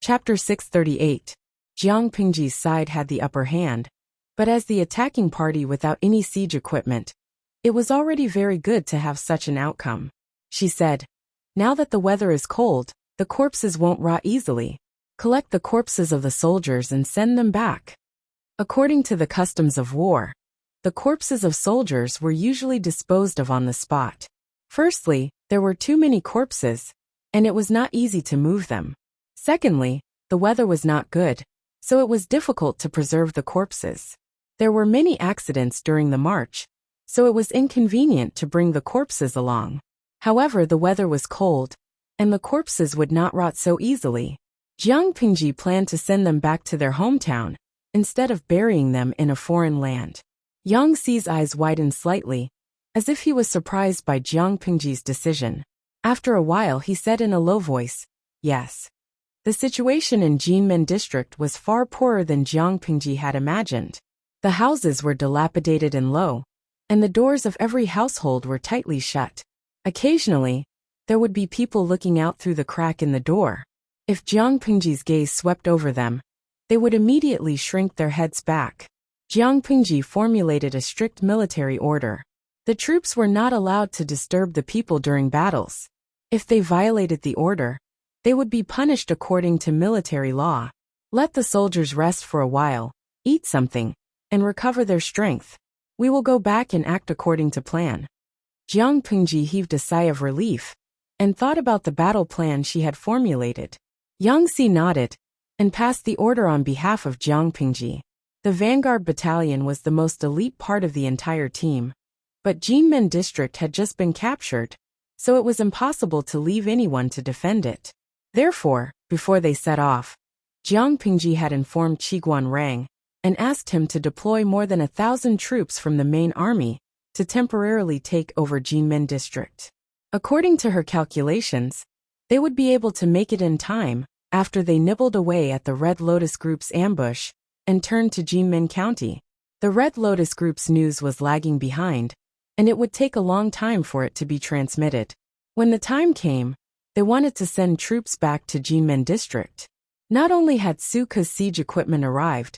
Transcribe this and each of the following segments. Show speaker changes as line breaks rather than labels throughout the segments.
Chapter 638. Jiang Pingji's side had the upper hand, but as the attacking party without any siege equipment, it was already very good to have such an outcome. She said, "Now that the weather is cold, the corpses won't rot easily. Collect the corpses of the soldiers and send them back." According to the customs of war, the corpses of soldiers were usually disposed of on the spot. Firstly, there were too many corpses, and it was not easy to move them. Secondly, the weather was not good, so it was difficult to preserve the corpses. There were many accidents during the march, so it was inconvenient to bring the corpses along. However, the weather was cold, and the corpses would not rot so easily. Jiang Pingji planned to send them back to their hometown, instead of burying them in a foreign land. Yang Xi's eyes widened slightly, as if he was surprised by Jiang Pingji's decision. After a while he said in a low voice, "Yes." The situation in Jinmen district was far poorer than Jiang Pingji had imagined. The houses were dilapidated and low, and the doors of every household were tightly shut. Occasionally, there would be people looking out through the crack in the door. If Jiang Pingji's gaze swept over them, they would immediately shrink their heads back. Jiang Pingji formulated a strict military order. The troops were not allowed to disturb the people during battles. If they violated the order, they would be punished according to military law. Let the soldiers rest for a while, eat something, and recover their strength. We will go back and act according to plan. Jiang Pingji heaved a sigh of relief and thought about the battle plan she had formulated. Yang Xi nodded and passed the order on behalf of Jiang Pingji. The vanguard battalion was the most elite part of the entire team, but Jinmen district had just been captured, so it was impossible to leave anyone to defend it. Therefore, before they set off, Jiang Pingji had informed Qiguan Rang and asked him to deploy more than 1,000 troops from the main army to temporarily take over Jinmen district. According to her calculations, they would be able to make it in time after they nibbled away at the Red Lotus Group's ambush and turned to Jinmen County. The Red Lotus Group's news was lagging behind, and it would take a long time for it to be transmitted. When the time came, they wanted to send troops back to Jinmen district. Not only had Suka's siege equipment arrived,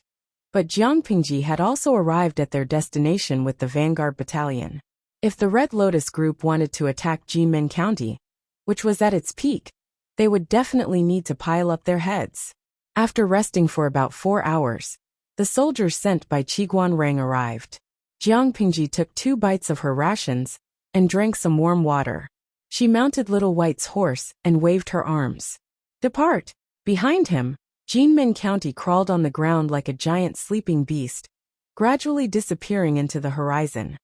but Jiang Pingji had also arrived at their destination with the vanguard battalion. If the Red Lotus Group wanted to attack Jinmen County, which was at its peak, they would definitely need to pile up their heads. After resting for about 4 hours, the soldiers sent by Qiguan Rang arrived. Jiang Pingji took 2 bites of her rations and drank some warm water. She mounted Little White's horse and waved her arms. "Depart!" Behind him, Jinmen County crawled on the ground like a giant sleeping beast, gradually disappearing into the horizon.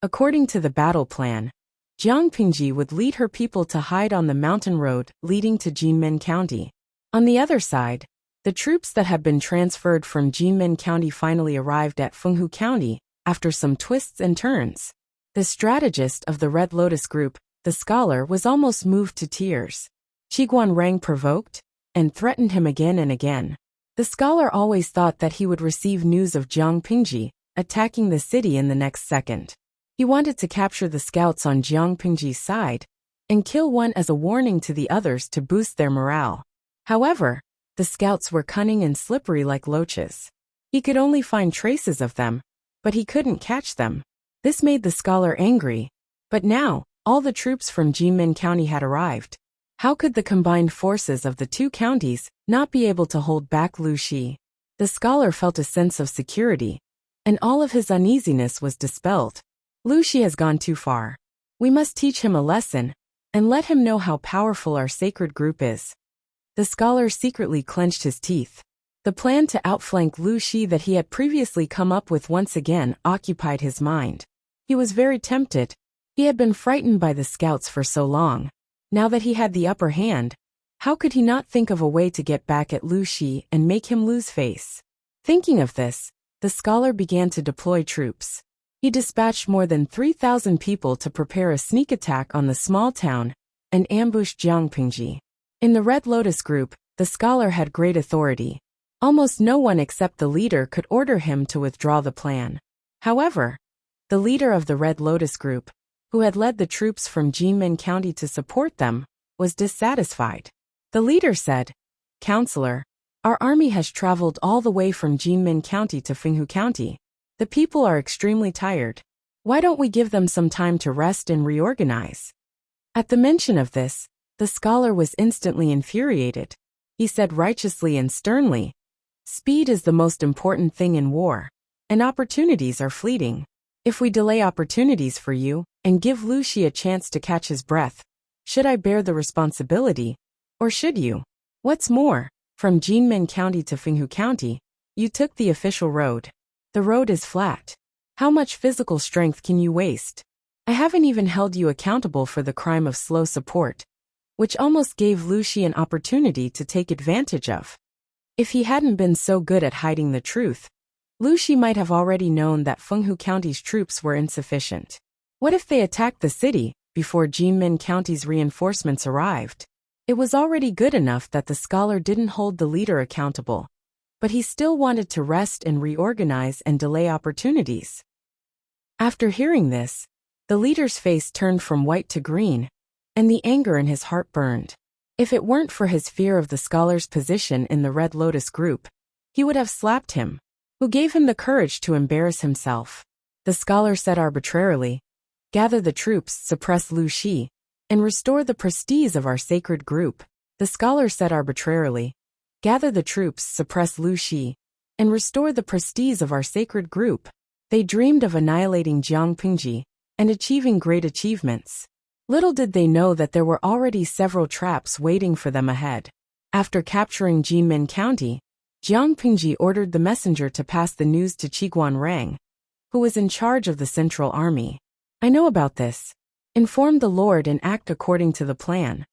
According to the battle plan, Jiang Pingji would lead her people to hide on the mountain road leading to Jinmen County. On the other side, the troops that had been transferred from Jinmen County finally arrived at Fenghu County after some twists and turns. The strategist of the Red Lotus Group, the scholar, was almost moved to tears. Qiguan Rang provoked and threatened him again and again. The scholar always thought that he would receive news of Jiang Pingji attacking the city in the next second. He wanted to capture the scouts on Jiang Pingji's side and kill one as a warning to the others to boost their morale. However, the scouts were cunning and slippery like loaches. He could only find traces of them, but he couldn't catch them. This made the scholar angry. But now, all the troops from Jinmen County had arrived. How could the combined forces of the 2 counties not be able to hold back Lu Shi? The scholar felt a sense of security, and all of his uneasiness was dispelled. Lu Shi has gone too far. We must teach him a lesson, and let him know how powerful our sacred group is. The scholar secretly clenched his teeth. The plan to outflank Lu Shi that he had previously come up with once again occupied his mind. He was very tempted. He had been frightened by the scouts for so long. Now that he had the upper hand, how could he not think of a way to get back at Lu Shi and make him lose face? Thinking of this, the scholar began to deploy troops. He dispatched more than 3,000 people to prepare a sneak attack on the small town and ambush Jiang Pingji. In the Red Lotus Group, the scholar had great authority. Almost no one except the leader could order him to withdraw the plan. However, the leader of the Red Lotus Group, who had led the troops from Jinmen County to support them, was dissatisfied. The leader said, "Counselor, our army has traveled all the way from Jinmen County to Fenghu County. The people are extremely tired. Why don't we give them some time to rest and reorganize?" At the mention of this, the scholar was instantly infuriated. He said righteously and sternly, "Speed is the most important thing in war, and opportunities are fleeting. If we delay opportunities for you and give Wuxia a chance to catch his breath, should I bear the responsibility, or should you? What's more, from Jinmen County to Fenghu County, you took the official road. The road is flat. How much physical strength can you waste? I haven't even held you accountable for the crime of slow support, which almost gave Wuxia an opportunity to take advantage of. If he hadn't been so good at hiding the truth, Wuxia might have already known that Fenghu County's troops were insufficient. What if they attacked the city before Jinmen County's reinforcements arrived? It was already good enough that the scholar didn't hold the leader accountable, but he still wanted to rest and reorganize and delay opportunities. After hearing this, the leader's face turned from white to green, and the anger in his heart burned. If it weren't for his fear of the scholar's position in the Red Lotus group, he would have slapped him. Who gave him the courage to embarrass himself? The scholar said arbitrarily, "Gather the troops, suppress Wuxia, and restore the prestige of our sacred group." The scholar said arbitrarily, "Gather the troops, suppress Wuxia, and restore the prestige of our sacred group." They dreamed of annihilating Jiang Pingji and achieving great achievements. Little did they know that there were already several traps waiting for them ahead. After capturing Jinmen County, Jiang Pingji ordered the messenger to pass the news to Qiguan Rang, who was in charge of the Central Army. "I know about this. Inform the Lord and act according to the plan."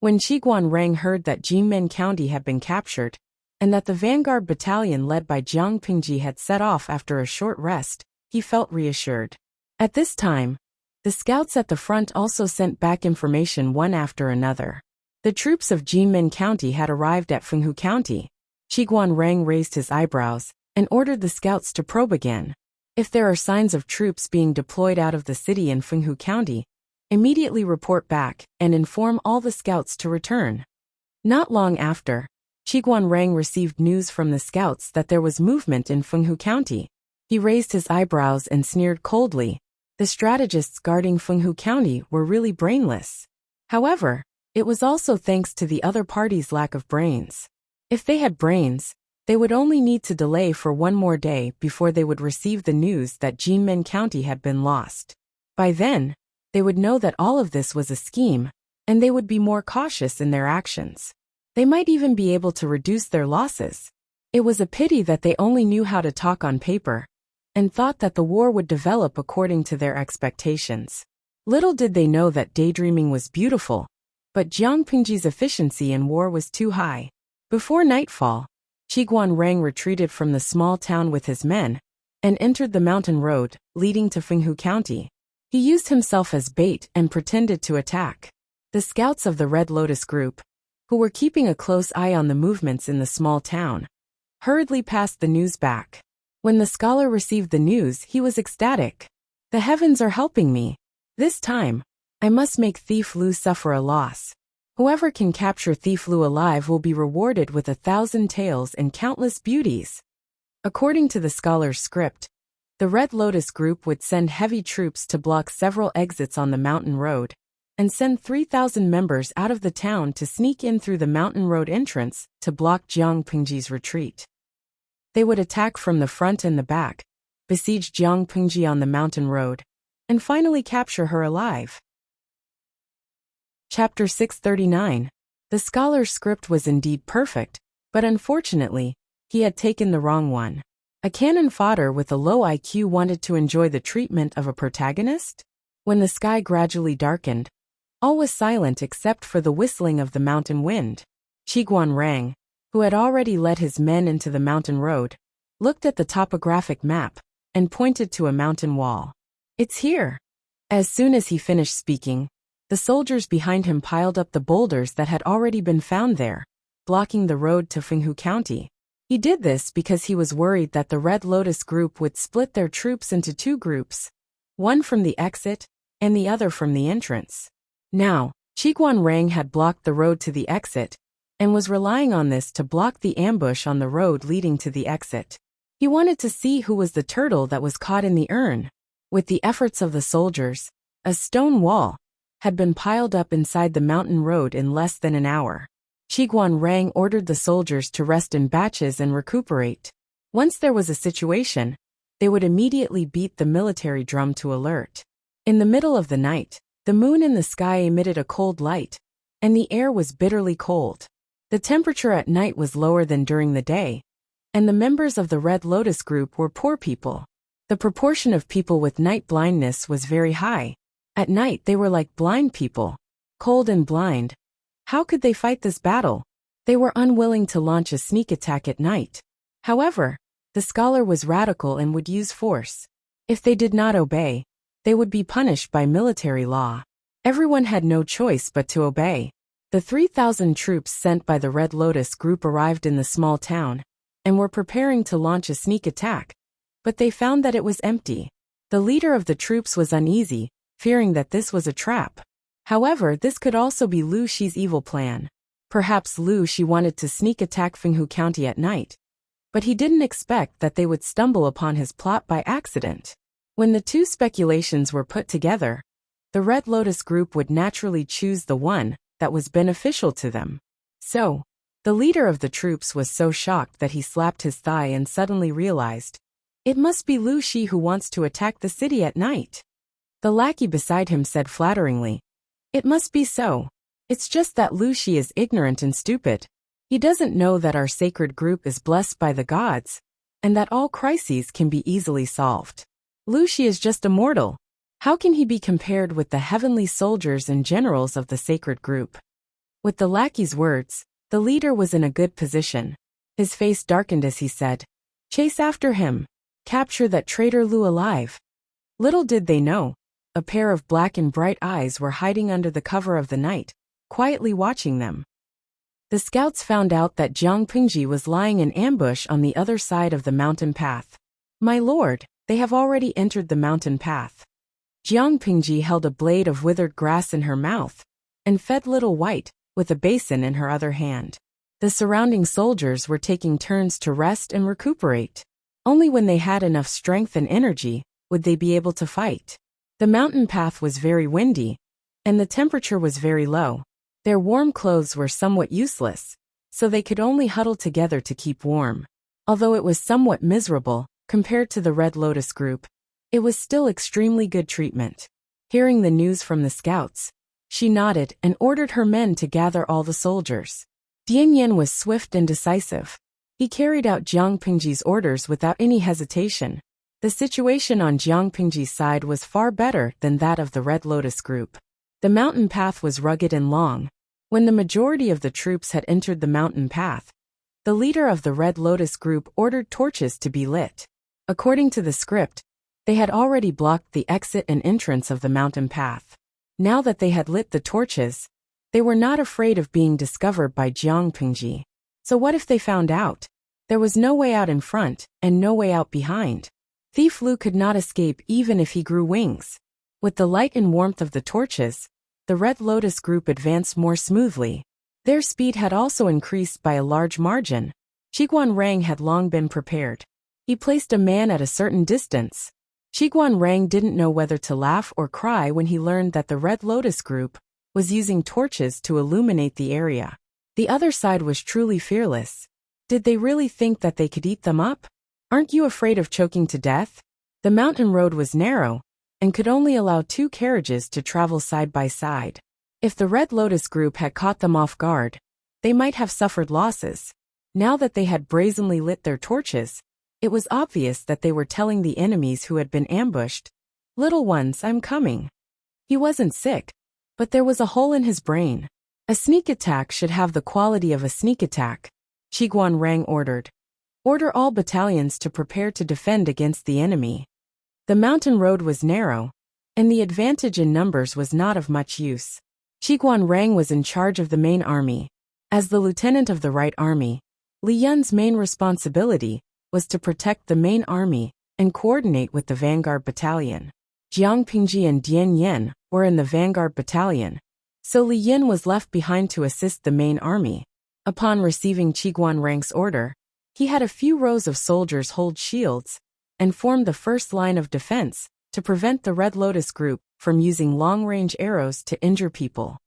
When Qiguan Rang heard that Jinmen County had been captured, and that the vanguard battalion led by Jiang Pingji had set off after a short rest, he felt reassured. At this time, the scouts at the front also sent back information one after another. The troops of Jinmen County had arrived at Fenghu County. Qiguan Rang raised his eyebrows and ordered the scouts to probe again. If there are signs of troops being deployed out of the city in Fenghu County, immediately report back and inform all the scouts to return. Not long after, Qiguan Rang received news from the scouts that there was movement in Fenghu County. He raised his eyebrows and sneered coldly. The strategists guarding Fenghu County were really brainless. However, it was also thanks to the other party's lack of brains. If they had brains, they would only need to delay for one more day before they would receive the news that Jinmen County had been lost. By then, they would know that all of this was a scheme, and they would be more cautious in their actions. They might even be able to reduce their losses. It was a pity that they only knew how to talk on paper, and thought that the war would develop according to their expectations. Little did they know that daydreaming was beautiful, but Jiang Pingji's efficiency in war was too high. Before nightfall, Qiguan Rang retreated from the small town with his men, and entered the mountain road leading to Fenghu County. He used himself as bait and pretended to attack. The scouts of the Red Lotus group, who were keeping a close eye on the movements in the small town, hurriedly passed the news back. When the scholar received the news, he was ecstatic. "The heavens are helping me. This time, I must make Thief Lu suffer a loss. Whoever can capture Thief Lu alive will be rewarded with 1,000 taels and countless beauties." According to the scholar's script, the Red Lotus group would send heavy troops to block several exits on the mountain road, and send 3,000 members out of the town to sneak in through the mountain road entrance to block Jiang Pingji's retreat. They would attack from the front and the back, besiege Jiang Pingji on the mountain road, and finally capture her alive. Chapter 639. The scholar's script was indeed perfect, but unfortunately, he had taken the wrong one. A cannon fodder with a low IQ wanted to enjoy the treatment of a protagonist? When the sky gradually darkened, all was silent except for the whistling of the mountain wind. Qiguan Rang, who had already led his men into the mountain road, looked at the topographic map and pointed to a mountain wall. "It's here." As soon as he finished speaking, the soldiers behind him piled up the boulders that had already been found there, blocking the road to Fenghu County. He did this because he was worried that the Red Lotus group would split their troops into two groups, one from the exit and the other from the entrance. Now, Qiguan Rang had blocked the road to the exit, and was relying on this to block the ambush on the road leading to the exit. He wanted to see who was the turtle that was caught in the urn. With the efforts of the soldiers, a stone wall had been piled up inside the mountain road in less than an hour. Qiguan Rang ordered the soldiers to rest in batches and recuperate. Once there was a situation, they would immediately beat the military drum to alert. In the middle of the night, the moon in the sky emitted a cold light, and the air was bitterly cold. The temperature at night was lower than during the day, and the members of the Red Lotus group were poor people. The proportion of people with night blindness was very high. At night they were like blind people, cold and blind. How could they fight this battle? They were unwilling to launch a sneak attack at night. However, the scholar was radical and would use force. If they did not obey, they would be punished by military law. Everyone had no choice but to obey. The 3,000 troops sent by the Red Lotus group arrived in the small town and were preparing to launch a sneak attack, but they found that it was empty. The leader of the troops was uneasy, fearing that this was a trap. However, this could also be Lu Shi's evil plan. Perhaps Lu Shi wanted to sneak attack Fenghu County at night, but he didn't expect that they would stumble upon his plot by accident. When the two speculations were put together, the Red Lotus group would naturally choose the one that was beneficial to them. So, the leader of the troops was so shocked that he slapped his thigh and suddenly realized, it must be Lu Shi who wants to attack the city at night. The lackey beside him said flatteringly, it must be so. It's just that Lu Shi is ignorant and stupid. He doesn't know that our sacred group is blessed by the gods, and that all crises can be easily solved. Lu Shi is just a mortal. How can he be compared with the heavenly soldiers and generals of the sacred group? With the lackey's words, the leader was in a good position. His face darkened as he said, chase after him. Capture that traitor Lu alive. Little did they know, a pair of black and bright eyes were hiding under the cover of the night, quietly watching them. The scouts found out that Jiang Pingji was lying in ambush on the other side of the mountain path. My lord, they have already entered the mountain path. Jiang Pingji held a blade of withered grass in her mouth and fed Little White with a basin in her other hand. The surrounding soldiers were taking turns to rest and recuperate. Only when they had enough strength and energy would they be able to fight. The mountain path was very windy, and the temperature was very low. Their warm clothes were somewhat useless, so they could only huddle together to keep warm. Although it was somewhat miserable, compared to the Red Lotus group, it was still extremely good treatment. Hearing the news from the scouts, she nodded and ordered her men to gather all the soldiers. Dian Yen was swift and decisive. He carried out Jiang Pingji's orders without any hesitation. The situation on Jiang Pingji's side was far better than that of the Red Lotus group. The mountain path was rugged and long. When the majority of the troops had entered the mountain path, the leader of the Red Lotus group ordered torches to be lit. According to the script, they had already blocked the exit and entrance of the mountain path. Now that they had lit the torches, they were not afraid of being discovered by Jiang Pingji. So what if they found out? There was no way out in front and no way out behind. Thief Lu could not escape even if he grew wings. With the light and warmth of the torches, the Red Lotus group advanced more smoothly. Their speed had also increased by a large margin. Qiguan Rang had long been prepared. He placed a man at a certain distance. Qiguan Rang didn't know whether to laugh or cry when he learned that the Red Lotus group was using torches to illuminate the area. The other side was truly fearless. Did they really think that they could eat them up? Aren't you afraid of choking to death? The mountain road was narrow and could only allow 2 carriages to travel side by side. If the Red Lotus group had caught them off guard, they might have suffered losses. Now that they had brazenly lit their torches, it was obvious that they were telling the enemies who had been ambushed, "Little ones, I'm coming." He wasn't sick, but there was a hole in his brain. A sneak attack should have the quality of a sneak attack. Qiguan Rang ordered. Order all battalions to prepare to defend against the enemy. The mountain road was narrow, and the advantage in numbers was not of much use. Qiguan Rang was in charge of the main army. As the lieutenant of the right army, Li Yun's main responsibility was to protect the main army and coordinate with the vanguard battalion. Jiang Pingji and Dian Yen were in the vanguard battalion, so Li Yin was left behind to assist the main army. Upon receiving Qiguan Rank's order, he had a few rows of soldiers hold shields and form the first line of defense to prevent the Red Lotus group from using long-range arrows to injure people.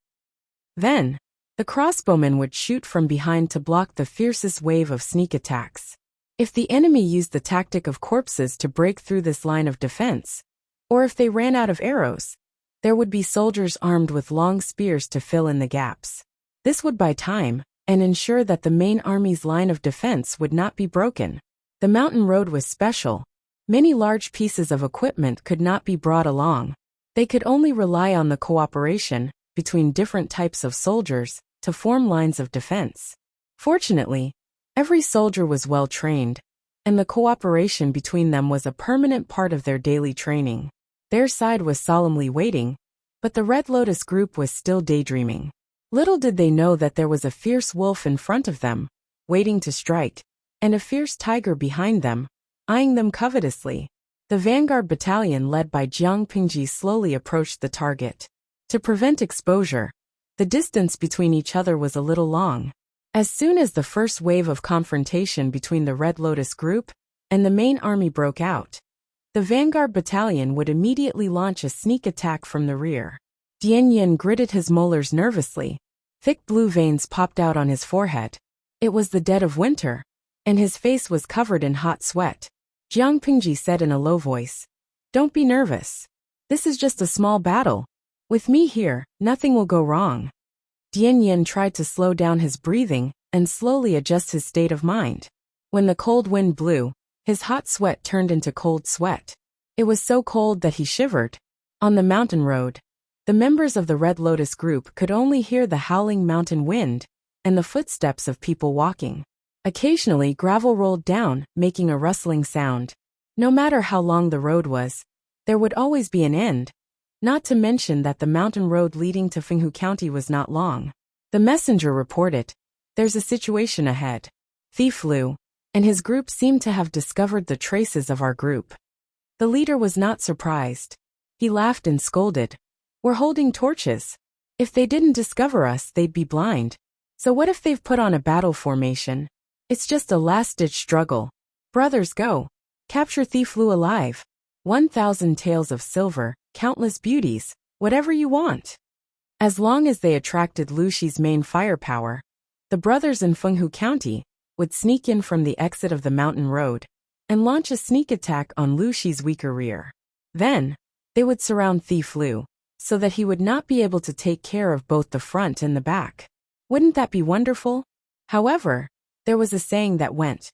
Then, the crossbowmen would shoot from behind to block the fiercest wave of sneak attacks. If the enemy used the tactic of corpses to break through this line of defense, or if they ran out of arrows, there would be soldiers armed with long spears to fill in the gaps. This would buy time and ensure that the main army's line of defense would not be broken. The mountain road was special. Many large pieces of equipment could not be brought along. They could only rely on the cooperation between different types of soldiers to form lines of defense. Fortunately, every soldier was well trained, and the cooperation between them was a permanent part of their daily training. Their side was solemnly waiting, but the Red Lotus group was still daydreaming. Little did they know that there was a fierce wolf in front of them, waiting to strike, and a fierce tiger behind them, eyeing them covetously. The vanguard battalion led by Jiang Pingji slowly approached the target. To prevent exposure, the distance between each other was a little long. As soon as the first wave of confrontation between the Red Lotus group and the main army broke out, the vanguard battalion would immediately launch a sneak attack from the rear. Dian Yin gritted his molars nervously. Thick blue veins popped out on his forehead. It was the dead of winter, and his face was covered in hot sweat. Jiang Pingji said in a low voice, "Don't be nervous. This is just a small battle. With me here, nothing will go wrong." Dian Yin tried to slow down his breathing and slowly adjust his state of mind. When the cold wind blew, his hot sweat turned into cold sweat. It was so cold that he shivered. On the mountain road, the members of the Red Lotus group could only hear the howling mountain wind and the footsteps of people walking. Occasionally, gravel rolled down, making a rustling sound. No matter how long the road was, there would always be an end, not to mention that the mountain road leading to Fenghu County was not long. The messenger reported, "There's a situation ahead. Thief Lu and his group seem to have discovered the traces of our group." The leader was not surprised. He laughed and scolded, "We're holding torches. If they didn't discover us, they'd be blind. So what if they've put on a battle formation? It's just a last-ditch struggle. Brothers, go. Capture Thief Lu alive. 1,000 taels of silver, countless beauties, whatever you want." As long as they attracted Lu Shi's main firepower, the brothers in Fenghu County would sneak in from the exit of the mountain road and launch a sneak attack on Lu Shi's weaker rear. Then, they would surround Thief Lu, so that he would not be able to take care of both the front and the back. Wouldn't that be wonderful? However, there was a saying that went,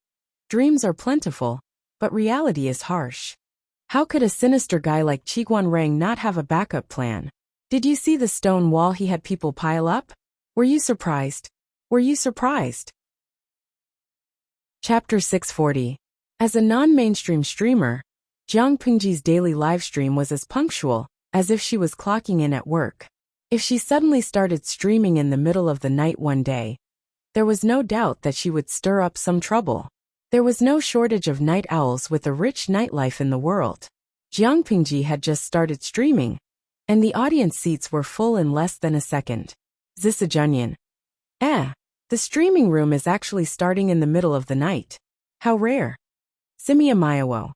"Dreams are plentiful, but reality is harsh." How could a sinister guy like Qiguan Rang not have a backup plan? Did you see the stone wall he had people pile up? Were you surprised? Were you surprised? Chapter 640. As a non-mainstream streamer, Jiang Pingji's daily livestream was as punctual as if she was clocking in at work. If she suddenly started streaming in the middle of the night one day, there was no doubt that she would stir up some trouble. There was no shortage of night owls with a rich nightlife in the world. Jiang Pingji had just started streaming, and the audience seats were full in less than a second. Zisajunyan. The streaming room is actually starting in the middle of the night. How rare. Simia Mayawo.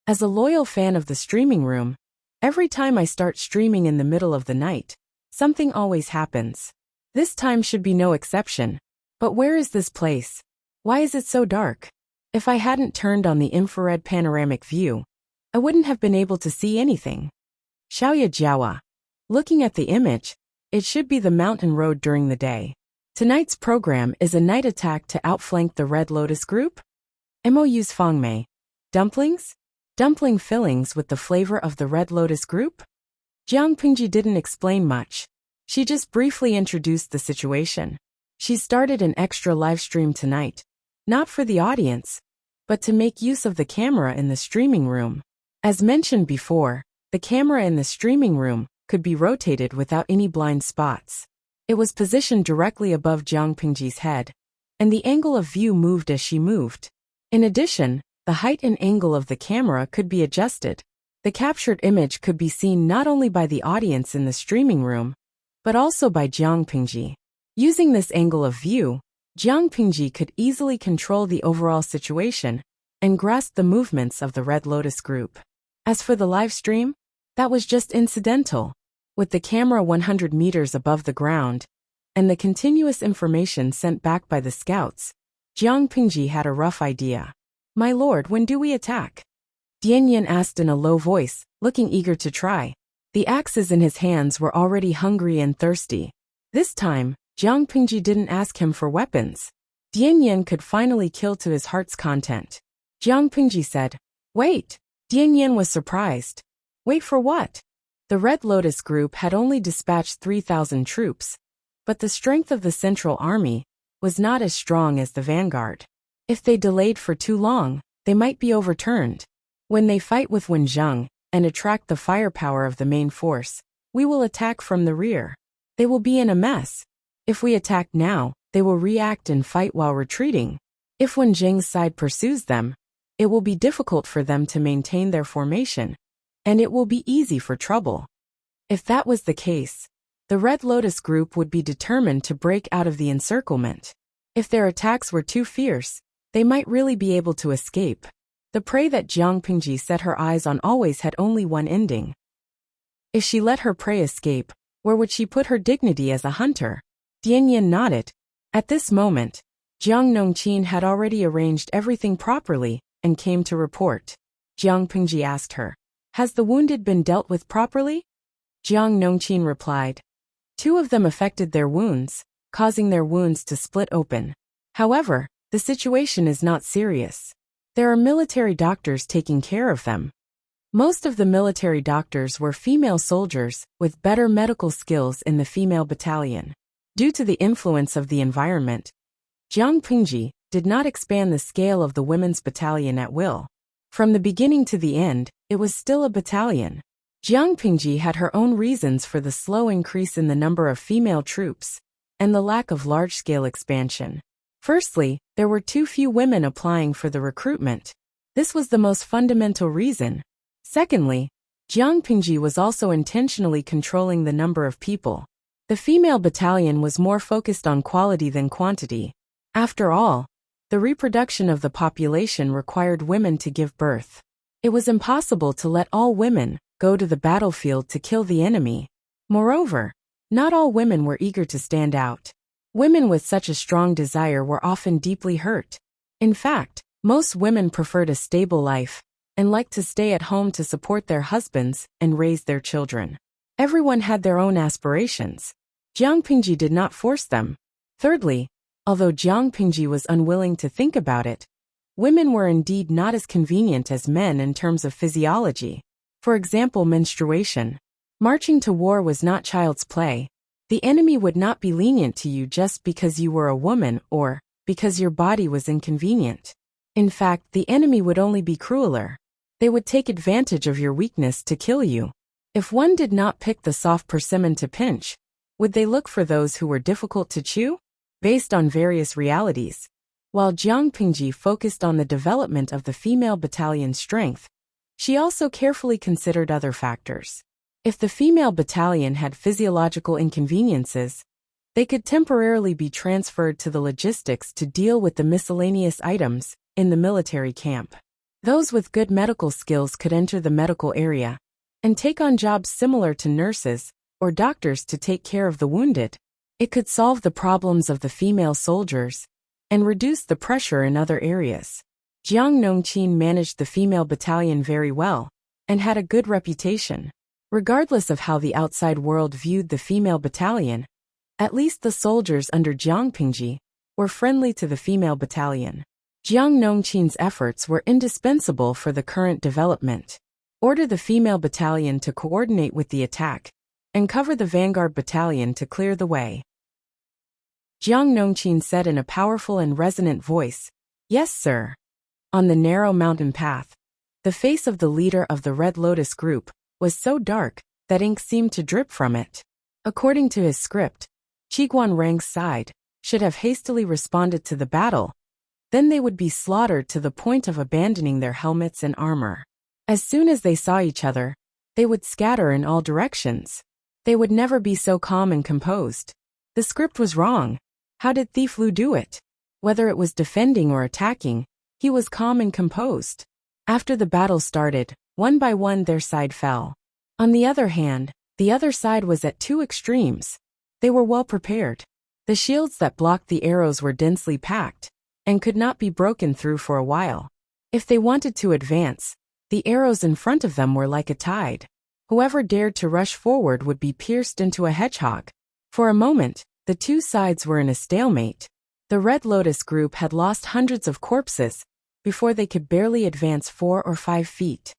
As a loyal fan of the streaming room, every time I start streaming in the middle of the night, something always happens. This time should be no exception. But where is this place? Why is it so dark? If I hadn't turned on the infrared panoramic view, I wouldn't have been able to see anything. Xiaoya Jiawa. Looking at the image, it should be the mountain road during the day. Tonight's program is a night attack to outflank the Red Lotus group. MOU's Fangmei. Dumplings? Dumpling fillings with the flavor of the Red Lotus group? Jiang Pingji didn't explain much. She just briefly introduced the situation. She started an extra live stream tonight, not for the audience, but to make use of the camera in the streaming room. As mentioned before, the camera in the streaming room could be rotated without any blind spots. It was positioned directly above Jiang Pingji's head, and the angle of view moved as she moved. In addition, the height and angle of the camera could be adjusted. The captured image could be seen not only by the audience in the streaming room, but also by Jiang Pingji. Using this angle of view, Jiang Pingji could easily control the overall situation and grasp the movements of the Red Lotus group. As for the live stream, that was just incidental. With the camera 100 meters above the ground and the continuous information sent back by the scouts, Jiang Pingji had a rough idea. "My lord, when do we attack?" Dianyan asked in a low voice, looking eager to try. The axes in his hands were already hungry and thirsty. This time, Jiang Pingji didn't ask him for weapons. Dianyan could finally kill to his heart's content. Jiang Pingji said, "Wait." Dianyan was surprised. Wait for what? The Red Lotus group had only dispatched 3,000 troops, but the strength of the Central Army was not as strong as the vanguard. If they delayed for too long, they might be overturned. When they fight with Wenzheng and attract the firepower of the main force, we will attack from the rear. They will be in a mess. If we attack now, they will react and fight while retreating. If Wenzheng's side pursues them, it will be difficult for them to maintain their formation, and it will be easy for trouble. If that was the case, the Red Lotus group would be determined to break out of the encirclement. If their attacks were too fierce, they might really be able to escape. The prey that Jiang Pingji set her eyes on always had only one ending. If she let her prey escape, where would she put her dignity as a hunter? Dianyan nodded. At this moment, Jiang Nongqin had already arranged everything properly and came to report. Jiang Pingji asked her, "Has the wounded been dealt with properly?" Jiang Nongqin replied, "Two of them affected their wounds, causing their wounds to split open. However, the situation is not serious. There are military doctors taking care of them." Most of the military doctors were female soldiers with better medical skills in the female battalion. Due to the influence of the environment, Jiang Pingji did not expand the scale of the women's battalion at will. From the beginning to the end, it was still a battalion. Jiang Pingji had her own reasons for the slow increase in the number of female troops and the lack of large-scale expansion. Firstly, there were too few women applying for the recruitment. This was the most fundamental reason. Secondly, Jiang Pingji was also intentionally controlling the number of people. The female battalion was more focused on quality than quantity. After all, the reproduction of the population required women to give birth. It was impossible to let all women go to the battlefield to kill the enemy. Moreover, not all women were eager to stand out. Women with such a strong desire were often deeply hurt. In fact, most women preferred a stable life and liked to stay at home to support their husbands and raise their children. Everyone had their own aspirations. Jiang Pingji did not force them. Thirdly, although Jiang Pingji was unwilling to think about it, women were indeed not as convenient as men in terms of physiology. For example, menstruation. Marching to war was not child's play. The enemy would not be lenient to you just because you were a woman or because your body was inconvenient. In fact, the enemy would only be crueler. They would take advantage of your weakness to kill you. If one did not pick the soft persimmon to pinch, would they look for those who were difficult to chew? Based on various realities. While Jiang Pingji focused on the development of the female battalion's strength, she also carefully considered other factors. If the female battalion had physiological inconveniences, they could temporarily be transferred to the logistics to deal with the miscellaneous items in the military camp. Those with good medical skills could enter the medical area and take on jobs similar to nurses or doctors to take care of the wounded. It could solve the problems of the female soldiers and reduce the pressure in other areas. Jiang Nongqin managed the female battalion very well and had a good reputation. Regardless of how the outside world viewed the female battalion, at least the soldiers under Jiang Pingji were friendly to the female battalion. Jiang Nongqin's efforts were indispensable for the current development. Order the female battalion to coordinate with the attack and cover the vanguard battalion to clear the way. Jiang Nongqin said in a powerful and resonant voice, "Yes, sir." On the narrow mountain path, the face of the leader of the Red Lotus group was so dark that ink seemed to drip from it. According to his script, Qiguan Rang's side should have hastily responded to the battle. Then they would be slaughtered to the point of abandoning their helmets and armor. As soon as they saw each other, they would scatter in all directions. They would never be so calm and composed. The script was wrong. How did Thief Lu do it? Whether it was defending or attacking, he was calm and composed. After the battle started, one by one their side fell. On the other hand, the other side was at two extremes. They were well prepared. The shields that blocked the arrows were densely packed, and could not be broken through for a while. If they wanted to advance, the arrows in front of them were like a tide. Whoever dared to rush forward would be pierced into a hedgehog. For a moment, the two sides were in a stalemate. The Red Lotus group had lost hundreds of corpses before they could barely advance 4 or 5 feet.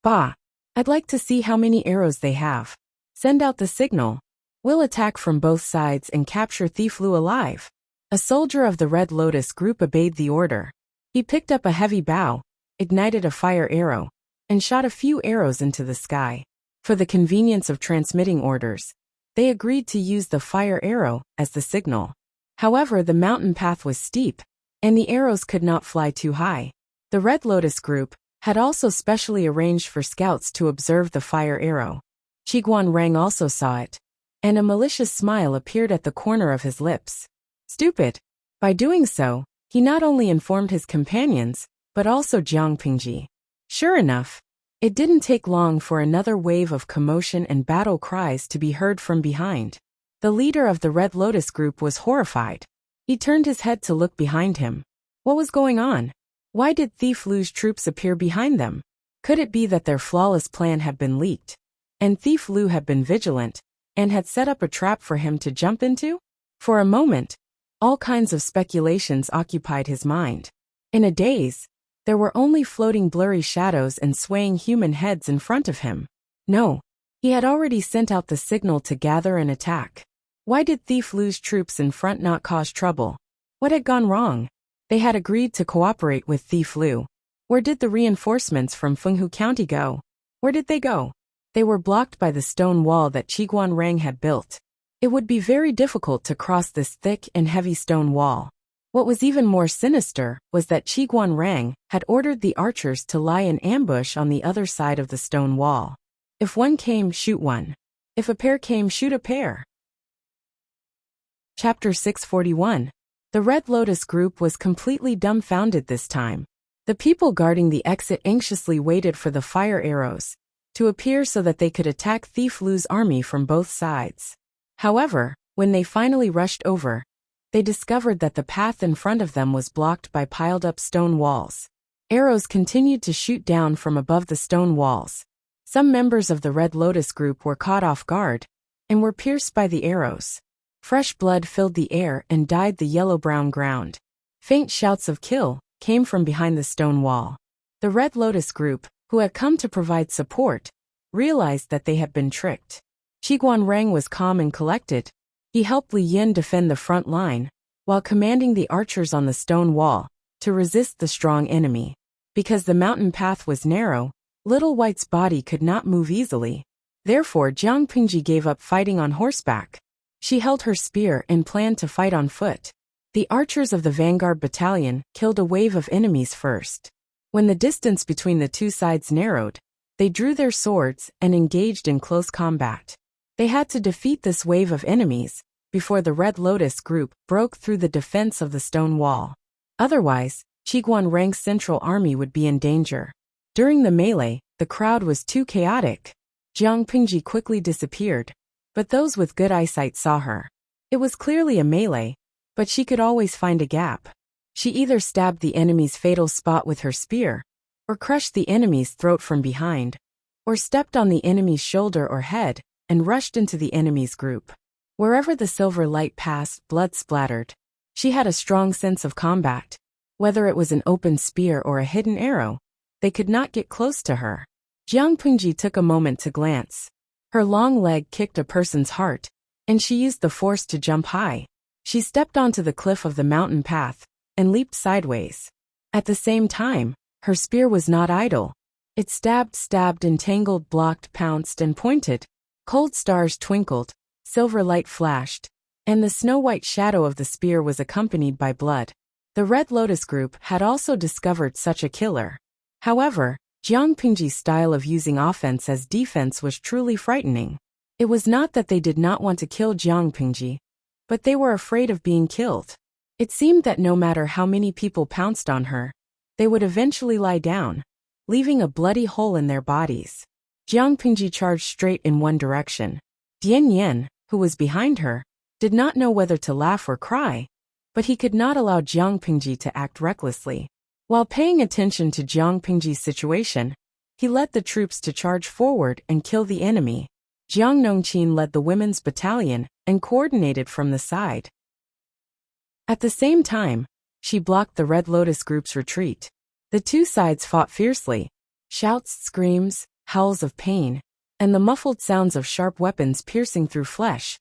Bah! I'd like to see how many arrows they have. Send out the signal. We'll attack from both sides and capture Thief Lu alive. A soldier of the Red Lotus group obeyed the order. He picked up a heavy bow, ignited a fire arrow, and shot a few arrows into the sky. For the convenience of transmitting orders, they agreed to use the fire arrow as the signal. However, the mountain path was steep, and the arrows could not fly too high. The Red Lotus group had also specially arranged for scouts to observe the fire arrow. Qiguan Rang also saw it, and a malicious smile appeared at the corner of his lips. Stupid! By doing so, he not only informed his companions, but also Jiang Pingji. Sure enough, it didn't take long for another wave of commotion and battle cries to be heard from behind. The leader of the Red Lotus group was horrified. He turned his head to look behind him. What was going on? Why did Thief Lu's troops appear behind them? Could it be that their flawless plan had been leaked, and Thief Lu had been vigilant, and had set up a trap for him to jump into? For a moment, all kinds of speculations occupied his mind. In a daze, there were only floating blurry shadows and swaying human heads in front of him. No, he had already sent out the signal to gather and attack. Why did Thief Lu's troops in front not cause trouble? What had gone wrong? They had agreed to cooperate with Thief Lu. Where did the reinforcements from Fenghu County go? Where did they go? They were blocked by the stone wall that Qiguan Rang had built. It would be very difficult to cross this thick and heavy stone wall. What was even more sinister was that Qiguan Rang had ordered the archers to lie in ambush on the other side of the stone wall. If one came, shoot one. If a pair came, shoot a pair. Chapter 641. The Red Lotus group was completely dumbfounded this time. The people guarding the exit anxiously waited for the fire arrows to appear so that they could attack Thief Lu's army from both sides. However, when they finally rushed over, they discovered that the path in front of them was blocked by piled-up stone walls. Arrows continued to shoot down from above the stone walls. Some members of the Red Lotus group were caught off guard and were pierced by the arrows. Fresh blood filled the air and dyed the yellow-brown ground. Faint shouts of "kill" came from behind the stone wall. The Red Lotus group, who had come to provide support, realized that they had been tricked. Qiguan Rang was calm and collected. He helped Li Yin defend the front line, while commanding the archers on the stone wall to resist the strong enemy. Because the mountain path was narrow, Little White's body could not move easily. Therefore, Jiang Pingji gave up fighting on horseback. She held her spear and planned to fight on foot. The archers of the vanguard battalion killed a wave of enemies first. When the distance between the two sides narrowed, they drew their swords and engaged in close combat. They had to defeat this wave of enemies before the Red Lotus group broke through the defense of the stone wall. Otherwise, Qiguan Rang's central army would be in danger. During the melee, the crowd was too chaotic. Jiang Pingji quickly disappeared, but those with good eyesight saw her. It was clearly a melee, but she could always find a gap. She either stabbed the enemy's fatal spot with her spear, or crushed the enemy's throat from behind, or stepped on the enemy's shoulder or head and rushed into the enemy's group. Wherever the silver light passed, blood splattered. She had a strong sense of combat. Whether it was an open spear or a hidden arrow, they could not get close to her. Jiang Pingji took a moment to glance. Her long leg kicked a person's heart, and she used the force to jump high. She stepped onto the cliff of the mountain path and leaped sideways. At the same time, her spear was not idle. It stabbed, entangled, blocked, pounced, and pointed. Cold stars twinkled, silver light flashed, and the snow-white shadow of the spear was accompanied by blood. The Red Lotus group had also discovered such a killer. However, Jiang Pingji's style of using offense as defense was truly frightening. It was not that they did not want to kill Jiang Pingji, but they were afraid of being killed. It seemed that no matter how many people pounced on her, they would eventually lie down, leaving a bloody hole in their bodies. Jiang Pingji charged straight in one direction. Dian Yan, who was behind her, did not know whether to laugh or cry, but he could not allow Jiang Pingji to act recklessly. While paying attention to Jiang Pingji's situation, he led the troops to charge forward and kill the enemy. Jiang Nongqin led the women's battalion and coordinated from the side. At the same time, she blocked the Red Lotus group's retreat. The two sides fought fiercely. Shouts, screams, howls of pain, and the muffled sounds of sharp weapons piercing through flesh.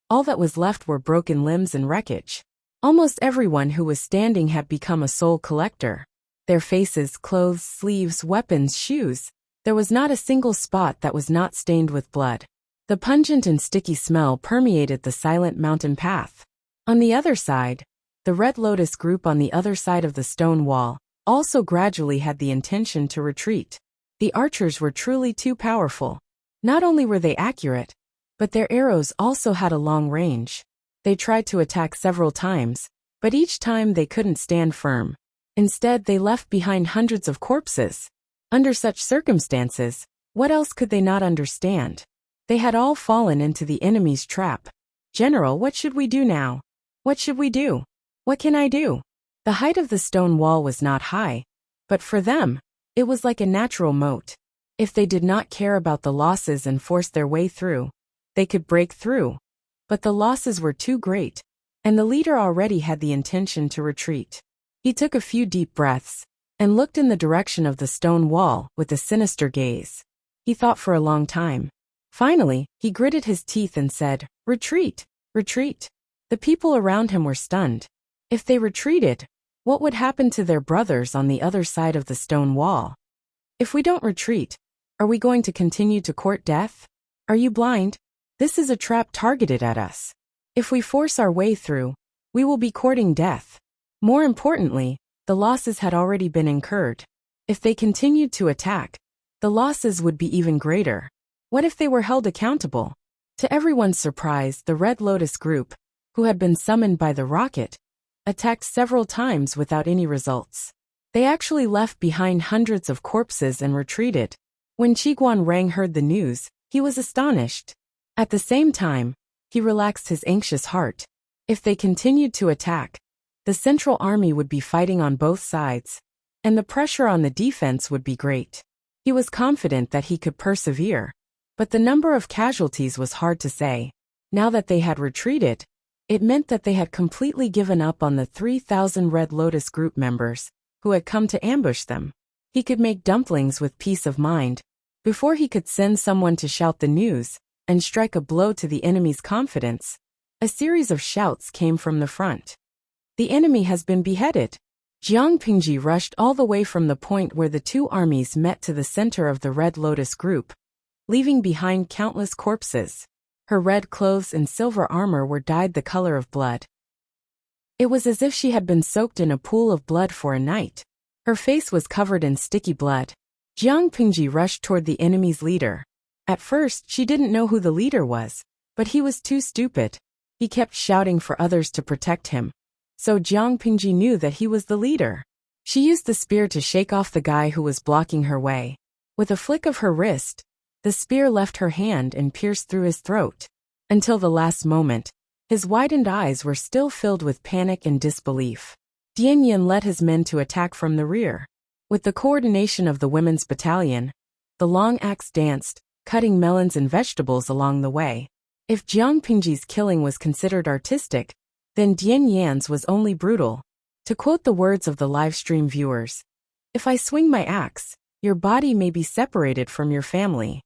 All that was left were broken limbs and wreckage. Almost everyone who was standing had become a soul collector. Their faces, clothes, sleeves, weapons, shoes. There was not a single spot that was not stained with blood. The pungent and sticky smell permeated the silent mountain path. On the other side, the Red Lotus group on the other side of the stone wall also gradually had the intention to retreat. The archers were truly too powerful. Not only were they accurate, but their arrows also had a long range. They tried to attack several times, but each time they couldn't stand firm. Instead, they left behind hundreds of corpses. Under such circumstances, what else could they not understand? They had all fallen into the enemy's trap. "General, what should we do now? What should we do? What can I do?" The height of the stone wall was not high, but for them, it was like a natural moat. If they did not care about the losses and forced their way through, they could break through. But the losses were too great, and the leader already had the intention to retreat. He took a few deep breaths and looked in the direction of the stone wall with a sinister gaze. He thought for a long time. Finally, he gritted his teeth and said, "Retreat! Retreat!" The people around him were stunned. If they retreated, what would happen to their brothers on the other side of the stone wall? "If we don't retreat, are we going to continue to court death? Are you blind? This is a trap targeted at us. If we force our way through, we will be courting death." More importantly, the losses had already been incurred. If they continued to attack, the losses would be even greater. What if they were held accountable? To everyone's surprise, the Red Lotus group, who had been summoned by the rocket, attacked several times without any results. They actually left behind hundreds of corpses and retreated. When Qiguan Rang heard the news, he was astonished. At the same time, he relaxed his anxious heart. If they continued to attack, the Central Army would be fighting on both sides, and the pressure on the defense would be great. He was confident that he could persevere, but the number of casualties was hard to say. Now that they had retreated, it meant that they had completely given up on the 3,000 Red Lotus group members who had come to ambush them. He could make dumplings with peace of mind before he could send someone to shout the news and strike a blow to the enemy's confidence. A series of shouts came from the front. "The enemy has been beheaded." Jiang Pingji rushed all the way from the point where the two armies met to the center of the Red Lotus group, leaving behind countless corpses. Her red clothes and silver armor were dyed the color of blood. It was as if she had been soaked in a pool of blood for a night. Her face was covered in sticky blood. Jiang Pingji rushed toward the enemy's leader. At first, she didn't know who the leader was, but he was too stupid. He kept shouting for others to protect him. So Jiang Pingji knew that he was the leader. She used the spear to shake off the guy who was blocking her way. With a flick of her wrist, the spear left her hand and pierced through his throat. Until the last moment, his widened eyes were still filled with panic and disbelief. Dian Yan led his men to attack from the rear. With the coordination of the women's battalion, the long axe danced, cutting melons and vegetables along the way. If Jiang Pingji's killing was considered artistic, then Dian Yan's was only brutal. To quote the words of the livestream viewers, "If I swing my axe, your body may be separated from your family."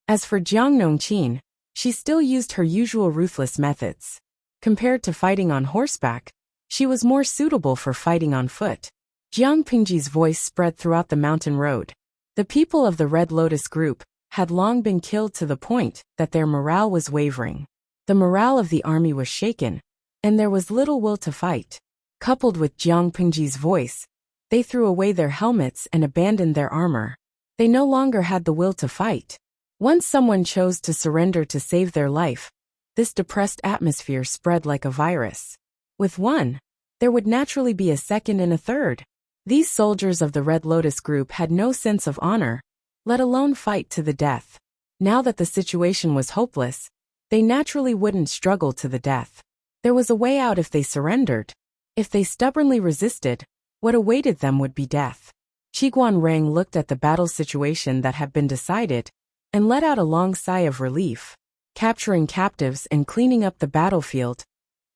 As for Jiang Nongqin, she still used her usual ruthless methods. Compared to fighting on horseback, she was more suitable for fighting on foot. Jiang Pingji's voice spread throughout the mountain road. The people of the Red Lotus group had long been killed to the point that their morale was wavering. The morale of the army was shaken, and there was little will to fight. Coupled with Jiang Pingji's voice, they threw away their helmets and abandoned their armor. They no longer had the will to fight. Once someone chose to surrender to save their life, this depressed atmosphere spread like a virus. With one, there would naturally be a second and a third. These soldiers of the Red Lotus group had no sense of honor, let alone fight to the death. Now that the situation was hopeless, they naturally wouldn't struggle to the death. There was a way out if they surrendered. If they stubbornly resisted, what awaited them would be death. Qiguan Rang looked at the battle situation that had been decided and let out a long sigh of relief. Capturing captives and cleaning up the battlefield,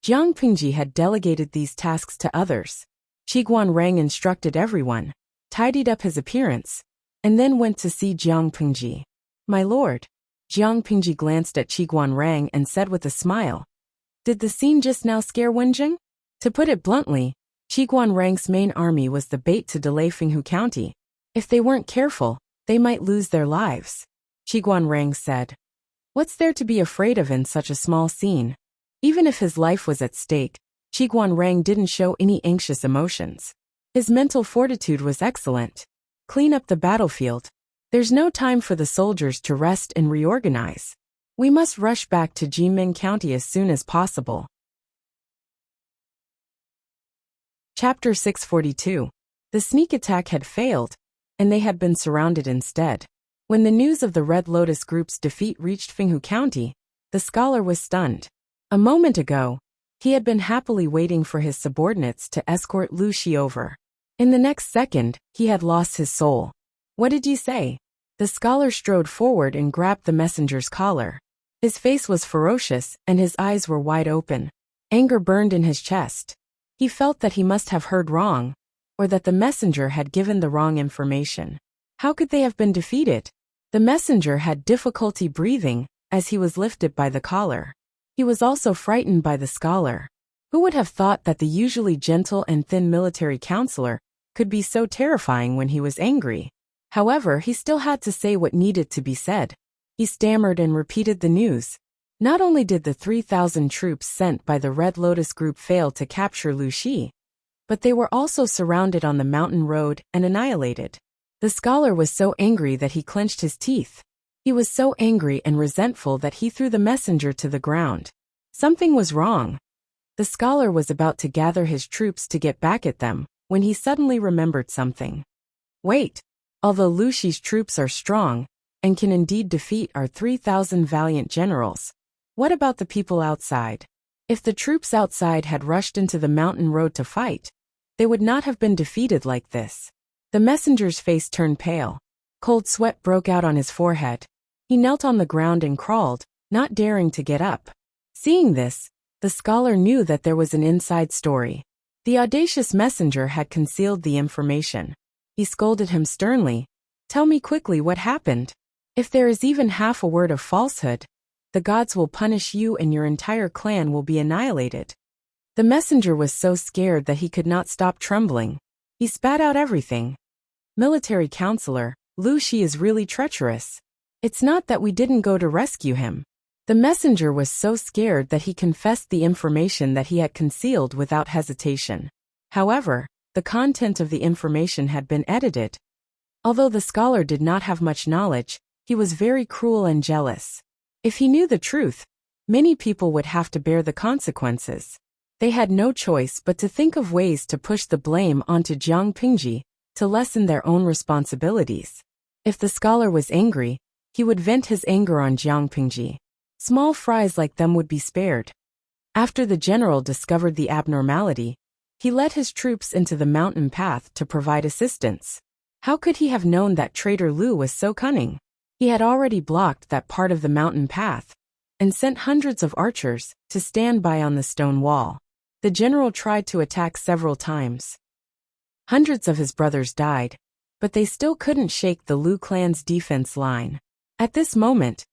Jiang Pingji had delegated these tasks to others. Qiguan Rang instructed everyone, tidied up his appearance, and then went to see Jiang Pingji. "My lord." Jiang Pingji glanced at Qiguan Rang and said with a smile, "Did the scene just now scare Wenjing?" To put it bluntly, Qiguan Rang's main army was the bait to delay Fenghu County. If they weren't careful, they might lose their lives. Qiguan Rang said, "What's there to be afraid of in such a small scene?" Even if his life was at stake, Qiguan Rang didn't show any anxious emotions. His mental fortitude was excellent. Clean up the battlefield. There's no time for the soldiers to rest and reorganize. We must rush back to Jimin County as soon as possible. Chapter 642. The sneak attack had failed, and they had been surrounded instead. When the news of the Red Lotus Group's defeat reached Fenghu County, the scholar was stunned. A moment ago, he had been happily waiting for his subordinates to escort Lu Shi over. In the next second, he had lost his soul. "What did you say?" The scholar strode forward and grabbed the messenger's collar. His face was ferocious and his eyes were wide open. Anger burned in his chest. He felt that he must have heard wrong, or that the messenger had given the wrong information. How could they have been defeated? The messenger had difficulty breathing as he was lifted by the collar. He was also frightened by the scholar. Who would have thought that the usually gentle and thin military counselor could be so terrifying when he was angry? However, he still had to say what needed to be said. He stammered and repeated the news. Not only did the 3,000 troops sent by the Red Lotus Group fail to capture Lu Shi, but they were also surrounded on the mountain road and annihilated. The scholar was so angry that he clenched his teeth. He was so angry and resentful that he threw the messenger to the ground. Something was wrong. The scholar was about to gather his troops to get back at them, when he suddenly remembered something. Wait, although Lu Shi's troops are strong, and can indeed defeat our 3,000 valiant generals, what about the people outside? If the troops outside had rushed into the mountain road to fight, they would not have been defeated like this. The messenger's face turned pale. Cold sweat broke out on his forehead. He knelt on the ground and crawled, not daring to get up. Seeing this, the scholar knew that there was an inside story. The audacious messenger had concealed the information. He scolded him sternly. "Tell me quickly what happened. If there is even half a word of falsehood, the gods will punish you and your entire clan will be annihilated." The messenger was so scared that he could not stop trembling. He spat out everything. "Military counselor, Lu Shi is really treacherous. It's not that we didn't go to rescue him." The messenger was so scared that he confessed the information that he had concealed without hesitation. However, the content of the information had been edited. Although the scholar did not have much knowledge, he was very cruel and jealous. If he knew the truth, many people would have to bear the consequences. They had no choice but to think of ways to push the blame onto Jiang Pingji to lessen their own responsibilities. If the scholar was angry, he would vent his anger on Jiang Pingji. Small fries like them would be spared. After the general discovered the abnormality, he led his troops into the mountain path to provide assistance. How could he have known that traitor Lu was so cunning? He had already blocked that part of the mountain path and sent hundreds of archers to stand by on the stone wall. The general tried to attack several times. Hundreds of his brothers died, but they still couldn't shake the Lu clan's defense line. At this moment,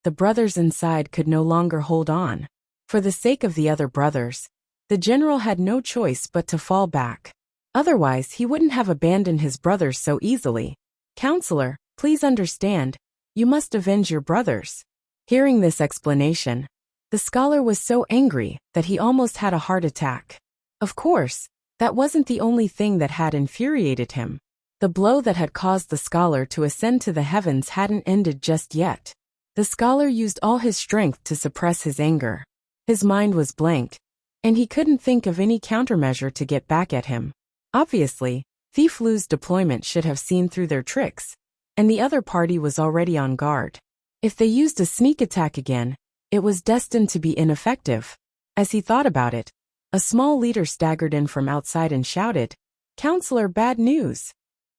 the brothers inside could no longer hold on. For the sake of the other brothers, the general had no choice but to fall back. Otherwise, he wouldn't have abandoned his brothers so easily. "Counselor, please understand, you must avenge your brothers." Hearing this explanation, the scholar was so angry that he almost had a heart attack. Of course, that wasn't the only thing that had infuriated him. The blow that had caused the scholar to ascend to the heavens hadn't ended just yet. The scholar used all his strength to suppress his anger. His mind was blank, and he couldn't think of any countermeasure to get back at him. Obviously, Thief Lu's deployment should have seen through their tricks, and the other party was already on guard. If they used a sneak attack again, it was destined to be ineffective. As he thought about it, a small leader staggered in from outside and shouted, "Counselor, bad news."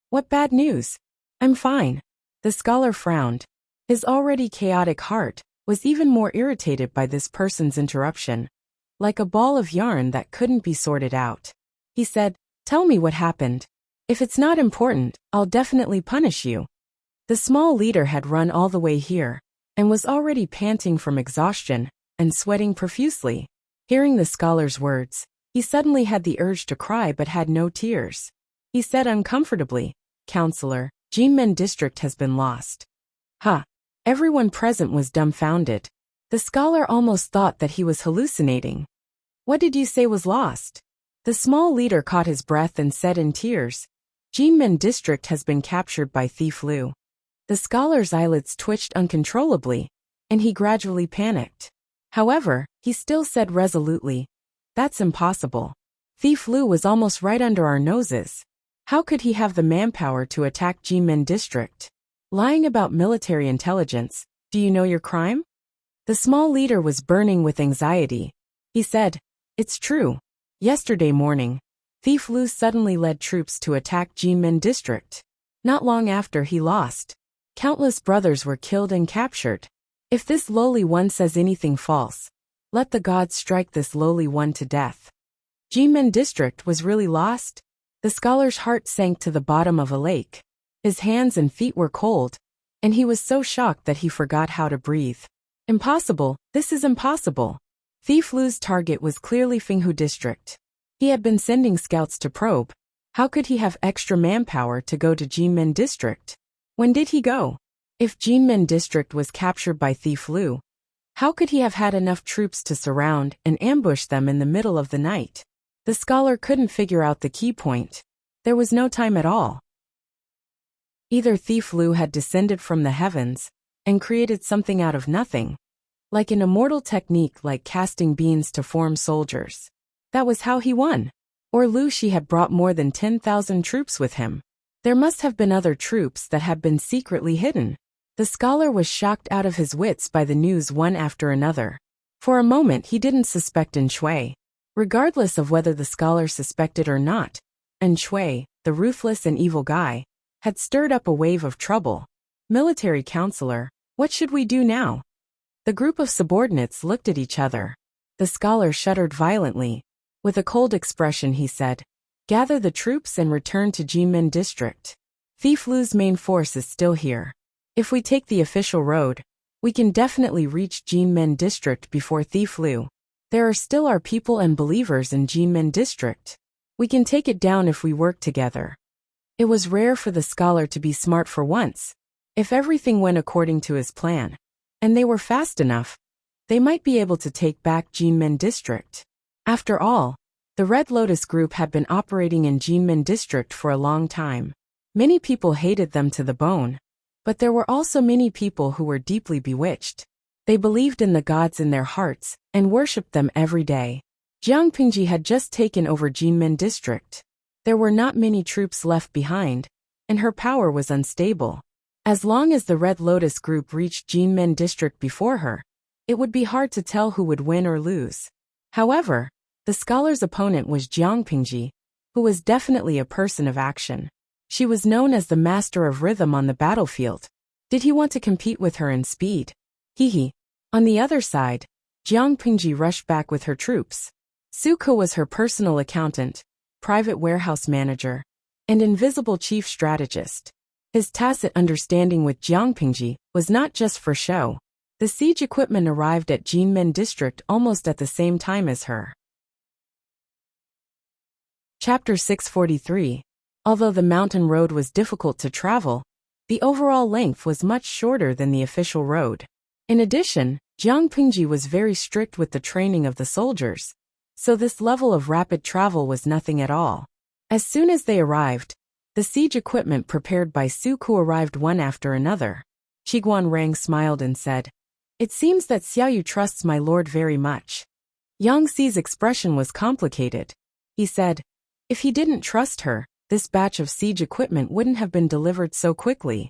"What bad news?" "I'm fine." The scholar frowned. His already chaotic heart was even more irritated by this person's interruption, like a ball of yarn that couldn't be sorted out. He said, "Tell me what happened. If it's not important, I'll definitely punish you." The small leader had run all the way here, and was already panting from exhaustion and sweating profusely. Hearing the scholar's words, he suddenly had the urge to cry but had no tears. He said uncomfortably, "Counselor, Jinmen District has been lost." "Huh." Everyone present was dumbfounded. The scholar almost thought that he was hallucinating. "What did you say was lost?" The small leader caught his breath and said in tears, "Jinmen District has been captured by Thief Lu." The scholar's eyelids twitched uncontrollably, and he gradually panicked. However, he still said resolutely, "That's impossible. Thief Lu was almost right under our noses. How could he have the manpower to attack Jinmen District? Lying about military intelligence, do you know your crime?" The small leader was burning with anxiety. He said, "It's true. Yesterday morning, Thief Lu suddenly led troops to attack Jinmen District. Not long after he lost. Countless brothers were killed and captured. If this lowly one says anything false, let the gods strike this lowly one to death." Jinmen District was really lost? The scholar's heart sank to the bottom of a lake. His hands and feet were cold, and he was so shocked that he forgot how to breathe. "Impossible, this is impossible." Thief Lu's target was clearly Fenghu District. He had been sending scouts to probe. How could he have extra manpower to go to Jinmen District? When did he go? If Jinmen District was captured by Thief Lu, how could he have had enough troops to surround and ambush them in the middle of the night? The scholar couldn't figure out the key point. There was no time at all. Either Thief Lu had descended from the heavens and created something out of nothing, like an immortal technique like casting beans to form soldiers. That was how he won. Or Lu Shi had brought more than 10,000 troops with him. There must have been other troops that had been secretly hidden. The scholar was shocked out of his wits by the news one after another. For a moment he didn't suspect An Shui. Regardless of whether the scholar suspected or not, An Shui, the ruthless and evil guy, had stirred up a wave of trouble. "Military counselor, what should we do now?" The group of subordinates looked at each other. The scholar shuddered violently. With a cold expression he said, "Gather the troops and return to Jinmen District. Thief Lu's main force is still here. If we take the official road, we can definitely reach Jinmen District before Thief Lu. There are still our people and believers in Jinmen District. We can take it down if we work together." It was rare for the scholar to be smart for once. If everything went according to his plan, and they were fast enough, they might be able to take back Jinmen District. After all, the Red Lotus Group had been operating in Jinmen District for a long time. Many people hated them to the bone, but there were also many people who were deeply bewitched. They believed in the gods in their hearts and worshipped them every day. Jiang Pingji had just taken over Jinmen District. There were not many troops left behind, and her power was unstable. As long as the Red Lotus Group reached Jinmen District before her, it would be hard to tell who would win or lose. However, the scholar's opponent was Jiang Pingji, who was definitely a person of action. She was known as the master of rhythm on the battlefield. Did he want to compete with her in speed? Hee. On the other side, Jiang Pingji rushed back with her troops. Su Ke was her personal accountant, private warehouse manager, and invisible chief strategist. His tacit understanding with Jiang Pingji was not just for show. The siege equipment arrived at Jinmen District almost at the same time as her. Chapter 643. Although the mountain road was difficult to travel, the overall length was much shorter than the official road. In addition, Jiang Pingji was very strict with the training of the soldiers, so this level of rapid travel was nothing at all. As soon as they arrived, the siege equipment prepared by Su Ke arrived one after another. Qiguanrang smiled and said, "It seems that Xiaoyu trusts my lord very much." Yang Xi's expression was complicated. He said, if he didn't trust her, this batch of siege equipment wouldn't have been delivered so quickly.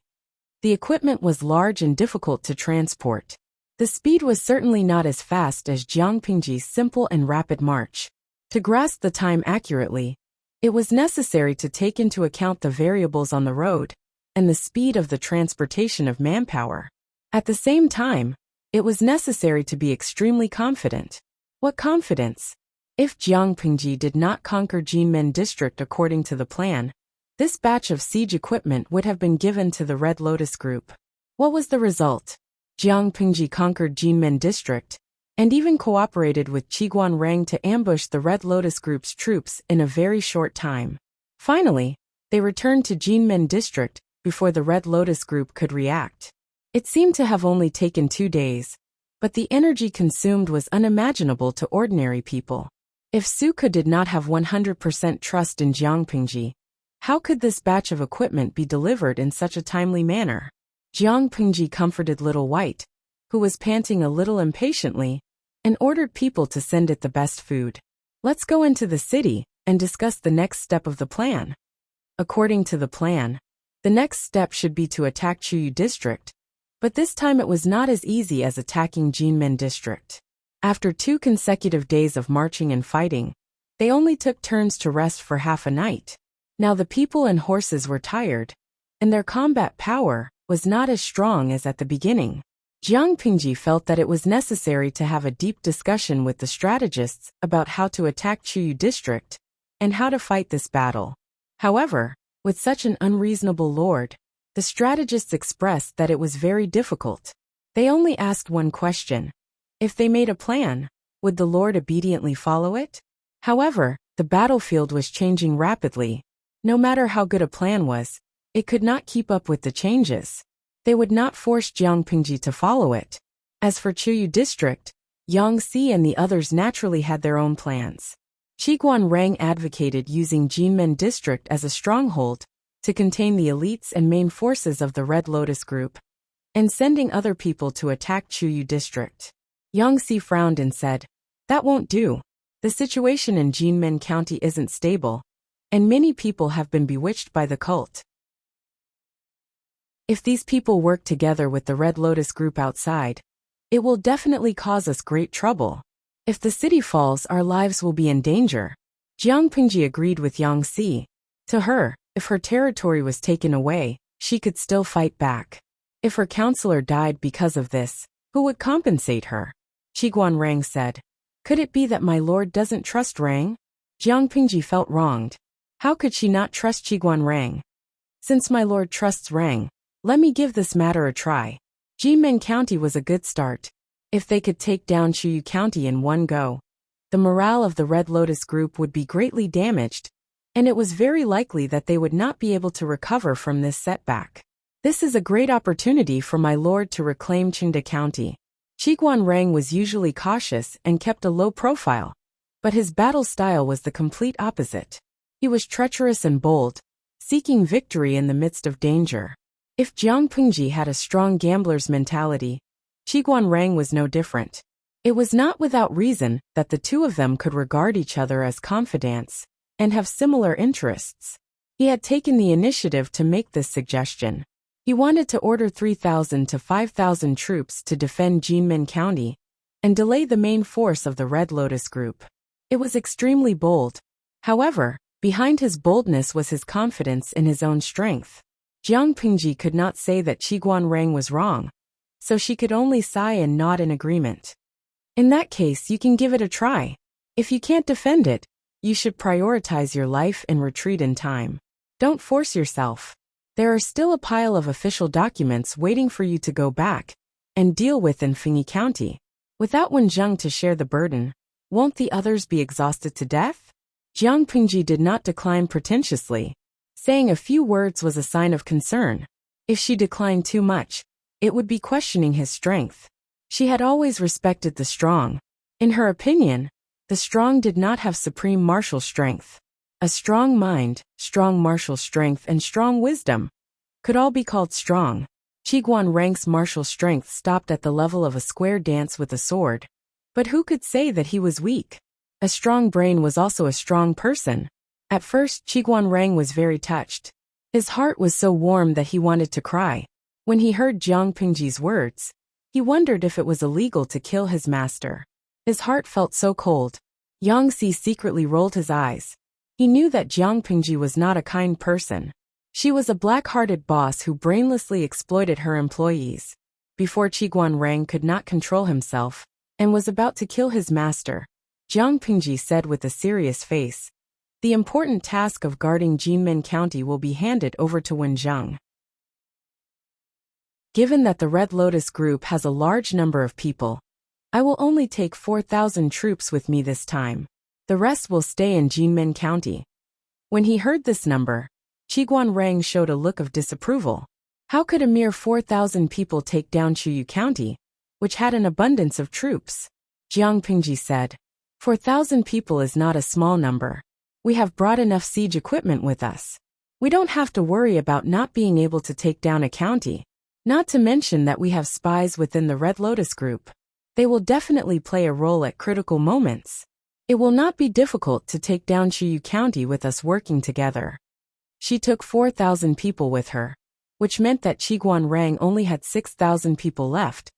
The equipment was large and difficult to transport. The speed was certainly not as fast as Jiang Pingji's simple and rapid march. To grasp the time accurately, it was necessary to take into account the variables on the road and the speed of the transportation of manpower. At the same time, it was necessary to be extremely confident. What confidence? If Jiang Pingji did not conquer Jinmen district according to the plan, this batch of siege equipment would have been given to the Red Lotus Group. What was the result? Jiang Pingji conquered Jinmen district, and even cooperated with Qiguanrang to ambush the Red Lotus Group's troops in a very short time. Finally, they returned to Jinmen district before the Red Lotus Group could react. It seemed to have only taken 2 days, but the energy consumed was unimaginable to ordinary people. If Suke did not have 100% trust in Jiang Pingji, how could this batch of equipment be delivered in such a timely manner? Jiang Pingji comforted Little White, who was panting a little impatiently, and ordered people to send it the best food. Let's go into the city and discuss the next step of the plan. According to the plan, the next step should be to attack Chuyu district, but this time it was not as easy as attacking Jinmen district. After 2 consecutive days of marching and fighting, they only took turns to rest for half a night. Now the people and horses were tired, and their combat power was not as strong as at the beginning. Jiang Pingji felt that it was necessary to have a deep discussion with the strategists about how to attack Chuyu district and how to fight this battle. However, with such an unreasonable lord, the strategists expressed that it was very difficult. They only asked one question. If they made a plan, would the lord obediently follow it? However, the battlefield was changing rapidly. No matter how good a plan was, it could not keep up with the changes. They would not force Jiang Pingji to follow it. As for Chuyu district, Yang Xi and the others naturally had their own plans. Qiguanrang advocated using Jinmen district as a stronghold to contain the elites and main forces of the Red Lotus Group, and sending other people to attack Chuyu district. Yang Xi frowned and said, "That won't do. The situation in Jinmen County isn't stable, and many people have been bewitched by the cult. If these people work together with the Red Lotus Group outside, it will definitely cause us great trouble. If the city falls, our lives will be in danger." Jiang Pingji agreed with Yang Xi. To her, if her territory was taken away, she could still fight back. If her counselor died because of this, who would compensate her? Qiguanrang said, "Could it be that my lord doesn't trust Rang?" Jiang Pingji felt wronged. How could she not trust Qiguanrang? Since my lord trusts Rang, let me give this matter a try. Jinmen County was a good start. If they could take down Chuyu County in one go, the morale of the Red Lotus Group would be greatly damaged, and it was very likely that they would not be able to recover from this setback. This is a great opportunity for my lord to reclaim Qingde County. Qiguanrang was usually cautious and kept a low profile, but his battle style was the complete opposite. He was treacherous and bold, seeking victory in the midst of danger. If Jiang Pingji had a strong gambler's mentality, Qiguanrang was no different. It was not without reason that the two of them could regard each other as confidants and have similar interests. He had taken the initiative to make this suggestion. He wanted to order 3,000 to 5,000 troops to defend Jinmen County and delay the main force of the Red Lotus Group. It was extremely bold. However, behind his boldness was his confidence in his own strength. Jiang Pingji could not say that Qiguanrang was wrong, so she could only sigh and nod in agreement. In that case, you can give it a try. If you can't defend it, you should prioritize your life and retreat in time. Don't force yourself. There are still a pile of official documents waiting for you to go back and deal with in Fengyi County. Without Wenzheng to share the burden, won't the others be exhausted to death? Jiang Pingji did not decline pretentiously. Saying a few words was a sign of concern. If she declined too much, it would be questioning his strength. She had always respected the strong. In her opinion, the strong did not have supreme martial strength. A strong mind, strong martial strength, and strong wisdom could all be called strong. Qiguan Rang's martial strength stopped at the level of a square dance with a sword. But who could say that he was weak? A strong brain was also a strong person. At first, Qiguan Rang was very touched. His heart was so warm that he wanted to cry. When he heard Jiang Pingji's words, he wondered if it was illegal to kill his master. His heart felt so cold. Yang Si secretly rolled his eyes. He knew that Jiang Pingji was not a kind person. She was a black-hearted boss who brainlessly exploited her employees. Before Qiguan Rang could not control himself and was about to kill his master, Jiang Pingji said with a serious face, "The important task of guarding Jinmen County will be handed over to Wenjiang. Given that the Red Lotus Group has a large number of people, I will only take 4,000 troops with me this time. The rest will stay in Jinmen County." When he heard this number, Qiguan Rang showed a look of disapproval. How could a mere 4,000 people take down Chuyu County, which had an abundance of troops? Jiang Pingji said, 4,000 people is not a small number. We have brought enough siege equipment with us. We don't have to worry about not being able to take down a county. Not to mention that we have spies within the Red Lotus Group. They will definitely play a role at critical moments. It will not be difficult to take down Chuyu County with us working together. She took 4,000 people with her, which meant that Qiguan Rang only had 6,000 people left,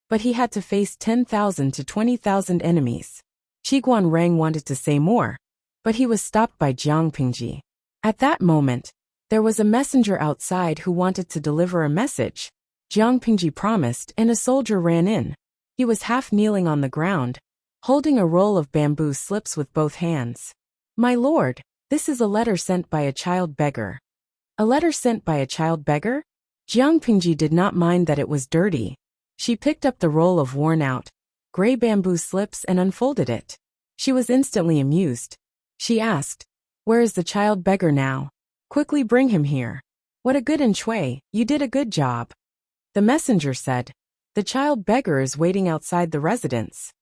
but he had to face 10,000 to 20,000 enemies. Qiguan Rang wanted to say more, but he was stopped by Jiang Pingji. At that moment, there was a messenger outside who wanted to deliver a message. Jiang Pingji promised, and a soldier ran in. He was half kneeling on the ground, holding a roll of bamboo slips with both hands. "My lord, this is a letter sent by a child beggar." A letter sent by a child beggar? Jiang Pingji did not mind that it was dirty. She picked up the roll of worn-out, gray bamboo slips and unfolded it. She was instantly amused. She asked, "Where is the child beggar now? Quickly bring him here." "What a good Shui, you did a good job." The messenger said, "The child beggar is waiting outside the residence."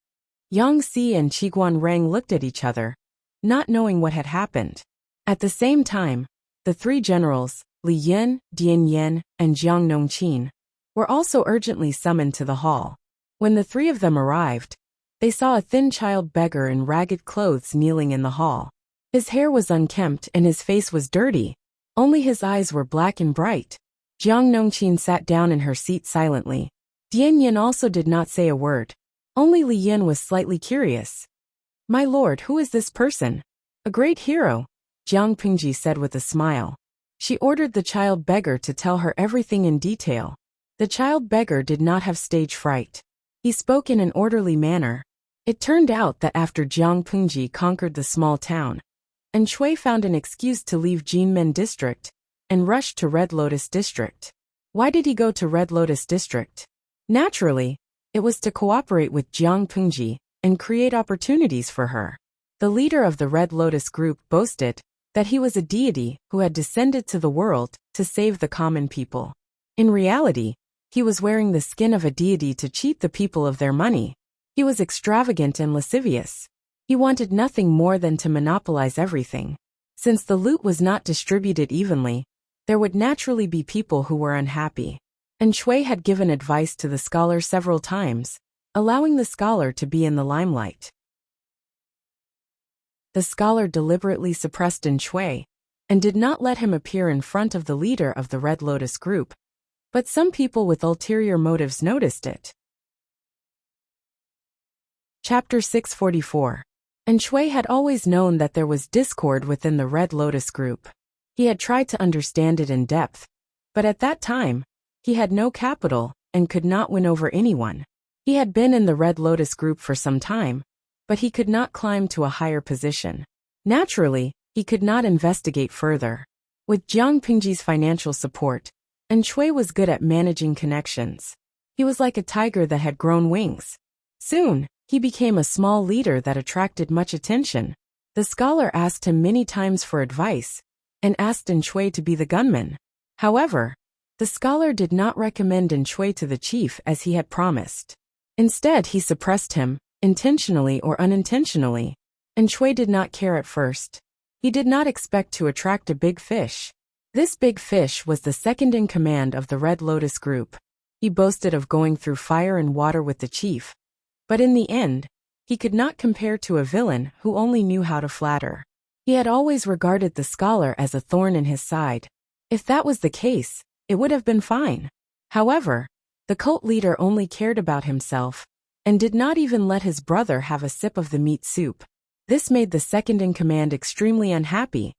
Yang Si and Qiguan Rang looked at each other, not knowing what had happened. At the same time, the three generals, Li Yin, Dian Yen, and Jiang Nongqin, were also urgently summoned to the hall. When the three of them arrived, they saw a thin child beggar in ragged clothes kneeling in the hall. His hair was unkempt and his face was dirty. Only his eyes were black and bright. Jiang Nongqin sat down in her seat silently. Dian Yen also did not say a word. Only Li Yin was slightly curious. "My lord, who is this person?" "A great hero," Jiang Pingji said with a smile. She ordered the child beggar to tell her everything in detail. The child beggar did not have stage fright. He spoke in an orderly manner. It turned out that after Jiang Pingji conquered the small town, Shui found an excuse to leave Jinmen District and rushed to Red Lotus District. Why did he go to Red Lotus District? Naturally, it was to cooperate with Jiang Pingji and create opportunities for her. The leader of the Red Lotus Group boasted that he was a deity who had descended to the world to save the common people. In reality, he was wearing the skin of a deity to cheat the people of their money. He was extravagant and lascivious. He wanted nothing more than to monopolize everything. Since the loot was not distributed evenly, there would naturally be people who were unhappy. Shui had given advice to the scholar several times, allowing the scholar to be in the limelight. The scholar deliberately suppressed Shui and did not let him appear in front of the leader of the Red Lotus Group, but some people with ulterior motives noticed it. Chapter 644. Shui had always known that there was discord within the Red Lotus Group. He had tried to understand it in depth, but at that time, he had no capital and could not win over anyone. He had been in the Red Lotus Group for some time, but he could not climb to a higher position. Naturally, he could not investigate further. With Jiang Pingji's financial support, Shui was good at managing connections. He was like a tiger that had grown wings. Soon, he became a small leader that attracted much attention. The scholar asked him many times for advice, and asked Shui to be the gunman. However, the scholar did not recommend Shui to the chief as he had promised. Instead, he suppressed him, intentionally or unintentionally. Shui did not care at first. He did not expect to attract a big fish. This big fish was the second in command of the Red Lotus group. He boasted of going through fire and water with the chief. But in the end, he could not compare to a villain who only knew how to flatter. He had always regarded the scholar as a thorn in his side. If that was the case, it would have been fine. However, the cult leader only cared about himself, and did not even let his brother have a sip of the meat soup. This made the second in command extremely unhappy,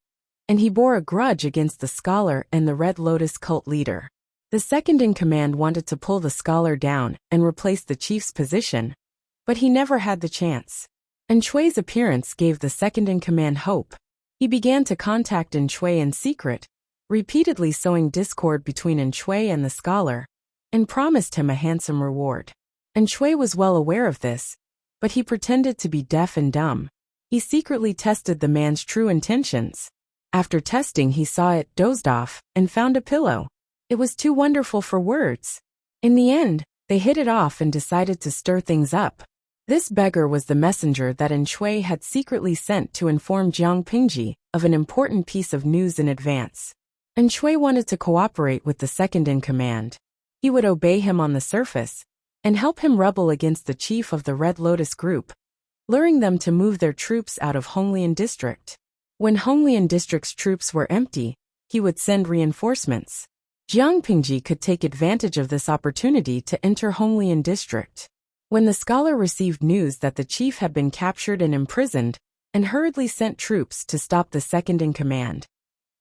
and he bore a grudge against the scholar and the Red Lotus cult leader. The second in command wanted to pull the scholar down and replace the chief's position, but he never had the chance. Shui's appearance gave the second in command hope. He began to contact Shui in secret, repeatedly sowing discord between Shui and the scholar, and promised him a handsome reward. Shui was well aware of this, but he pretended to be deaf and dumb. He secretly tested the man's true intentions. After testing, he saw it, dozed off, and found a pillow. It was too wonderful for words. In the end, they hit it off and decided to stir things up. This beggar was the messenger that Shui had secretly sent to inform Jiang Pingji of an important piece of news in advance. Shui wanted to cooperate with the second in command. He would obey him on the surface, and help him rebel against the chief of the Red Lotus group, luring them to move their troops out of Honglian district. When Honglian district's troops were empty, he would send reinforcements. Jiang Pingji could take advantage of this opportunity to enter Honglian district. When the scholar received news that the chief had been captured and imprisoned, and hurriedly sent troops to stop the second in command,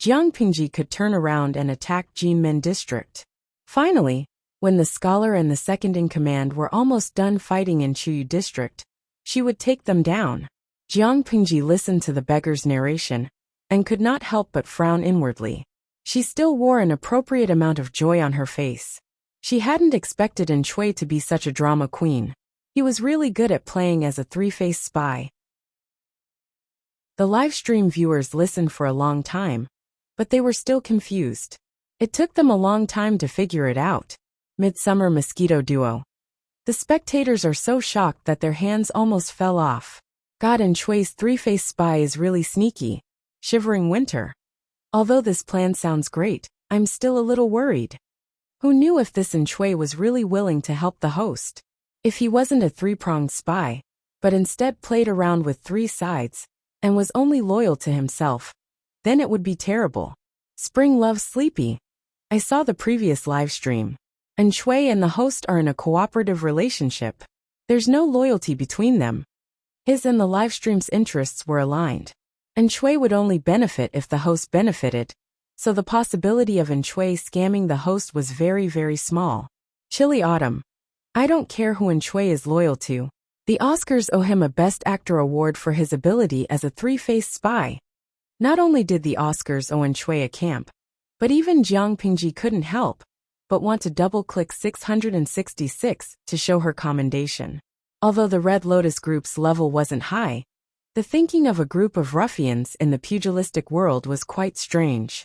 Jiang Pingji could turn around and attack Jinmen district. Finally, when the scholar and the second in command were almost done fighting in Chuyu district, she would take them down. Jiang Pingji listened to the beggar's narration, and could not help but frown inwardly. She still wore an appropriate amount of joy on her face. She hadn't expected Shui to be such a drama queen. He was really good at playing as a three-faced spy. The livestream viewers listened for a long time, but they were still confused. It took them a long time to figure it out. Midsummer Mosquito Duo. The spectators are so shocked that their hands almost fell off. God, Shui's three-faced spy is really sneaky. Shivering Winter. Although this plan sounds great, I'm still a little worried. Who knew if this Shui was really willing to help the host? If he wasn't a three-pronged spy, but instead played around with three sides, and was only loyal to himself, then it would be terrible. Spring loves Sleepy. I saw the previous live stream. Shui and the host are in a cooperative relationship. There's no loyalty between them. His and the livestream's interests were aligned. Shui would only benefit if the host benefited, so the possibility of Shui scamming the host was very, very small. Chilly Autumn. I don't care who Shui is loyal to. The Oscars owe him a Best Actor award for his ability as a three-faced spy. Not only did the Oscars owe Shui a camp, but even Jiang Pingji couldn't help but want to double-click 666 to show her commendation. Although the Red Lotus group's level wasn't high, the thinking of a group of ruffians in the pugilistic world was quite strange.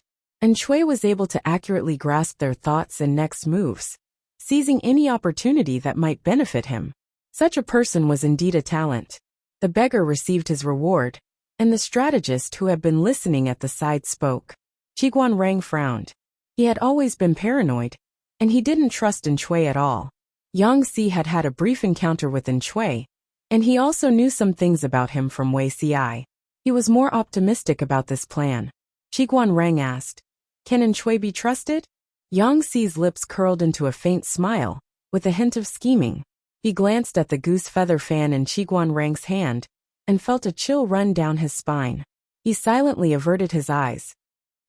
Shui was able to accurately grasp their thoughts and next moves, seizing any opportunity that might benefit him. Such a person was indeed a talent. The beggar received his reward, and the strategist who had been listening at the side spoke. Qiguan Rang frowned. He had always been paranoid, and he didn't trust Shui at all. Yang Si had had a brief encounter with Shui, and he also knew some things about him from Wei Ci. He was more optimistic about this plan. Qiguan Rang asked, "Can Shui be trusted?" Yang Si's lips curled into a faint smile, with a hint of scheming. He glanced at the goose feather fan in Qiguan Rang's hand, and felt a chill run down his spine. He silently averted his eyes.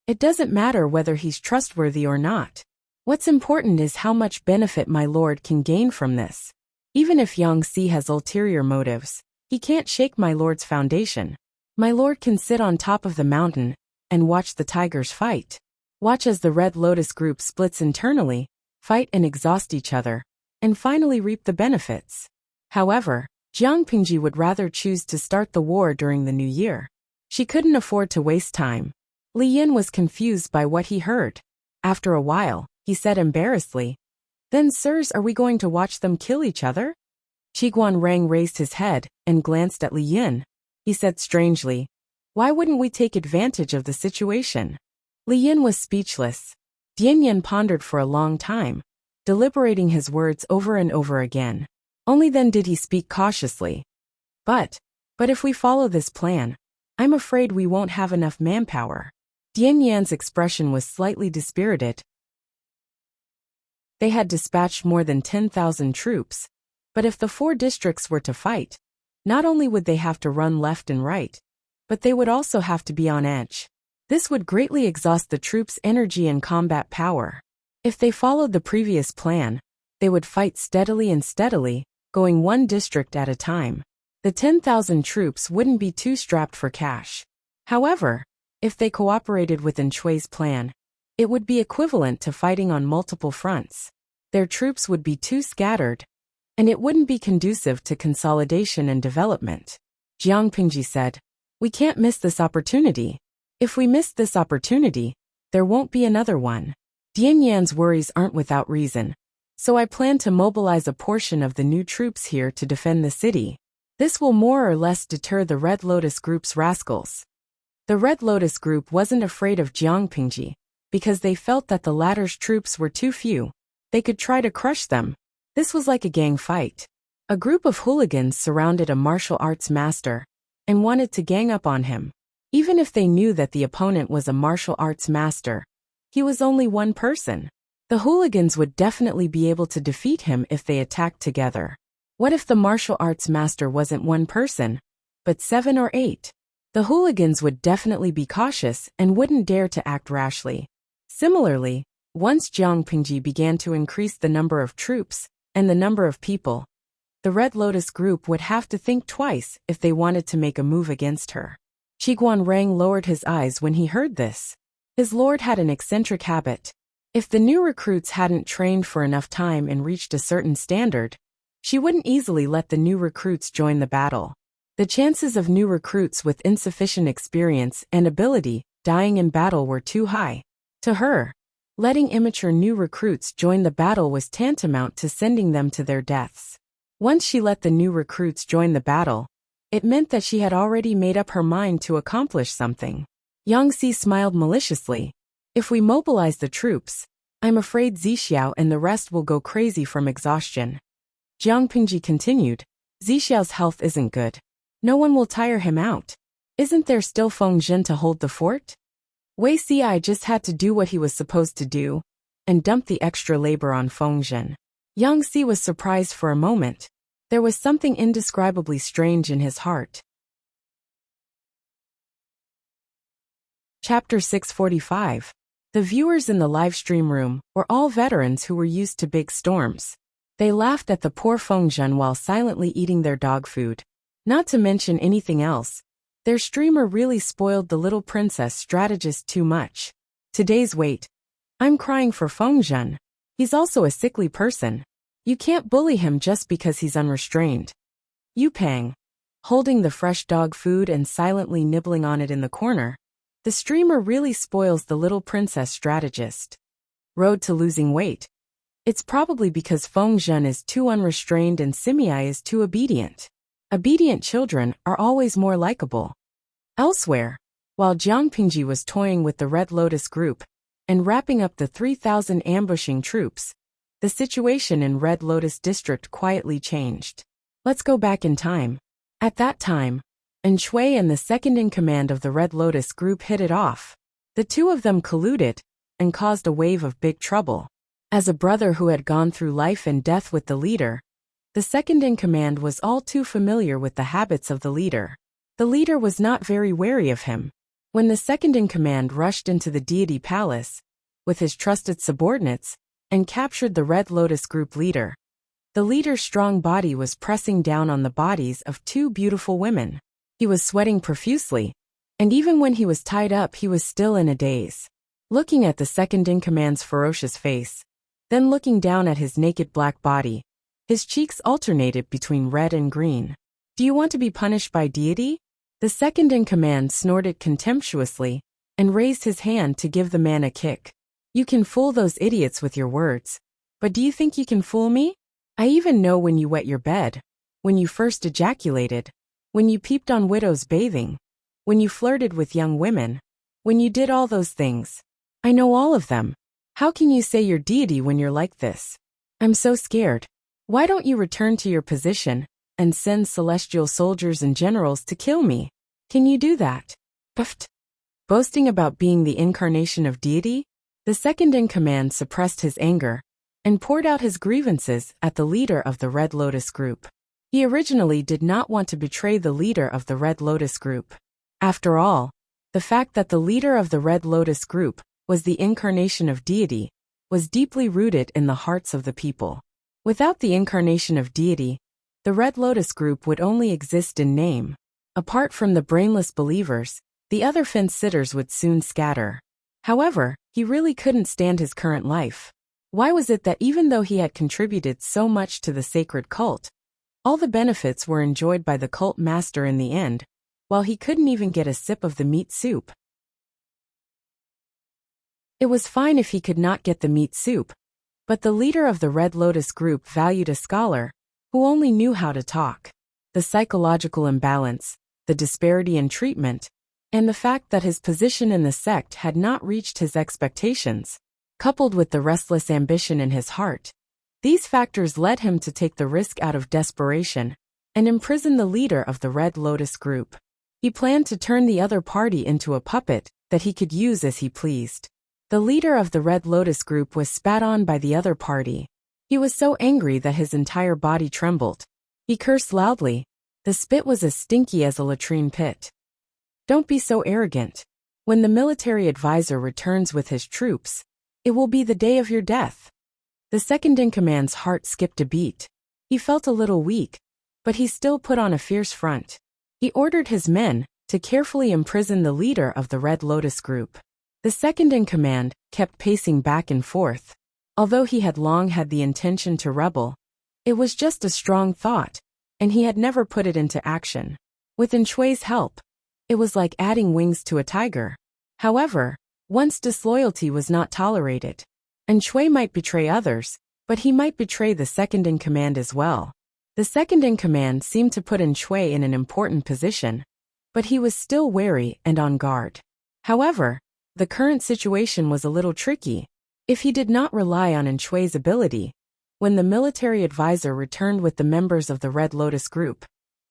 It doesn't matter whether he's trustworthy or not. What's important is how much benefit my lord can gain from this. Even if Yang Si has ulterior motives, he can't shake my lord's foundation. My lord can sit on top of the mountain and watch the tigers fight. Watch as the Red Lotus group splits internally, fight and exhaust each other, and finally reap the benefits. However, Jiang Pingji would rather choose to start the war during the new year. She couldn't afford to waste time. Li Yin was confused by what he heard. After a while, he said embarrassedly, "Then, sirs, are we going to watch them kill each other?" Qiguan Rang raised his head and glanced at Li Yin. He said strangely, "Why wouldn't we take advantage of the situation?" Li Yin was speechless. Dian Yin pondered for a long time, deliberating his words over and over again. Only then did he speak cautiously. But if we follow this plan, I'm afraid we won't have enough manpower. Dian Yan's expression was slightly dispirited. They had dispatched more than 10,000 troops, but if the 4 districts were to fight, not only would they have to run left and right, but they would also have to be on edge. This would greatly exhaust the troops' energy and combat power. If they followed the previous plan, they would fight steadily, going 1 district at a time. The 10,000 troops wouldn't be too strapped for cash. However, if they cooperated with Shui's plan, it would be equivalent to fighting on multiple fronts. Their troops would be too scattered, and it wouldn't be conducive to consolidation and development. Jiang Pingji said, "We can't miss this opportunity. If we miss this opportunity, there won't be another one." Dian Yan's worries aren't without reason, so I plan to mobilize a portion of the new troops here to defend the city. This will more or less deter the Red Lotus Group's rascals. The Red Lotus Group wasn't afraid of Jiang Pingji, because they felt that the latter's troops were too few. They could try to crush them. This was like a gang fight. A group of hooligans surrounded a martial arts master and wanted to gang up on him. Even if they knew that the opponent was a martial arts master, he was only one person. The hooligans would definitely be able to defeat him if they attacked together. What if the martial arts master wasn't one person, but 7 or 8? The hooligans would definitely be cautious and wouldn't dare to act rashly. Similarly, once Jiang Pingji began to increase the number of troops and the number of people, the Red Lotus Group would have to think twice if they wanted to make a move against her. Qiguan Rang lowered his eyes when he heard this. His lord had an eccentric habit. If the new recruits hadn't trained for enough time and reached a certain standard, she wouldn't easily let the new recruits join the battle. The chances of new recruits with insufficient experience and ability dying in battle were too high. To her, letting immature new recruits join the battle was tantamount to sending them to their deaths. Once she let the new recruits join the battle, it meant that she had already made up her mind to accomplish something. Yang Si smiled maliciously. If we mobilize the troops, I'm afraid Zixiao and the rest will go crazy from exhaustion. Jiang Pingji continued, Zixiao's health isn't good. No one will tire him out. Isn't there still Feng Zhen to hold the fort? Wei Ci just had to do what he was supposed to do, and dump the extra labor on Feng Zhen. Yang Si was surprised for a moment. There was something indescribably strange in his heart. Chapter 645. The viewers in the livestream room were all veterans who were used to big storms. They laughed at the poor Feng Zhen while silently eating their dog food. Not to mention anything else, their streamer really spoiled the little princess strategist too much. Today's wait. I'm crying for Feng Zhen. He's also a sickly person. You can't bully him just because he's unrestrained. Yu Pang, holding the fresh dog food and silently nibbling on it in the corner. The streamer really spoils the little princess strategist. Road to losing weight. It's probably because Feng Zhen is too unrestrained and Simi is too obedient. Obedient children are always more likable. Elsewhere, while Jiang Pingji was toying with the Red Lotus Group and wrapping up the 3,000 ambushing troops, the situation in Red Lotus District quietly changed. Let's go back in time. At that time, Shui and the second-in-command of the Red Lotus Group hit it off. The two of them colluded and caused a wave of big trouble. As a brother who had gone through life and death with the leader, the second-in-command was all too familiar with the habits of the leader. The leader was not very wary of him. When the second-in-command rushed into the deity palace with his trusted subordinates and captured the Red Lotus Group leader, the leader's strong body was pressing down on the bodies of 2 beautiful women. He was sweating profusely, and even when he was tied up he was still in a daze. Looking at the second-in-command's ferocious face, then looking down at his naked black body, his cheeks alternated between red and green. Do you want to be punished by deity? The second-in-command snorted contemptuously and raised his hand to give the man a kick. You can fool those idiots with your words, but do you think you can fool me? I even know when you wet your bed, when you first ejaculated, when you peeped on widows bathing, when you flirted with young women, when you did all those things. I know all of them. How can you say you're deity when you're like this? I'm so scared. Why don't you return to your position and send celestial soldiers and generals to kill me? Can you do that? Puffed. Boasting about being the incarnation of deity, the second-in-command suppressed his anger and poured out his grievances at the leader of the Red Lotus group. He originally did not want to betray the leader of the Red Lotus group. After all, the fact that the leader of the Red Lotus group was the incarnation of deity was deeply rooted in the hearts of the people. Without the incarnation of deity, the Red Lotus group would only exist in name. Apart from the brainless believers, the other fence-sitters would soon scatter. However, he really couldn't stand his current life. Why was it that even though he had contributed so much to the sacred cult, all the benefits were enjoyed by the cult master in the end, while he couldn't even get a sip of the meat soup? It was fine if he could not get the meat soup, but the leader of the Red Lotus group valued a scholar who only knew how to talk. The psychological imbalance, the disparity in treatment, and the fact that his position in the sect had not reached his expectations, coupled with the restless ambition in his heart, these factors led him to take the risk out of desperation and imprison the leader of the Red Lotus group. He planned to turn the other party into a puppet that he could use as he pleased. The leader of the Red Lotus group was spat on by the other party. He was so angry that his entire body trembled. He cursed loudly. The spit was as stinky as a latrine pit. Don't be so arrogant. When the military advisor returns with his troops, it will be the day of your death. The second-in-command's heart skipped a beat. He felt a little weak, but he still put on a fierce front. He ordered his men to carefully imprison the leader of the Red Lotus group. The second-in-command kept pacing back and forth. Although he had long had the intention to rebel, it was just a strong thought, and he had never put it into action. With Shui's help, it was like adding wings to a tiger. However, once disloyalty was not tolerated. Shui might betray others, but he might betray the second-in-command as well. The second-in-command seemed to put Shui in an important position, but he was still wary and on guard. However, the current situation was a little tricky. If he did not rely on Shui's ability, when the military advisor returned with the members of the Red Lotus group,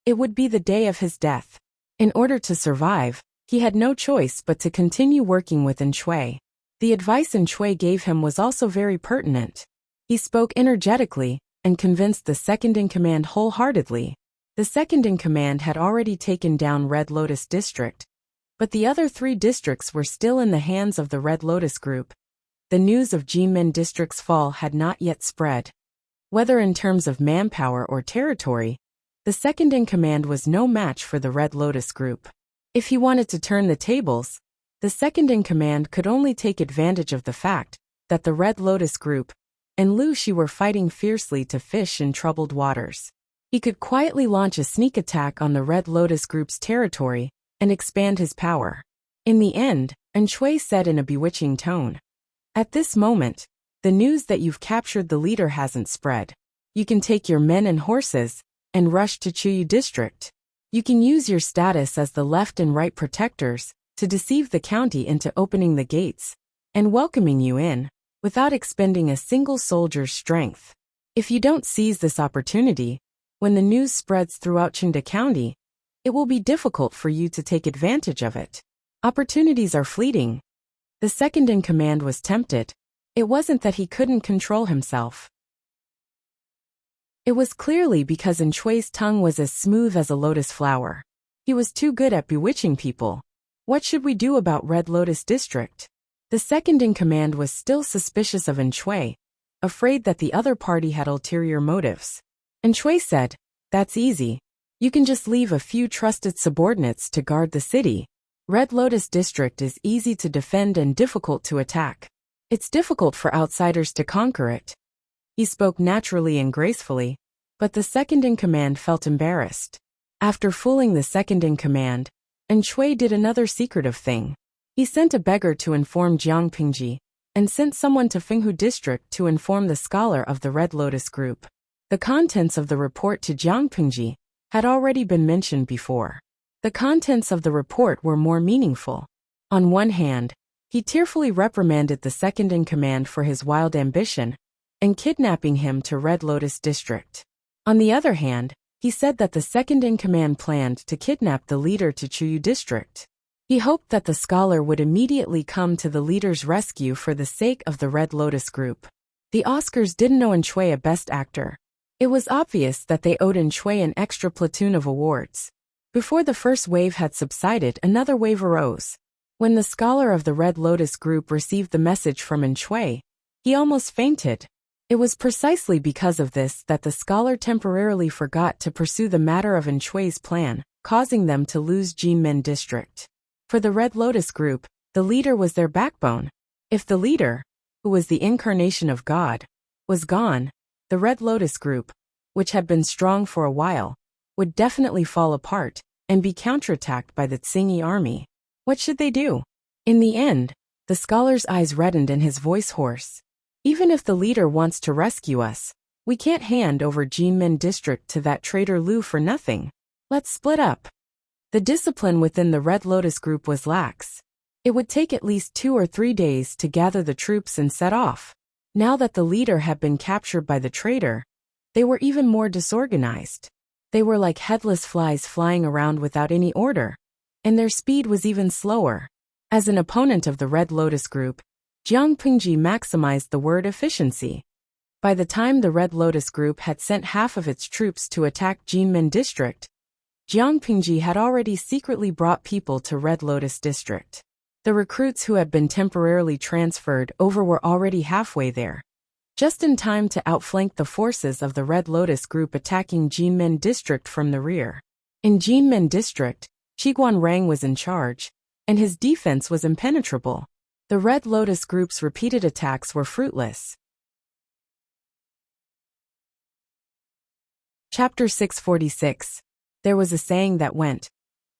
it would be the day of his death. In order to survive, he had no choice but to continue working with Shui. The advice Shui gave him was also very pertinent. He spoke energetically and convinced the second-in-command wholeheartedly. The second-in-command had already taken down Red Lotus District, but the other 3 districts were still in the hands of the Red Lotus group. The news of Jinmen District's fall had not yet spread. Whether in terms of manpower or territory, the second-in-command was no match for the Red Lotus group. If he wanted to turn the tables, the second-in-command could only take advantage of the fact that the Red Lotus group and Lu Shi were fighting fiercely to fish in troubled waters. He could quietly launch a sneak attack on the Red Lotus group's territory and expand his power. In the end, Shui said in a bewitching tone, "At this moment, the news that you've captured the leader hasn't spread. You can take your men and horses and rush to Chuyu district. You can use your status as the left and right protectors to deceive the county into opening the gates and welcoming you in, without expending a single soldier's strength. If you don't seize this opportunity, when the news spreads throughout Chengde County, it will be difficult for you to take advantage of it. Opportunities are fleeting." The second-in-command was tempted. It wasn't that he couldn't control himself. It was clearly because Shui's tongue was as smooth as a lotus flower. He was too good at bewitching people. What should we do about Red Lotus District? The second-in-command was still suspicious of Shui, afraid that the other party had ulterior motives. Shui said, "That's easy. You can just leave a few trusted subordinates to guard the city. Red Lotus District is easy to defend and difficult to attack. It's difficult for outsiders to conquer it." He spoke naturally and gracefully, but the second-in-command felt embarrassed. After fooling the second-in-command, Shui did another secretive thing. He sent a beggar to inform Jiang Pingji, and sent someone to Fenghu District to inform the scholar of the Red Lotus group. The contents of the report to Jiang Pingji had already been mentioned before. The contents of the report were more meaningful. On one hand, He tearfully reprimanded the second-in-command for his wild ambition and kidnapping him to Red Lotus District. On the other hand, he said that the second-in-command planned to kidnap the leader to Chuyu District. He hoped that the scholar would immediately come to the leader's rescue for the sake of the Red Lotus group. The Oscars didn't know Chui a Best Actor. It was obvious that they owed Chui an extra platoon of awards. Before the first wave had subsided, another wave arose. When the scholar of the Red Lotus group received the message from Chui, he almost fainted. It was precisely because of this that the scholar temporarily forgot to pursue the matter of Chui's plan, causing them to lose Jinmen District. For the Red Lotus group, the leader was their backbone. If the leader, who was the incarnation of God, was gone, the Red Lotus group, which had been strong for a while, would definitely fall apart and be counterattacked by the Tsingy army. What should they do? In the end, the scholar's eyes reddened and his voice hoarse. Even if the leader wants to rescue us, we can't hand over Jinmen District to that traitor Lu for nothing. Let's split up. The discipline within the Red Lotus group was lax. It would take at least 2 or 3 days to gather the troops and set off. Now that the leader had been captured by the traitor, they were even more disorganized. They were like headless flies flying around without any order, and their speed was even slower. As an opponent of the Red Lotus group, Jiang Pingji maximized the word efficiency. By the time the Red Lotus group had sent half of its troops to attack Jinmen District, Jiang Pingji had already secretly brought people to Red Lotus District. The recruits who had been temporarily transferred over were already halfway there, just in time to outflank the forces of the Red Lotus group attacking Jinmen District from the rear. In Jinmen District, Qiguan Rang was in charge, and his defense was impenetrable. The Red Lotus group's repeated attacks were fruitless. Chapter 646. There was a saying that went,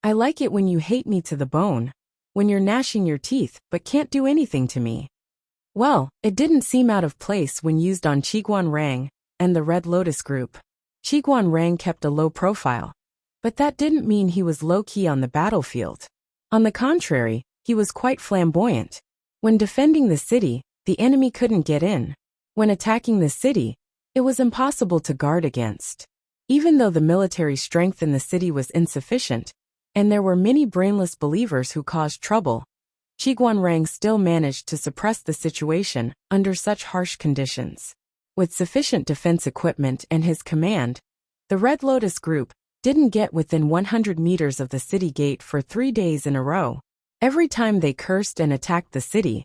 "I like it when you hate me to the bone, when you're gnashing your teeth but can't do anything to me." Well, it didn't seem out of place when used on Qiguan Rang and the Red Lotus group. Qiguan Rang kept a low profile, but that didn't mean he was low-key on the battlefield. On the contrary, he was quite flamboyant. When defending the city, the enemy couldn't get in. When attacking the city, it was impossible to guard against. Even though the military strength in the city was insufficient, and there were many brainless believers who caused trouble, Qiguan Rang still managed to suppress the situation under such harsh conditions. With sufficient defense equipment and his command, the Red Lotus group didn't get within 100 meters of the city gate for 3 days in a row. Every time they cursed and attacked the city,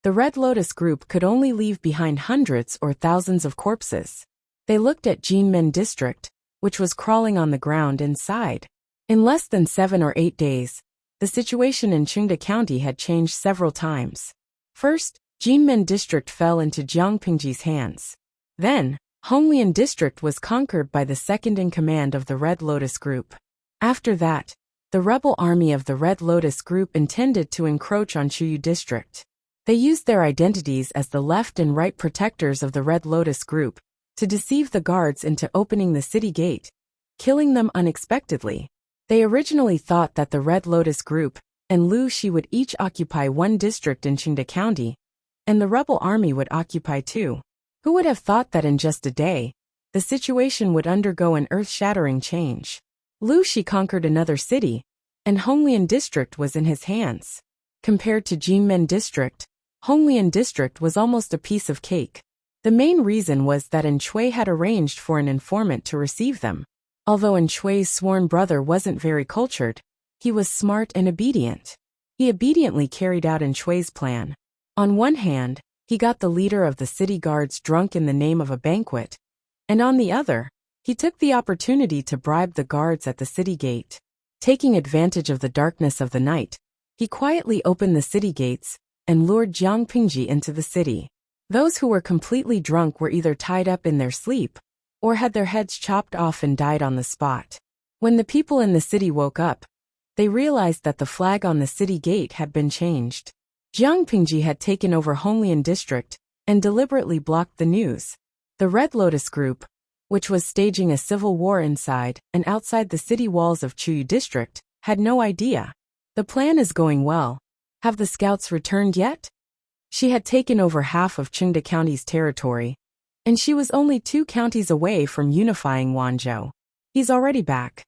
the Red Lotus group could only leave behind hundreds or thousands of corpses. They looked at Jinmen District, which was crawling on the ground inside. In less than 7 or 8 days, the situation in Chengde County had changed several times. First, Jinmen District fell into Jiang Pingji's hands. Then, Honglian District was conquered by the second-in-command of the Red Lotus group. After that, the rebel army of the Red Lotus group intended to encroach on Chuyu District. They used their identities as the left and right protectors of the Red Lotus group to deceive the guards into opening the city gate, killing them unexpectedly. They originally thought that the Red Lotus group and Lu Shi would each occupy 1 district in Chengde County, and the rebel army would occupy 2. Who would have thought that in just a day, the situation would undergo an earth-shattering change? Lu Shi conquered another city, and Honglian District was in his hands. Compared to Jinmen District, Honglian District was almost a piece of cake. The main reason was that Chui had arranged for an informant to receive them. Although Chui's sworn brother wasn't very cultured, he was smart and obedient. He obediently carried out Chui's plan. On one hand, he got the leader of the city guards drunk in the name of a banquet, and on the other, he took the opportunity to bribe the guards at the city gate. Taking advantage of the darkness of the night, he quietly opened the city gates and lured Jiang Pingji into the city. Those who were completely drunk were either tied up in their sleep or had their heads chopped off and died on the spot. When the people in the city woke up, they realized that the flag on the city gate had been changed. Jiang Pingji had taken over Honglian District and deliberately blocked the news. The Red Lotus group, which was staging a civil war inside and outside the city walls of Chuyu District, had no idea. The plan is going well. Have the scouts returned yet? She had taken over half of Chengde County's territory, and she was only 2 counties away from unifying Wanzhou. He's already back.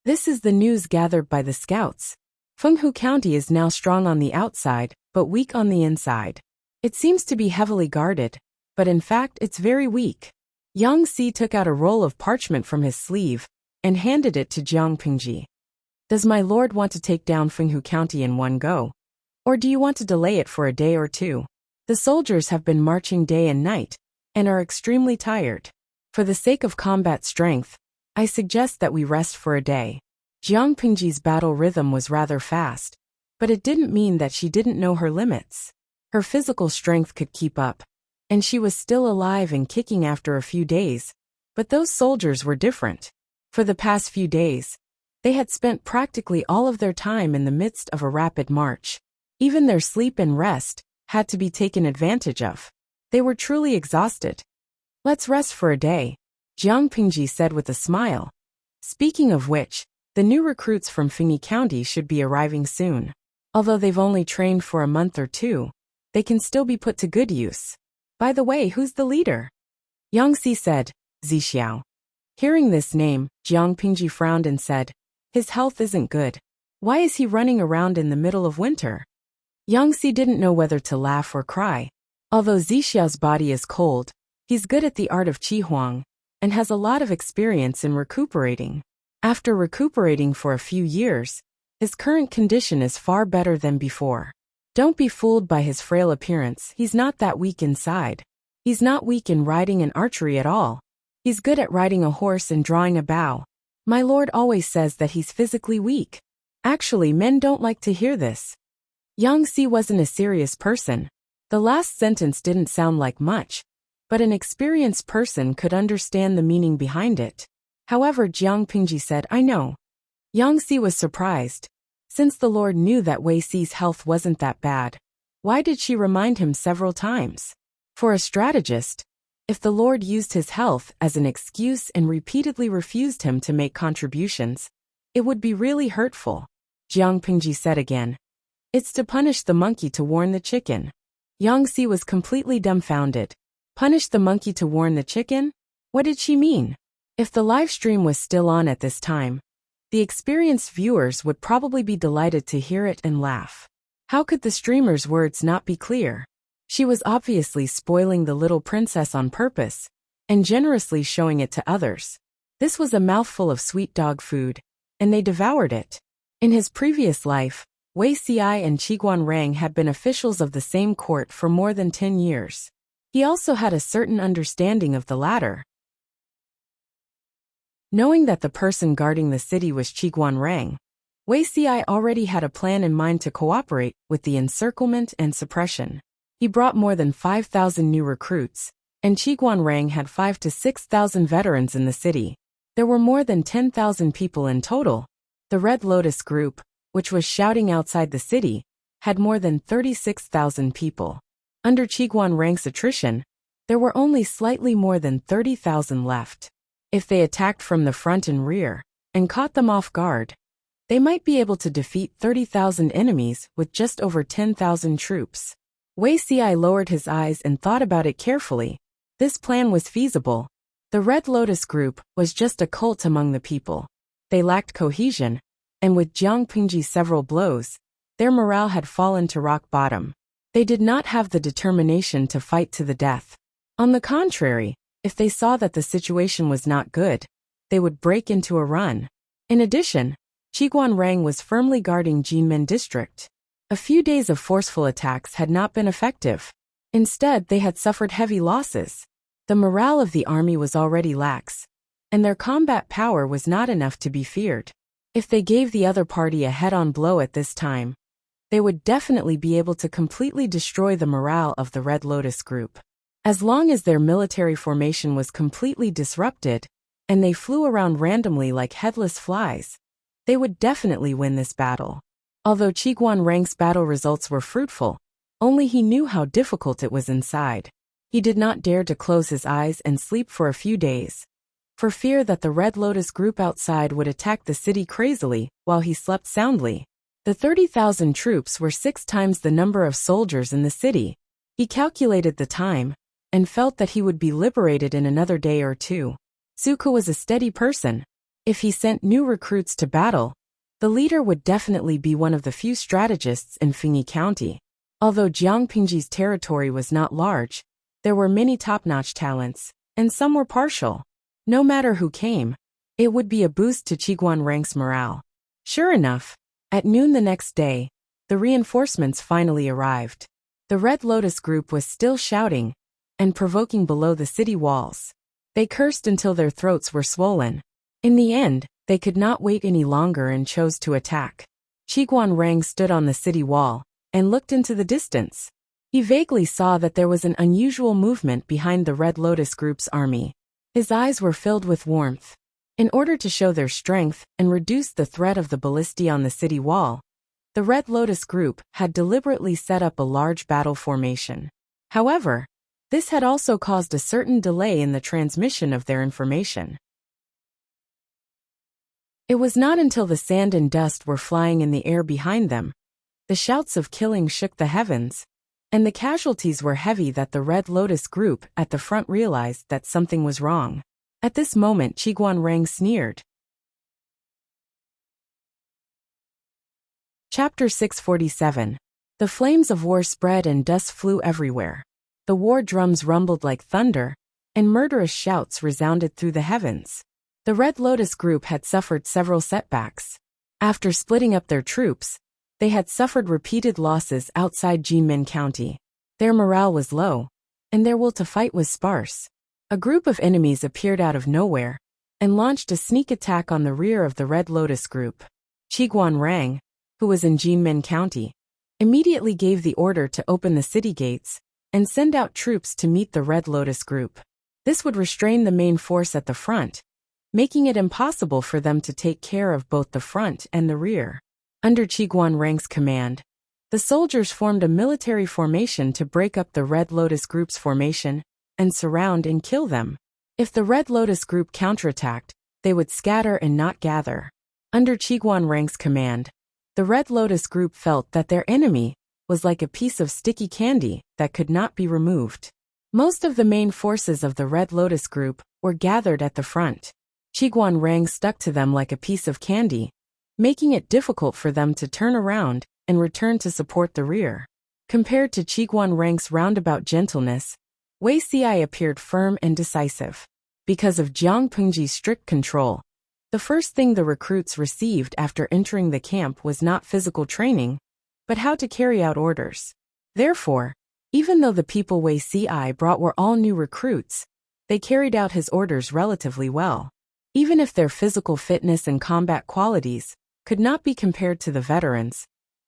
This is the news gathered by the scouts. Fenghu County is now strong on the outside, but weak on the inside. It seems to be heavily guarded, but in fact it's very weak. Yang Si took out a roll of parchment from his sleeve and handed it to Jiang Pingji. Does my lord want to take down Fenghu County in one go? Or do you want to delay it for a day or two? The soldiers have been marching day and night, and are extremely tired. For the sake of combat strength, I suggest that we rest for a day. Jiang Pingji's battle rhythm was rather fast, but it didn't mean that she didn't know her limits. Her physical strength could keep up, and she was still alive and kicking after a few days, but those soldiers were different. For the past few days, they had spent practically all of their time in the midst of a rapid march. Even their sleep and rest had to be taken advantage of. They were truly exhausted. Let's rest for a day, Jiang Pingji said with a smile. Speaking of which, the new recruits from Fenghu County should be arriving soon. Although they've only trained for a month or two, they can still be put to good use. By the way, who's the leader? Yang Si said, Zixiao. Hearing this name, Jiang Pingji frowned and said, his health isn't good. Why is he running around in the middle of winter? Yang Si didn't know whether to laugh or cry. Although Zixiao's body is cold, he's good at the art of qi huang, and has a lot of experience in recuperating. After recuperating for a few years, his current condition is far better than before. Don't be fooled by his frail appearance, he's not that weak inside. He's not weak in riding and archery at all. He's good at riding a horse and drawing a bow. My lord always says that he's physically weak. Actually, men don't like to hear this. Yang Si wasn't a serious person. The last sentence didn't sound like much, but an experienced person could understand the meaning behind it. However, Jiang Pingji said, I know. Yang Si was surprised. Since the lord knew that Wei Si's health wasn't that bad, why did she remind him several times? For a strategist, if the lord used his health as an excuse and repeatedly refused him to make contributions, it would be really hurtful. Jiang Pingji said again. It's to punish the monkey to warn the chicken. Yang Si was completely dumbfounded. Punish the monkey to warn the chicken? What did she mean? If the live stream was still on at this time, the experienced viewers would probably be delighted to hear it and laugh. How could the streamer's words not be clear? She was obviously spoiling the little princess on purpose, and generously showing it to others. This was a mouthful of sweet dog food, and they devoured it. In his previous life, Wei Si and Qiguan Rang had been officials of the same court for more than 10 years. He also had a certain understanding of the latter. Knowing that the person guarding the city was Qiguan Rang, Wei Si already had a plan in mind to cooperate with the encirclement and suppression. He brought more than 5,000 new recruits, and Qiguan Rang had 5,000 to 6,000 veterans in the city. There were more than 10,000 people in total. The Red Lotus group, which was shouting outside the city, had more than 36,000 people. Under Qiguan Rang's attrition, there were only slightly more than 30,000 left. If they attacked from the front and rear, and caught them off guard, they might be able to defeat 30,000 enemies with just over 10,000 troops. Wei Si lowered his eyes and thought about it carefully. This plan was feasible. The Red Lotus group was just a cult among the people. They lacked cohesion, and with Jiang Pingji's several blows, their morale had fallen to rock bottom. They did not have the determination to fight to the death. On the contrary, if they saw that the situation was not good, they would break into a run. In addition, Qiguan Rang was firmly guarding Jinmen district. A few days of forceful attacks had not been effective. Instead, they had suffered heavy losses. The morale of the army was already lax, and their combat power was not enough to be feared. If they gave the other party a head-on blow at this time, they would definitely be able to completely destroy the morale of the Red Lotus group. As long as their military formation was completely disrupted, and they flew around randomly like headless flies, they would definitely win this battle. Although Qiguan Rang's battle results were fruitful, only he knew how difficult it was inside. He did not dare to close his eyes and sleep for a few days, for fear that the Red Lotus group outside would attack the city crazily while he slept soundly. The 30,000 troops were 6 times the number of soldiers in the city. He calculated the time and felt that he would be liberated in another day or two. Zuko was a steady person. If he sent new recruits to battle, the leader would definitely be one of the few strategists in Fengyi County. Although Jiangpingji's territory was not large, there were many top-notch talents, and some were partial. No matter who came, it would be a boost to Qiguan Rank's morale. Sure enough, at noon the next day, the reinforcements finally arrived. The Red Lotus group was still shouting and provoking below the city walls. They cursed until their throats were swollen. In the end, they could not wait any longer and chose to attack. Qiguan Rang stood on the city wall and looked into the distance. He vaguely saw that there was an unusual movement behind the Red Lotus group's army. His eyes were filled with warmth. In order to show their strength and reduce the threat of the ballistae on the city wall, the Red Lotus group had deliberately set up a large battle formation. However, this had also caused a certain delay in the transmission of their information. It was not until the sand and dust were flying in the air behind them, the shouts of killing shook the heavens, and the casualties were heavy that the Red Lotus group at the front realized that something was wrong. At this moment, Qiguan Rang sneered. Chapter 647. The flames of war spread and dust flew everywhere. The war drums rumbled like thunder, and murderous shouts resounded through the heavens. The Red Lotus group had suffered several setbacks. After splitting up their troops, they had suffered repeated losses outside Jinmen County. Their morale was low, and their will to fight was sparse. A group of enemies appeared out of nowhere and launched a sneak attack on the rear of the Red Lotus group. Qiguan Rang, who was in Jinmen County, immediately gave the order to open the city gates and send out troops to meet the Red Lotus group. This would restrain the main force at the front, making it impossible for them to take care of both the front and the rear. Under Qiguan Rang's command, the soldiers formed a military formation to break up the Red Lotus group's formation and surround and kill them. If the Red Lotus group counterattacked, they would scatter and not gather. Under Qiguan Rang's command, the Red Lotus group felt that their enemy was like a piece of sticky candy that could not be removed. Most of the main forces of the Red Lotus group were gathered at the front. Qiguan Rang stuck to them like a piece of candy, making it difficult for them to turn around and return to support the rear. Compared to Qiguan Rang's roundabout gentleness, Wuxia appeared firm and decisive. Because of Jiang Pengji's strict control, the first thing the recruits received after entering the camp was not physical training, but how to carry out orders. Therefore, even though the people Wuxia brought were all new recruits, they carried out his orders relatively well. Even if their physical fitness and combat qualities could not be compared to the veterans,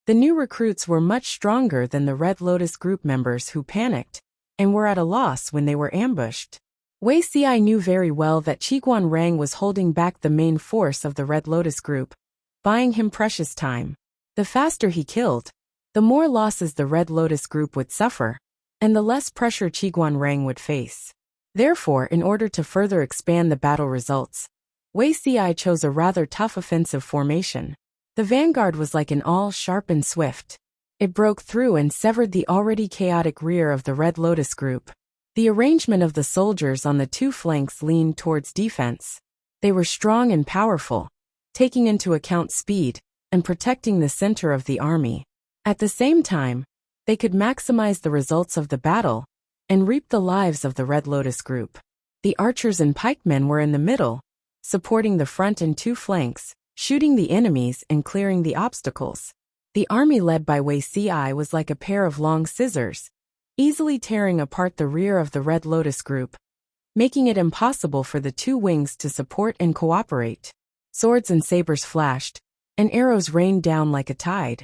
the new recruits were much stronger than the Red Lotus group members who panicked and were at a loss when they were ambushed. Wuxia knew very well that Qiguan Rang was holding back the main force of the Red Lotus group, buying him precious time. The faster he killed, the more losses the Red Lotus group would suffer, and the less pressure Qiguan Rang would face. Therefore, in order to further expand the battle results, Wuxia chose a rather tough offensive formation. The vanguard was like an awl, sharp and swift. It broke through and severed the already chaotic rear of the Red Lotus group. The arrangement of the soldiers on the two flanks leaned towards defense. They were strong and powerful, taking into account speed and protecting the center of the army. At the same time, they could maximize the results of the battle and reap the lives of the Red Lotus group. The archers and pikemen were in the middle, supporting the front and two flanks, shooting the enemies and clearing the obstacles. The army led by Wuxia was like a pair of long scissors, easily tearing apart the rear of the Red Lotus group, making it impossible for the two wings to support and cooperate. Swords and sabers flashed, and arrows rained down like a tide.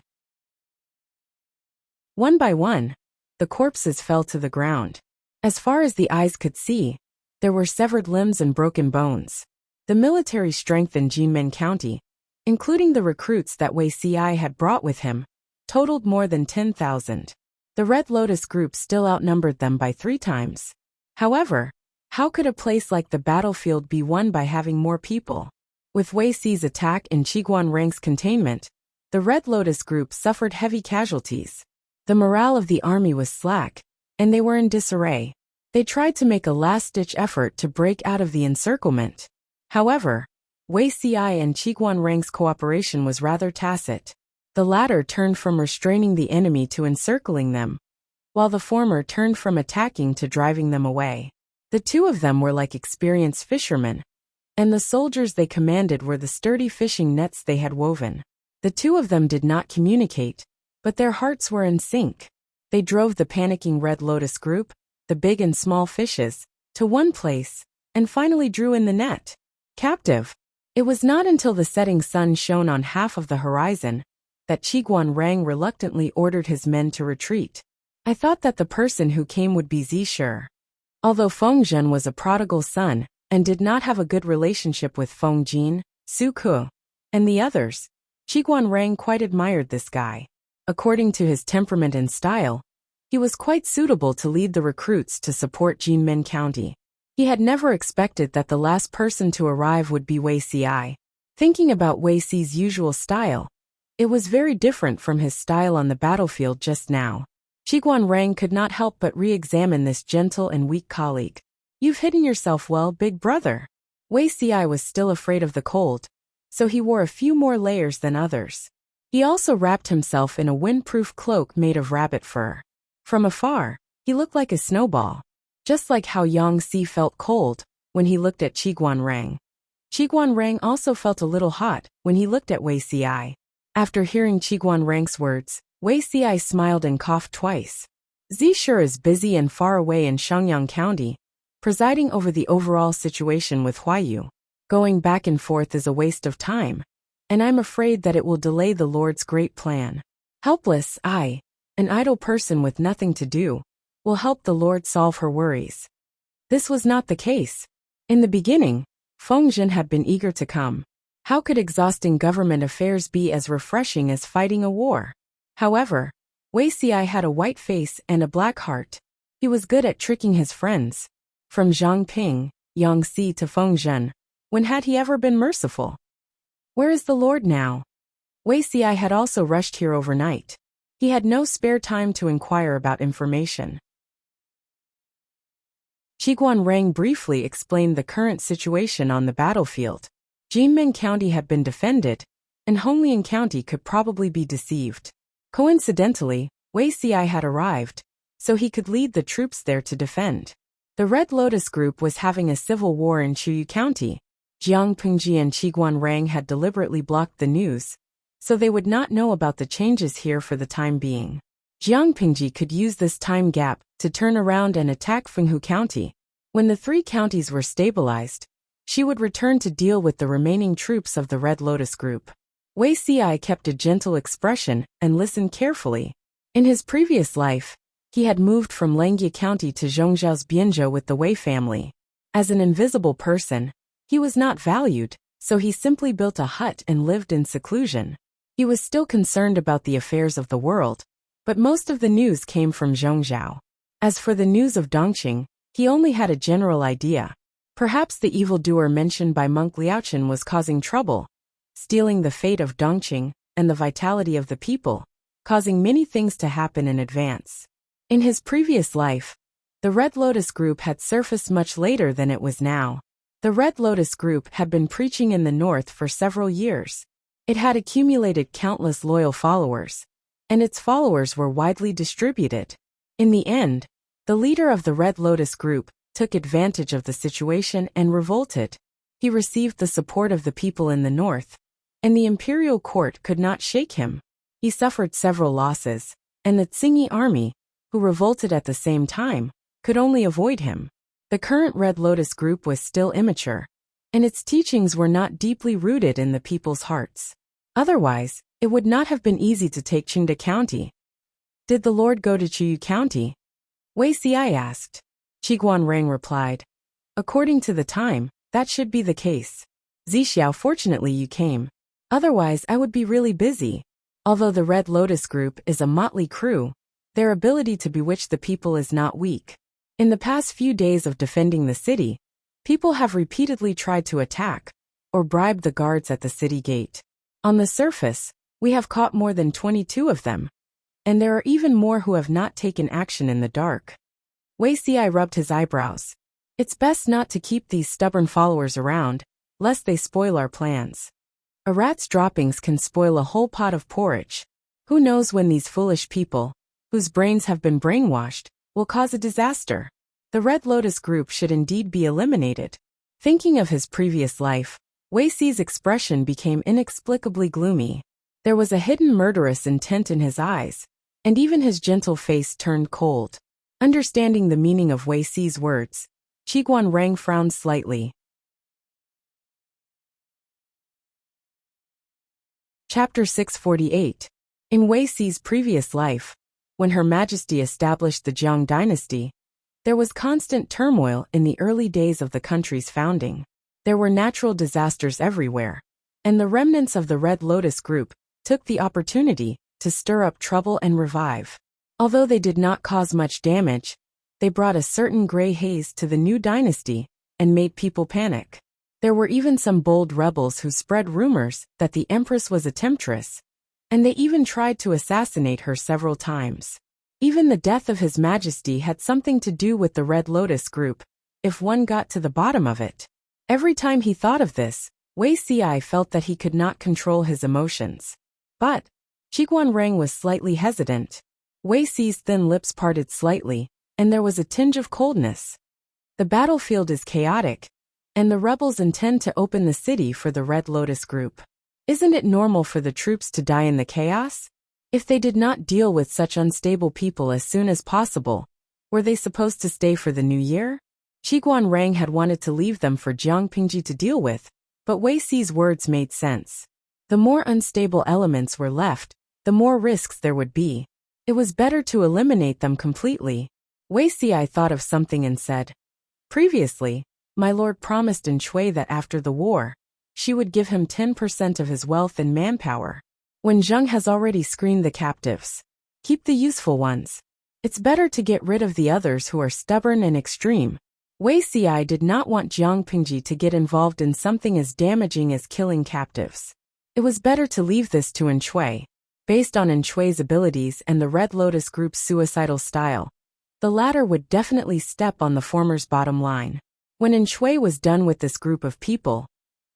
One by one, the corpses fell to the ground. As far as the eyes could see, there were severed limbs and broken bones. The military strength in Jinmen County, including the recruits that Wuxia had brought with him, totaled more than 10,000. The Red Lotus group still outnumbered them by 3 times. However, how could a place like the battlefield be won by having more people? With Wuxi's attack and Qiguan Rang's containment, the Red Lotus group suffered heavy casualties. The morale of the army was slack, and they were in disarray. They tried to make a last-ditch effort to break out of the encirclement. However, Wuxia and Qiguanrang's cooperation was rather tacit. The latter turned from restraining the enemy to encircling them, while the former turned from attacking to driving them away. The two of them were like experienced fishermen, and the soldiers they commanded were the sturdy fishing nets they had woven. The two of them did not communicate, but their hearts were in sync. They drove the panicking Red Lotus group, the big and small fishes, to one place, and finally drew in the net. Captive. It was not until the setting sun shone on half of the horizon that Qiguanrang reluctantly ordered his men to retreat. I thought that the person who came would be Zhi. Although Feng was a prodigal son and did not have a good relationship with Feng Jin, Su Ke, and the others, Qiguanrang quite admired this guy. According to his temperament and style, he was quite suitable to lead the recruits to support Jinmen County. He had never expected that the last person to arrive would be Wuxia. Thinking about Wuxi's usual style, it was very different from his style on the battlefield just now. Qiguanrang could not help but re-examine this gentle and weak colleague. You've hidden yourself well, big brother. Wuxia was still afraid of the cold, so he wore a few more layers than others. He also wrapped himself in a windproof cloak made of rabbit fur. From afar, he looked like a snowball, just like how Yangtze felt cold when he looked at Qiguanrang. Qiguanrang also felt a little hot when he looked at Wuxia. After hearing Qiguanrang's words, Wuxia smiled and coughed twice. Zhi is busy and far away in Shangyang County, presiding over the overall situation with Huayu. Going back and forth is a waste of time, and I'm afraid that it will delay the Lord's great plan. Helpless, I, an idle person with nothing to do, will help the Lord solve her worries. This was not the case. In the beginning, Feng Jin had been eager to come. How could exhausting government affairs be as refreshing as fighting a war? However, Wuxia had a white face and a black heart. He was good at tricking his friends. From Zhangping, Yangtze to Feng Jin, when had he ever been merciful? Where is the Lord now? Wuxia had also rushed here overnight. He had no spare time to inquire about information. Qiguanrang briefly explained the current situation on the battlefield. Jinmen County had been defended, and Honglian County could probably be deceived. Coincidentally, Wuxia had arrived, so he could lead the troops there to defend. The Red Lotus group was having a civil war in Chuyu County. Jiang Pingji and Qiguanrang had deliberately blocked the news, so they would not know about the changes here for the time being. Jiang Pingji could use this time gap to turn around and attack Fenghu County. When the three counties were stabilized, she would return to deal with the remaining troops of the Red Lotus group. Wuxia kept a gentle expression and listened carefully. In his previous life, he had moved from Langjie County to Zhongzhao's Bianzhou with the Wei family. As an invisible person, he was not valued, so he simply built a hut and lived in seclusion. He was still concerned about the affairs of the world, but most of the news came from Zhongzhao. As for the news of Dongqing, he only had a general idea. Perhaps the evildoer mentioned by Monk Liaochen was causing trouble, stealing the fate of Dongqing and the vitality of the people, causing many things to happen in advance. In his previous life, the Red Lotus group had surfaced much later than it was now. The Red Lotus group had been preaching in the north for several years. It had accumulated countless loyal followers, and its followers were widely distributed. In the end, the leader of the Red Lotus group took advantage of the situation and revolted. He received the support of the people in the north, and the imperial court could not shake him. He suffered several losses, and the Tsingy army, who revolted at the same time, could only avoid him. The current Red Lotus group was still immature, and its teachings were not deeply rooted in the people's hearts. Otherwise, it would not have been easy to take Qingda County. Did the Lord go to Chuyu County? Wuxia asked. Qiguanrang replied. According to the time, that should be the case. Zixiao, fortunately you came. Otherwise I would be really busy. Although the Red Lotus group is a motley crew, their ability to bewitch the people is not weak. In the past few days of defending the city, people have repeatedly tried to attack or bribe the guards at the city gate. On the surface, We have caught more than 22 of them. And there are even more who have not taken action in the dark. Wuxia rubbed his eyebrows. It's best not to keep these stubborn followers around, lest they spoil our plans. A rat's droppings can spoil a whole pot of porridge. Who knows when these foolish people, whose brains have been brainwashed, will cause a disaster. The Red Lotus group should indeed be eliminated. Thinking of his previous life, Wuxia's expression became inexplicably gloomy. There was a hidden murderous intent in his eyes, and even his gentle face turned cold. Understanding the meaning of Wuxia's words, Qiguanrang frowned slightly. Chapter 648. In Wuxia's previous life, when Her Majesty established the Jiang dynasty, there was constant turmoil in the early days of the country's founding. There were natural disasters everywhere, and the remnants of the Red Lotus group took the opportunity to stir up trouble and revive. Although they did not cause much damage, they brought a certain gray haze to the new dynasty and made people panic. There were even some bold rebels who spread rumors that the Empress was a temptress, and they even tried to assassinate her several times. Even the death of His Majesty had something to do with the Red Lotus group, if one got to the bottom of it. Every time he thought of this, Wuxia felt that he could not control his emotions. But Qiguanrang was slightly hesitant. Wuxia's thin lips parted slightly, and there was a tinge of coldness. The battlefield is chaotic, and the rebels intend to open the city for the Red Lotus group. Isn't it normal for the troops to die in the chaos? If they did not deal with such unstable people as soon as possible, were they supposed to stay for the new year? Qiguanrang had wanted to leave them for Jiang Pingji to deal with, but Wuxia's words made sense. The more unstable elements were left, the more risks there would be. It was better to eliminate them completely. Wuxia thought of something and said, "Previously, my lord promised in Shui that after the war, she would give him 10% of his wealth and manpower. When Zheng has already screened the captives, keep the useful ones. It's better to get rid of the others who are stubborn and extreme." Wuxia did not want Jiang Pingji to get involved in something as damaging as killing captives. It was better to leave this to Shui. Based on Shui's abilities and the Red Lotus group's suicidal style, the latter would definitely step on the former's bottom line. When Shui was done with this group of people,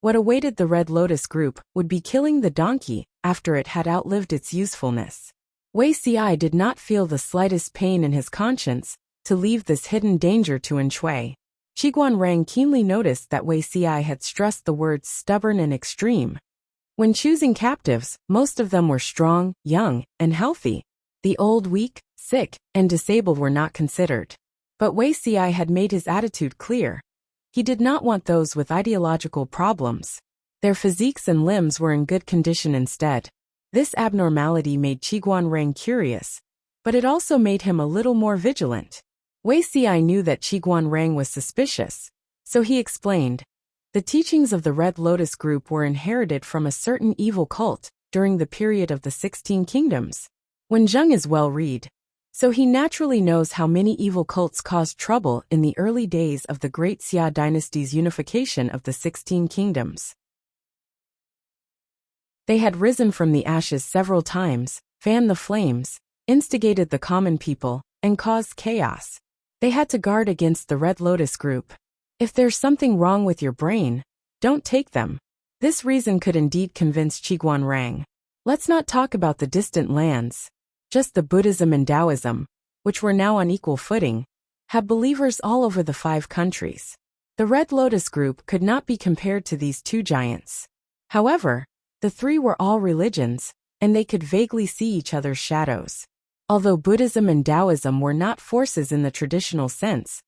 what awaited the Red Lotus group would be killing the donkey after it had outlived its usefulness. Wuxia did not feel the slightest pain in his conscience to leave this hidden danger to Shui. Qiguanrang keenly noticed that Wuxia had stressed the words stubborn and extreme. When choosing captives, most of them were strong, young, and healthy. The old, weak, sick, and disabled were not considered. But Wuxia had made his attitude clear. He did not want those with ideological problems. Their physiques and limbs were in good condition instead. This abnormality made Qiguanrang curious, but it also made him a little more vigilant. Wuxia knew that Qiguanrang was suspicious, so he explained. The teachings of the Red Lotus group were inherited from a certain evil cult during the period of the 16 kingdoms. When Zheng is well-read, so he naturally knows how many evil cults caused trouble in the early days of the Great Xia dynasty's unification of the 16 kingdoms. They had risen from the ashes several times, fanned the flames, instigated the common people, and caused chaos. They had to guard against the Red Lotus group. If there's something wrong with your brain, don't take them. This reason could indeed convince Qiguanrang. Let's not talk about the distant lands. Just the Buddhism and Taoism, which were now on equal footing, had believers all over the 5 countries. The Red Lotus group could not be compared to these 2 giants. However, the 3 were all religions, and they could vaguely see each other's shadows. Although Buddhism and Taoism were not forces in the traditional sense,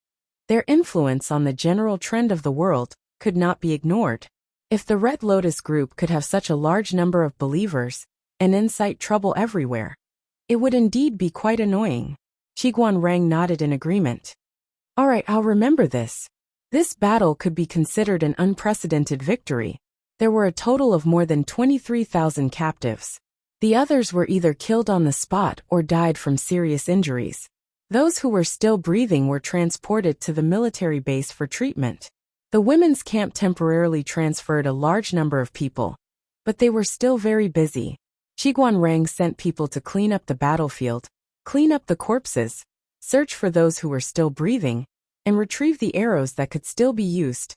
their influence on the general trend of the world could not be ignored. If the Red Lotus group could have such a large number of believers and incite trouble everywhere, it would indeed be quite annoying. Qiguanrang nodded in agreement. All right, I'll remember this. This battle could be considered an unprecedented victory. There were a total of more than 23,000 captives. The others were either killed on the spot or died from serious injuries. Those who were still breathing were transported to the military base for treatment. The women's camp temporarily transferred a large number of people, but they were still very busy. Qiguanrang sent people to clean up the battlefield, clean up the corpses, search for those who were still breathing, and retrieve the arrows that could still be used.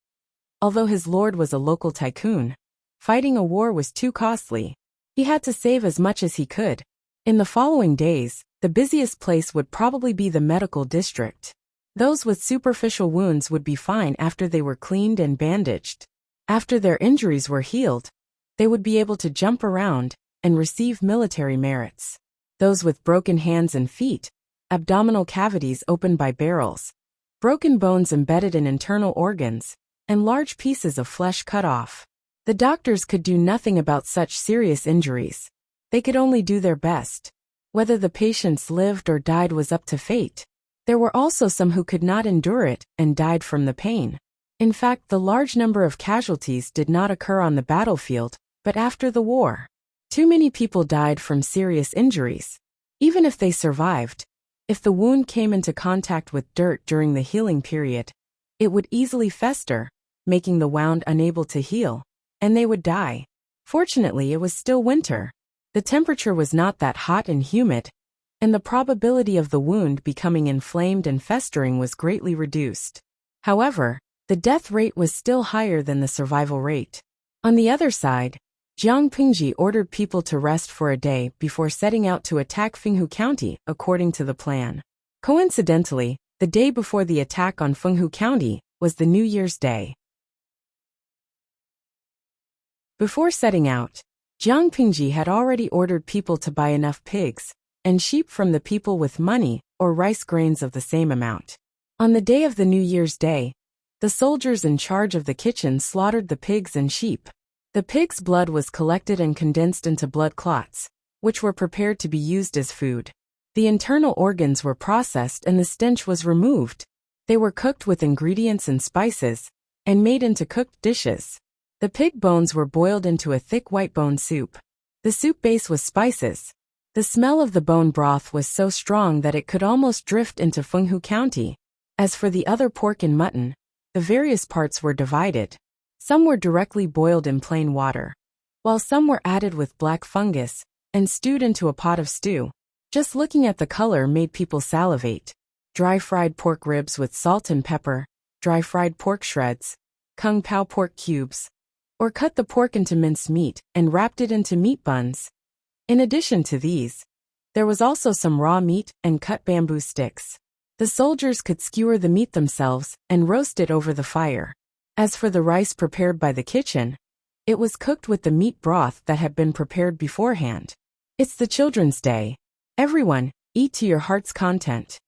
Although his lord was a local tycoon, fighting a war was too costly. He had to save as much as he could. In the following days, the busiest place would probably be the medical district. Those with superficial wounds would be fine after they were cleaned and bandaged. After their injuries were healed, they would be able to jump around and receive military merits. Those with broken hands and feet, abdominal cavities opened by barrels, broken bones embedded in internal organs, and large pieces of flesh cut off. The doctors could do nothing about such serious injuries. They could only do their best. Whether the patients lived or died was up to fate. There were also some who could not endure it and died from the pain. In fact, the large number of casualties did not occur on the battlefield, but after the war. Too many people died from serious injuries. Even if they survived, if the wound came into contact with dirt during the healing period, it would easily fester, making the wound unable to heal, and they would die. Fortunately, it was still winter. The temperature was not that hot and humid, and the probability of the wound becoming inflamed and festering was greatly reduced. However, the death rate was still higher than the survival rate. On the other side, Jiang Pingji ordered people to rest for a day before setting out to attack Fenghu County, according to the plan. Coincidentally, the day before the attack on Fenghu County was the New Year's Day. Before setting out, Jiang Pingji had already ordered people to buy enough pigs and sheep from the people with money or rice grains of the same amount. On the day of the New Year's Day, the soldiers in charge of the kitchen slaughtered the pigs and sheep. The pig's blood was collected and condensed into blood clots, which were prepared to be used as food. The internal organs were processed and the stench was removed. They were cooked with ingredients and spices and made into cooked dishes. The pig bones were boiled into a thick white bone soup. The soup base was spices. The smell of the bone broth was so strong that it could almost drift into Fenghu County. As for the other pork and mutton, the various parts were divided. Some were directly boiled in plain water, while some were added with black fungus and stewed into a pot of stew. Just looking at the color made people salivate. Dry fried pork ribs with salt and pepper, dry fried pork shreds, kung pao pork cubes, or cut the pork into minced meat and wrapped it into meat buns. In addition to these, there was also some raw meat and cut bamboo sticks. The soldiers could skewer the meat themselves and roast it over the fire. As for the rice prepared by the kitchen, it was cooked with the meat broth that had been prepared beforehand. It's the Children's Day. Everyone, eat to your heart's content.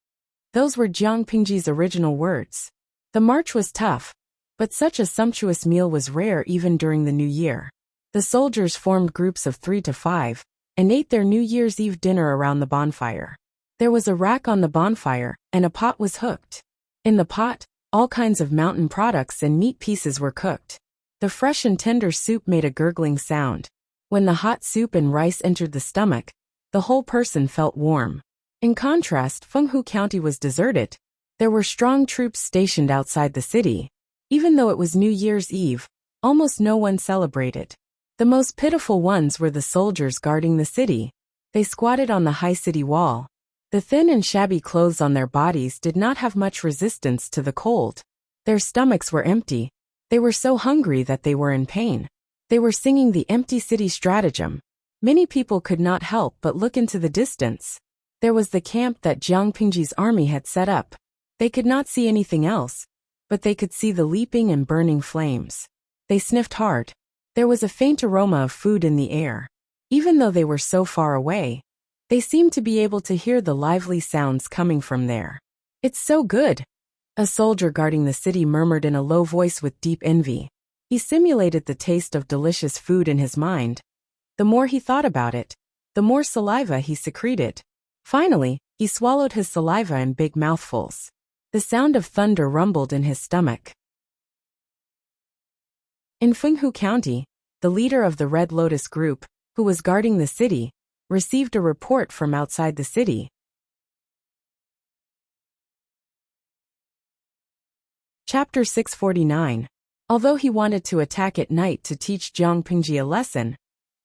Those were Jiang Pingji's original words. The march was tough, but such a sumptuous meal was rare even during the New Year. The soldiers formed groups of 3 to 5 and ate their New Year's Eve dinner around the bonfire. There was a rack on the bonfire, and a pot was hooked. In the pot, all kinds of mountain products and meat pieces were cooked. The fresh and tender soup made a gurgling sound. When the hot soup and rice entered the stomach, the whole person felt warm. In contrast, Fenghu County was deserted. There were strong troops stationed outside the city. Even though it was New Year's Eve, almost no one celebrated. The most pitiful ones were the soldiers guarding the city. They squatted on the high city wall. The thin and shabby clothes on their bodies did not have much resistance to the cold. Their stomachs were empty. They were so hungry that they were in pain. They were singing the empty city stratagem. Many people could not help but look into the distance. There was the camp that Jiang Pingji's army had set up. They could not see anything else, but they could see the leaping and burning flames. They sniffed hard. There was a faint aroma of food in the air. Even though they were so far away, they seemed to be able to hear the lively sounds coming from there. "It's so good," a soldier guarding the city murmured in a low voice with deep envy. He simulated the taste of delicious food in his mind. The more he thought about it, the more saliva he secreted. Finally, he swallowed his saliva in big mouthfuls. The sound of thunder rumbled in his stomach. In Fenghu County, the leader of the Red Lotus group, who was guarding the city, received a report from outside the city. Chapter 649. Although he wanted to attack at night to teach Jiang Pingji a lesson,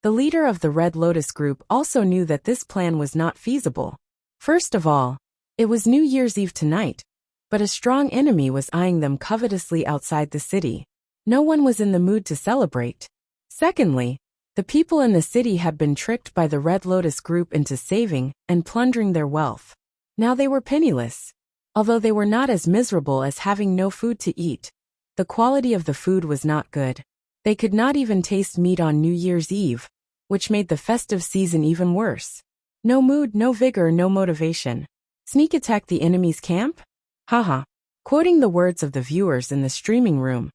The leader of the Red Lotus group also knew that this plan was not feasible. First of all, it was New Year's Eve tonight, but a strong enemy was eyeing them covetously outside the city. No one was in the mood to celebrate. Secondly, the people in the city had been tricked by the Red Lotus group into saving and plundering their wealth. Now they were penniless. Although they were not as miserable as having no food to eat, the quality of the food was not good. They could not even taste meat on New Year's Eve, which made the festive season even worse. No mood, no vigor, no motivation. Sneak attack the enemy's camp? Haha. Quoting the words of the viewers in the streaming room,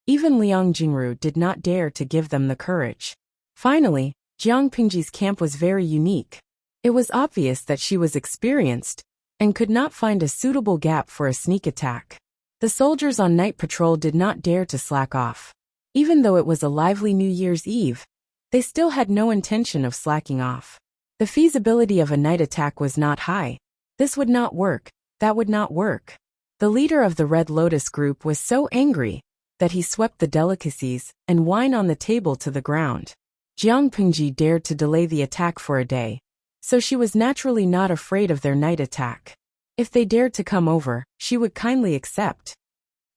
even Liang Jingru did not dare to give them the courage. Finally, Jiang Pingji's camp was very unique. It was obvious that she was experienced and could not find a suitable gap for a sneak attack. The soldiers on night patrol did not dare to slack off. Even though it was a lively New Year's Eve, they still had no intention of slacking off. The feasibility of a night attack was not high. This would not work, that would not work. The leader of the Red Lotus group was so angry that he swept the delicacies and wine on the table to the ground. Jiang Pingji dared to delay the attack for a day, so she was naturally not afraid of their night attack. If they dared to come over, she would kindly accept.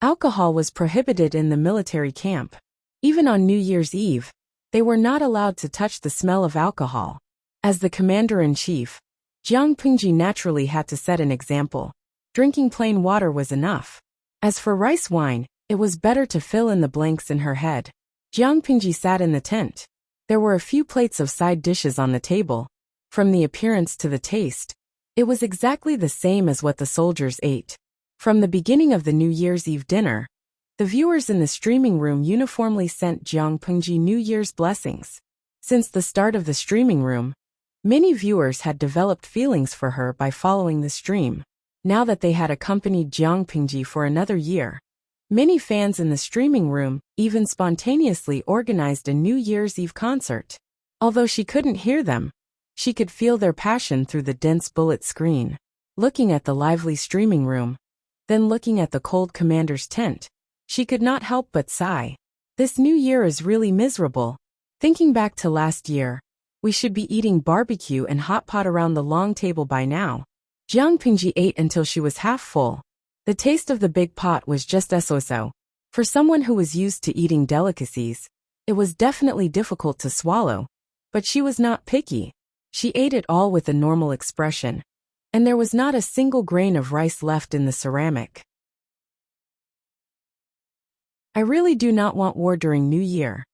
Alcohol was prohibited in the military camp. Even on New Year's Eve, they were not allowed to touch the smell of alcohol. As the commander-in-chief, Jiang Pingji naturally had to set an example. Drinking plain water was enough. As for rice wine, it was better to fill in the blanks in her head. Jiang Pingji sat in the tent. There were a few plates of side dishes on the table. From the appearance to the taste, it was exactly the same as what the soldiers ate. From the beginning of the New Year's Eve dinner, the viewers in the streaming room uniformly sent Jiang Pingji New Year's blessings. Since the start of the streaming room, many viewers had developed feelings for her by following the stream. Now that they had accompanied Jiang Pingji for another year, many fans in the streaming room even spontaneously organized a New Year's Eve concert. Although she couldn't hear them, she could feel their passion through the dense bullet screen. Looking at the lively streaming room, then looking at the cold commander's tent, she could not help but sigh. This new year is really miserable. Thinking back to last year, we should be eating barbecue and hot pot around the long table by now. Jiang Pingji ate until she was half full. The taste of the big pot was just so-so. For someone who was used to eating delicacies, it was definitely difficult to swallow. But she was not picky. She ate it all with a normal expression. And there was not a single grain of rice left in the ceramic. I really do not want war during New Year.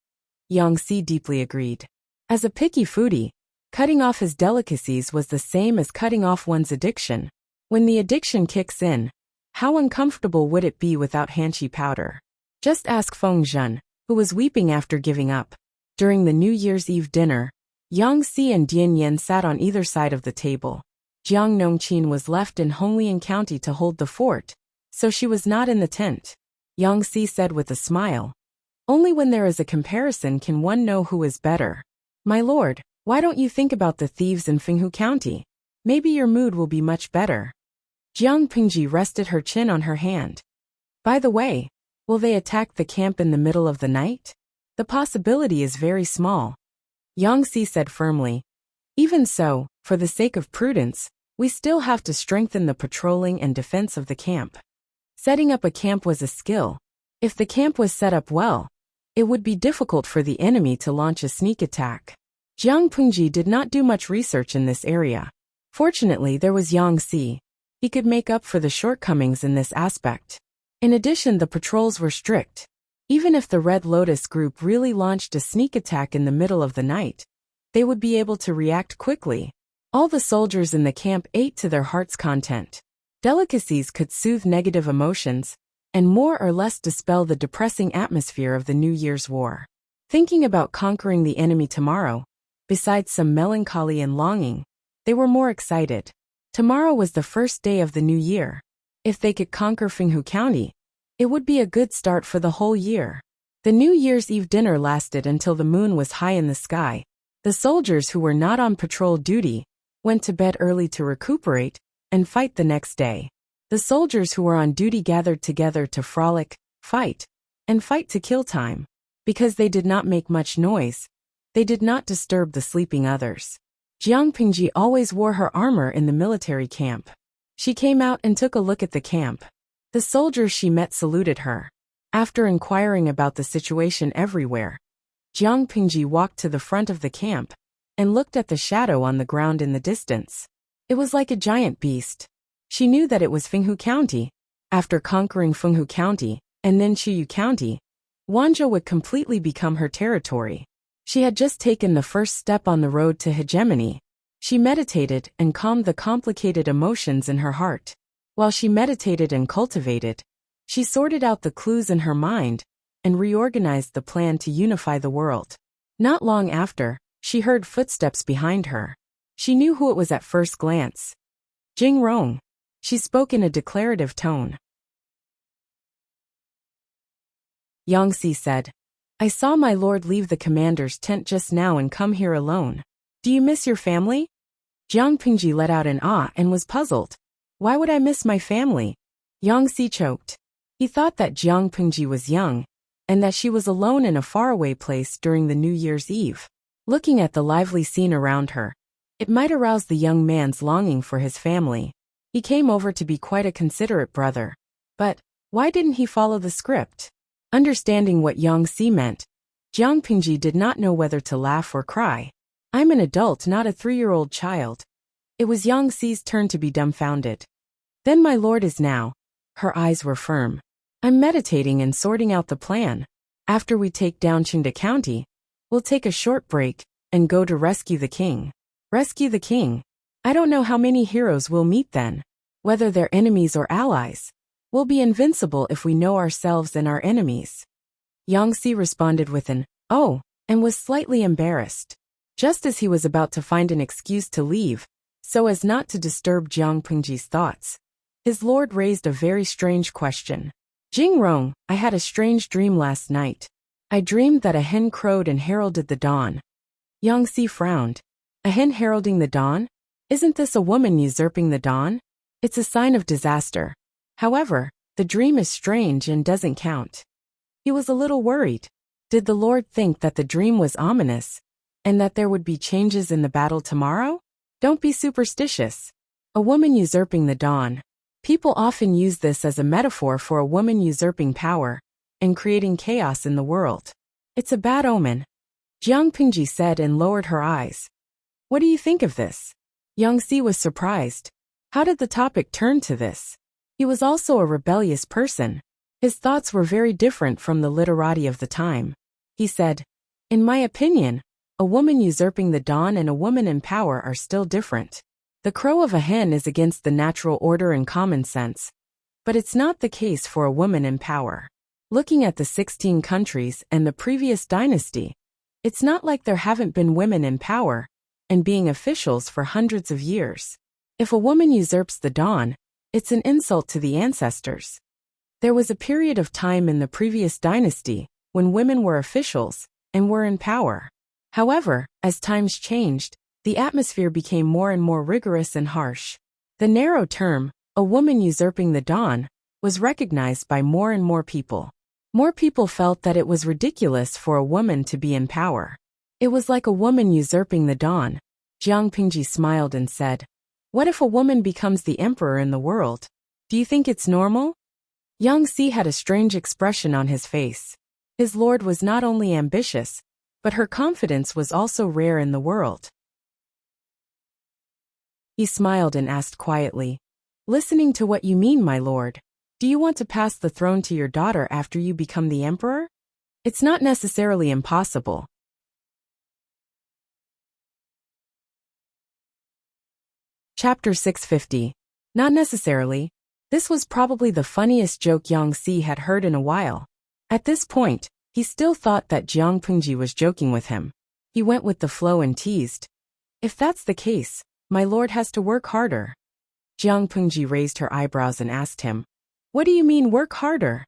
Yang Si deeply agreed. As a picky foodie, cutting off his delicacies was the same as cutting off one's addiction. When the addiction kicks in, how uncomfortable would it be without hanshi powder? Just ask Feng Zhen, who was weeping after giving up. During the New Year's Eve dinner, Yang Si and Dian Yan sat on either side of the table. Jiang Nongqin was left in Honglian County to hold the fort, so she was not in the tent. Yang Si said with a smile, "Only when there is a comparison can one know who is better. My lord, why don't you think about the thieves in Fenghu County? Maybe your mood will be much better." Jiang Pingji rested her chin on her hand. By the way, will they attack the camp in the middle of the night? The possibility is very small. Yang Si said firmly. Even so, for the sake of prudence, we still have to strengthen the patrolling and defense of the camp. Setting up a camp was a skill. If the camp was set up well, it would be difficult for the enemy to launch a sneak attack. Jiang Pingji did not do much research in this area. Fortunately, there was Yang Si. He could make up for the shortcomings in this aspect. In addition, the patrols were strict. Even if the Red Lotus group really launched a sneak attack in the middle of the night, they would be able to react quickly. All the soldiers in the camp ate to their heart's content. Delicacies could soothe negative emotions and more or less dispel the depressing atmosphere of the New Year's war. Thinking about conquering the enemy tomorrow, besides some melancholy and longing, they were more excited. Tomorrow was the first day of the new year. If they could conquer Fenghu County, it would be a good start for the whole year. The New Year's Eve dinner lasted until the moon was high in the sky. The soldiers who were not on patrol duty went to bed early to recuperate and fight the next day. The soldiers who were on duty gathered together to frolic, fight, and fight to kill time. Because they did not make much noise, They did not disturb the sleeping others. Jiang Pingji always wore her armor in the military camp. She came out and took a look at the camp. The soldiers she met saluted her. After inquiring about the situation everywhere, Jiang Pingji walked to the front of the camp and looked at the shadow on the ground in the distance. It was like a giant beast. She knew that it was Fenghu County. After conquering Fenghu County and then Chiyu County, Wanzhou would completely become her territory. She had just taken the first step on the road to hegemony. She meditated and calmed the complicated emotions in her heart. While she meditated and cultivated, she sorted out the clues in her mind and reorganized the plan to unify the world. Not long after, she heard footsteps behind her. She knew who it was at first glance. Jing Rong. She spoke in a declarative tone. Yang Si said, I saw my lord leave the commander's tent just now and come here alone. Do you miss your family? Jiang Pingji let out an ah and was puzzled. Why would I miss my family? Yang Si choked. He thought that Jiang Pingji was young, and that she was alone in a faraway place during the New Year's Eve. Looking at the lively scene around her, it might arouse the young man's longing for his family. He came over to be quite a considerate brother. But why didn't he follow the script? Understanding what Yang Si meant, Jiang Pingji did not know whether to laugh or cry. I'm an adult, not a 3-year-old child. It was Yang Si's turn to be dumbfounded. Then my lord is now. Her eyes were firm. I'm meditating and sorting out the plan. After we take down Qingda County, we'll take a short break and go to rescue the king. Rescue the king? I don't know how many heroes we'll meet then. Whether they're enemies or allies. We'll be invincible if we know ourselves and our enemies. Yang Si responded with an, oh, and was slightly embarrassed. Just as he was about to find an excuse to leave, so as not to disturb Jiang Pingji's thoughts, his lord raised a very strange question. Jing Rong, I had a strange dream last night. I dreamed that a hen crowed and heralded the dawn. Yang Si frowned. A hen heralding the dawn? Isn't this a woman usurping the dawn? It's a sign of disaster. However, the dream is strange and doesn't count. He was a little worried. Did the Lord think that the dream was ominous, and that there would be changes in the battle tomorrow? Don't be superstitious. A woman usurping the dawn. People often use this as a metaphor for a woman usurping power and creating chaos in the world. It's a bad omen. Jiang Pingji said and lowered her eyes. What do you think of this? Yang Si was surprised. How did the topic turn to this? He was also a rebellious person. His thoughts were very different from the literati of the time. He said, in my opinion, a woman usurping the dawn and a woman in power are still different. The crow of a hen is against the natural order and common sense. But it's not the case for a woman in power. Looking at the 16 countries and the previous dynasty, it's not like there haven't been women in power and being officials for hundreds of years. If a woman usurps the dawn, it's an insult to the ancestors. There was a period of time in the previous dynasty when women were officials and were in power. However, as times changed, the atmosphere became more and more rigorous and harsh. The narrow term, a woman usurping the dawn, was recognized by more and more people. More people felt that it was ridiculous for a woman to be in power. It was like a woman usurping the dawn. Jiang Pingji smiled and said, what if a woman becomes the emperor in the world? Do you think it's normal? Yang Si had a strange expression on his face. His lord was not only ambitious, but her confidence was also rare in the world. He smiled and asked quietly, listening to what you mean, my lord. Do you want to pass the throne to your daughter after you become the emperor? It's not necessarily impossible. Chapter 650. Not necessarily. This was probably the funniest joke Yang Si had heard in a while. At this point, he still thought that Jiang Pingji was joking with him. He went with the flow and teased. If that's the case, my lord has to work harder. Jiang Pingji raised her eyebrows and asked him, what do you mean work harder?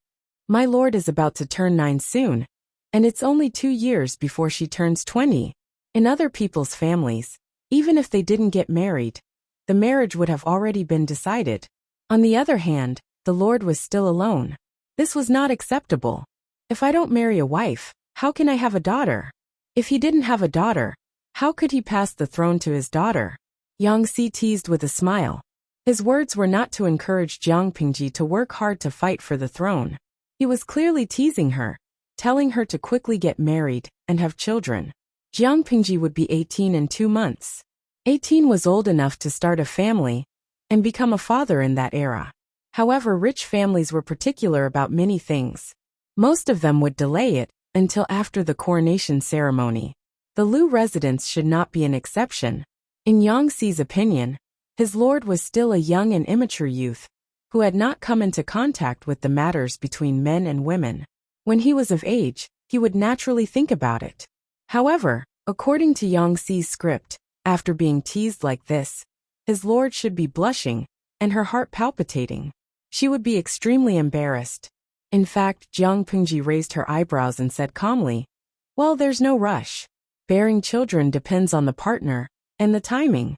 My lord is about to turn 9 soon, and it's only 2 years before she turns 20. In other people's families, even if they didn't get married, the marriage would have already been decided. On the other hand, the lord was still alone. This was not acceptable. If I don't marry a wife, how can I have a daughter? If he didn't have a daughter, how could he pass the throne to his daughter? Yang Si teased with a smile. His words were not to encourage Jiang Pingji to work hard to fight for the throne. He was clearly teasing her, telling her to quickly get married and have children. Jiang Pingji would be 18 in 2 months. 18 was old enough to start a family and become a father in that era. However, rich families were particular about many things. Most of them would delay it until after the coronation ceremony. The Lu residence should not be an exception. In Yang Si's opinion, his lord was still a young and immature youth who had not come into contact with the matters between men and women. When he was of age, he would naturally think about it. However, according to Yang Si's script, after being teased like this, his lord should be blushing and her heart palpitating. She would be extremely embarrassed. In fact, Jiang Pingji raised her eyebrows and said calmly, "Well, there's no rush. Bearing children depends on the partner and the timing."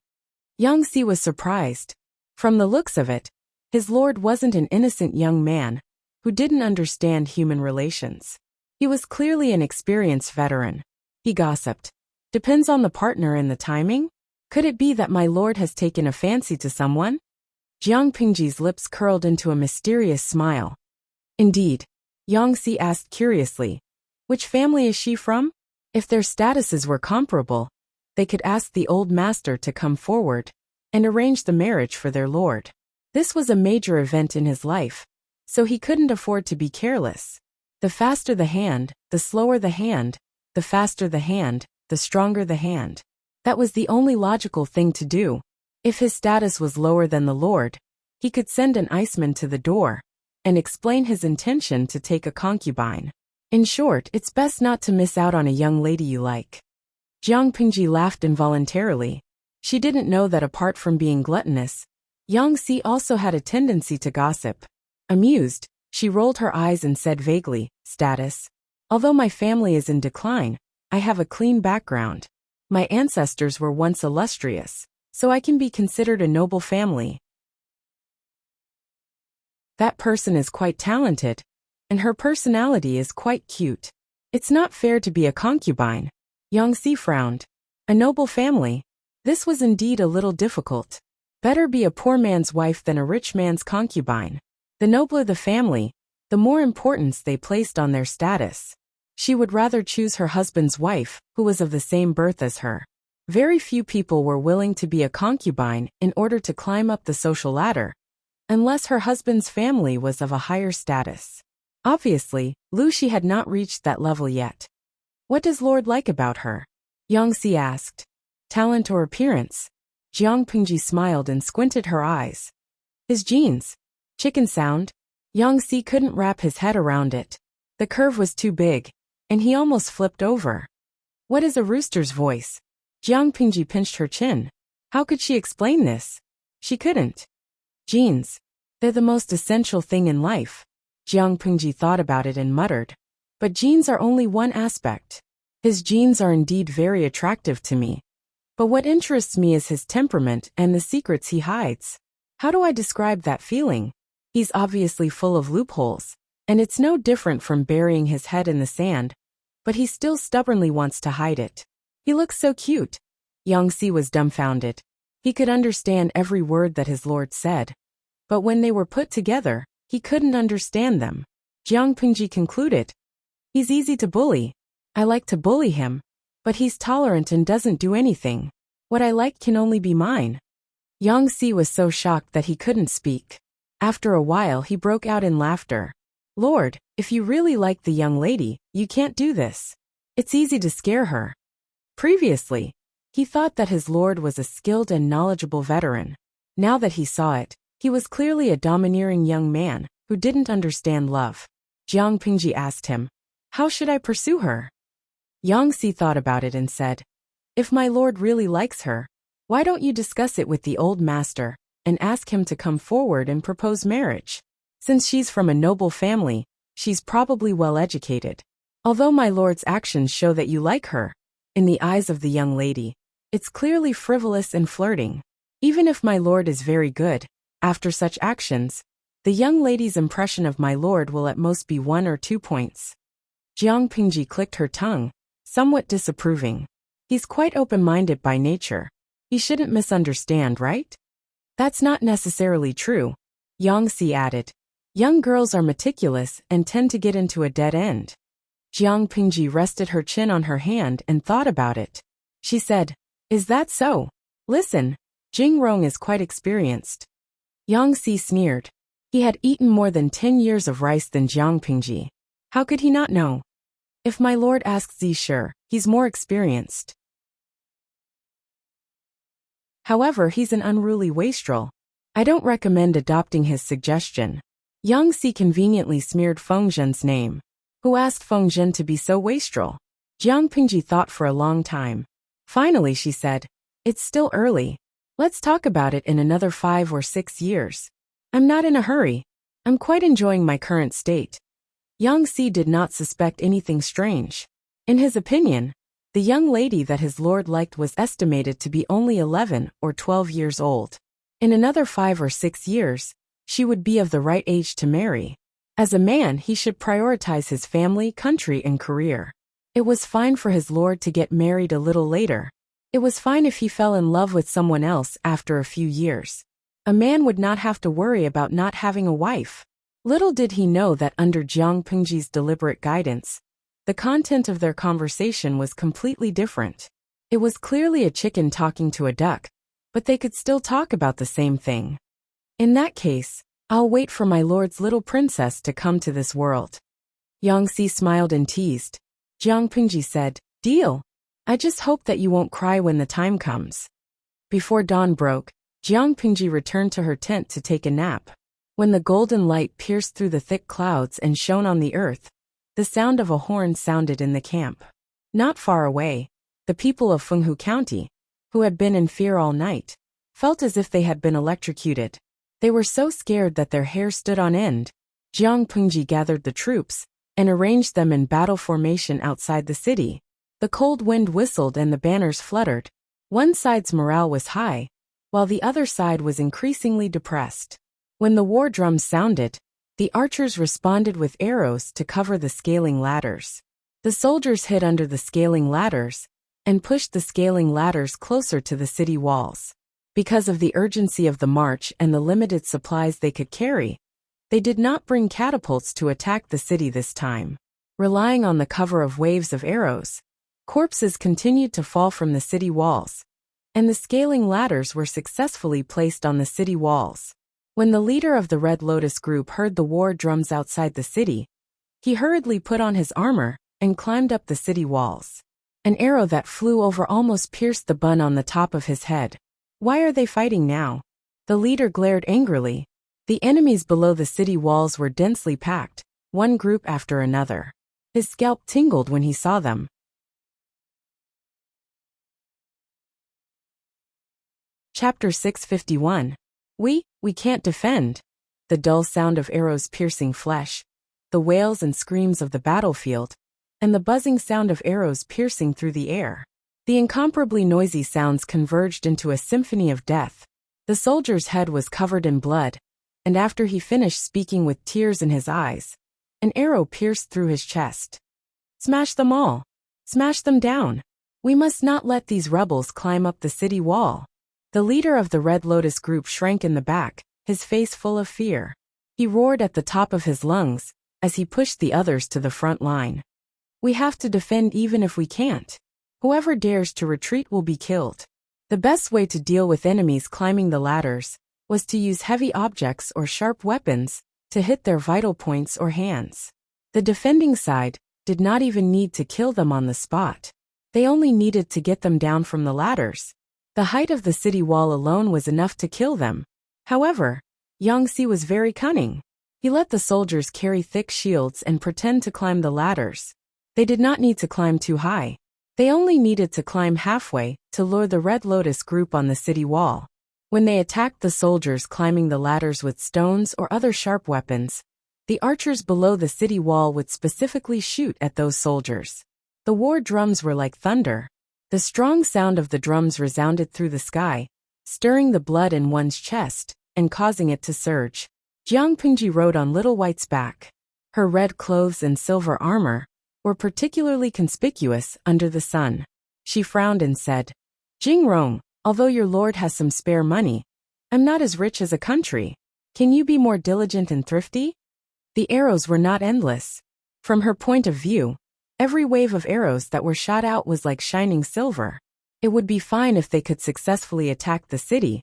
Yang Si was surprised. From the looks of it, his lord wasn't an innocent young man who didn't understand human relations. He was clearly an experienced veteran. He gossiped. "Depends on the partner and the timing? Could it be that my lord has taken a fancy to someone?" Jiang Pingji's lips curled into a mysterious smile. "Indeed?" Yang Si asked curiously. "Which family is she from?" If their statuses were comparable, they could ask the old master to come forward and arrange the marriage for their lord. This was a major event in his life, so he couldn't afford to be careless. The faster the hand, the slower the hand, the faster the hand, the stronger the hand. That was the only logical thing to do. If his status was lower than the lord, he could send an iceman to the door and explain his intention to take a concubine. In short, it's best not to miss out on a young lady you like. Jiang Pingji laughed involuntarily. She didn't know that apart from being gluttonous, Yang Si also had a tendency to gossip. Amused, she rolled her eyes and said vaguely, "Status? Although my family is in decline, I have a clean background. My ancestors were once illustrious, so I can be considered a noble family." That person is quite talented, and her personality is quite cute. It's not fair to be a concubine. Yang Si frowned. A noble family? This was indeed a little difficult. Better be a poor man's wife than a rich man's concubine. The nobler the family, the more importance they placed on their status. She would rather choose her husband's wife, who was of the same birth as her. Very few people were willing to be a concubine in order to climb up the social ladder, unless her husband's family was of a higher status. Obviously, Lu Shi had not reached that level yet. "What does Lord like about her?" Yang Si asked. "Talent or appearance?" Jiang Pingji smiled and squinted her eyes. "His genes. Chicken sound?" Yang Si couldn't wrap his head around it. The curve was too big, and he almost flipped over. "What is a rooster's voice?" Jiang Pingji pinched her chin. How could she explain this? She couldn't. Genes. They're the most essential thing in life. Jiang Pingji thought about it and muttered. But genes are only one aspect. His genes are indeed very attractive to me. But what interests me is his temperament and the secrets he hides. How do I describe that feeling? He's obviously full of loopholes, and it's no different from burying his head in the sand, but he still stubbornly wants to hide it. He looks so cute. Yang Si was dumbfounded. He could understand every word that his lord said, but when they were put together, he couldn't understand them. Jiang Pingji concluded. He's easy to bully. I like to bully him, but he's tolerant and doesn't do anything. What I like can only be mine. Yang Si was so shocked that he couldn't speak. After a while he broke out in laughter. Lord, if you really like the young lady, you can't do this. It's easy to scare her. Previously, he thought that his lord was a skilled and knowledgeable veteran. Now that he saw it, he was clearly a domineering young man who didn't understand love. Jiang Pingji asked him, how should I pursue her? Yang Si thought about it and said, if my lord really likes her, why don't you discuss it with the old master and ask him to come forward and propose marriage? Since she's from a noble family, she's probably well educated. Although my lord's actions show that you like her, in the eyes of the young lady, it's clearly frivolous and flirting. Even if my lord is very good, after such actions, the young lady's impression of my lord will at most be 1 or 2 points. Jiang Pingji clicked her tongue, somewhat disapproving. He's quite open-minded by nature. He shouldn't misunderstand, right? That's not necessarily true, Yang Si added. Young girls are meticulous and tend to get into a dead end. Jiang Pingji rested her chin on her hand and thought about it. She said, "Is that so? Listen, Jing Rong is quite experienced." Yang Si sneered. He had eaten more than 10 years of rice than Jiang Pingji. How could he not know? If my lord asks Zi Shi, he's more experienced. However, he's an unruly wastrel. I don't recommend adopting his suggestion. Yang Si conveniently smeared Feng Zhen's name. Who asked Feng Zhen to be so wastrel? Jiang Pingji thought for a long time. Finally she said, "It's still early. Let's talk about it in another 5 or 6 years. I'm not in a hurry. I'm quite enjoying my current state." Yang Si did not suspect anything strange. In his opinion, the young lady that his lord liked was estimated to be only 11 or 12 years old. In another 5 or 6 years, she would be of the right age to marry. As a man, he should prioritize his family, country, and career. It was fine for his lord to get married a little later. It was fine if he fell in love with someone else after a few years. A man would not have to worry about not having a wife. Little did he know that under Jiang Pingji's deliberate guidance, the content of their conversation was completely different. It was clearly a chicken talking to a duck, but they could still talk about the same thing. In that case, I'll wait for my lord's little princess to come to this world. Yang Si smiled and teased. Jiang Pingji said, "Deal. I just hope that you won't cry when the time comes." Before dawn broke, Jiang Pingji returned to her tent to take a nap. When the golden light pierced through the thick clouds and shone on the earth, the sound of a horn sounded in the camp. Not far away, the people of Fenghu County, who had been in fear all night, felt as if they had been electrocuted. They were so scared that their hair stood on end. Jiang Pingji gathered the troops and arranged them in battle formation outside the city. The cold wind whistled and the banners fluttered. One side's morale was high, while the other side was increasingly depressed. When the war drums sounded, the archers responded with arrows to cover the scaling ladders. The soldiers hid under the scaling ladders and pushed the scaling ladders closer to the city walls. Because of the urgency of the march and the limited supplies they could carry, they did not bring catapults to attack the city this time. Relying on the cover of waves of arrows, corpses continued to fall from the city walls, and the scaling ladders were successfully placed on the city walls. When the leader of the Red Lotus group heard the war drums outside the city, he hurriedly put on his armor and climbed up the city walls. An arrow that flew over almost pierced the bun on the top of his head. Why are they fighting now? The leader glared angrily. The enemies below the city walls were densely packed, one group after another. His scalp tingled when he saw them. Chapter 651. We can't defend. The dull sound of arrows piercing flesh, the wails and screams of the battlefield, and the buzzing sound of arrows piercing through the air. The incomparably noisy sounds converged into a symphony of death. The soldier's head was covered in blood, and after he finished speaking with tears in his eyes, an arrow pierced through his chest. "Smash them all! Smash them down! We must not let these rebels climb up the city wall." The leader of the Red Lotus group shrank in the back, his face full of fear. He roared at the top of his lungs as he pushed the others to the front line. "We have to defend even if we can't. Whoever dares to retreat will be killed." The best way to deal with enemies climbing the ladders was to use heavy objects or sharp weapons to hit their vital points or hands. The defending side did not even need to kill them on the spot. They only needed to get them down from the ladders. The height of the city wall alone was enough to kill them. However, Yang Si was very cunning. He let the soldiers carry thick shields and pretend to climb the ladders. They did not need to climb too high. They only needed to climb halfway to lure the Red Lotus group on the city wall. When they attacked the soldiers climbing the ladders with stones or other sharp weapons, the archers below the city wall would specifically shoot at those soldiers. The war drums were like thunder. The strong sound of the drums resounded through the sky, stirring the blood in one's chest and causing it to surge. Jiang Pingji rode on Little White's back. Her red clothes and silver armor were particularly conspicuous under the sun. She frowned and said, Jingrong, although your lord has some spare money, I'm not as rich as a country. Can you be more diligent and thrifty? The arrows were not endless. From her point of view, every wave of arrows that were shot out was like shining silver. It would be fine if they could successfully attack the city,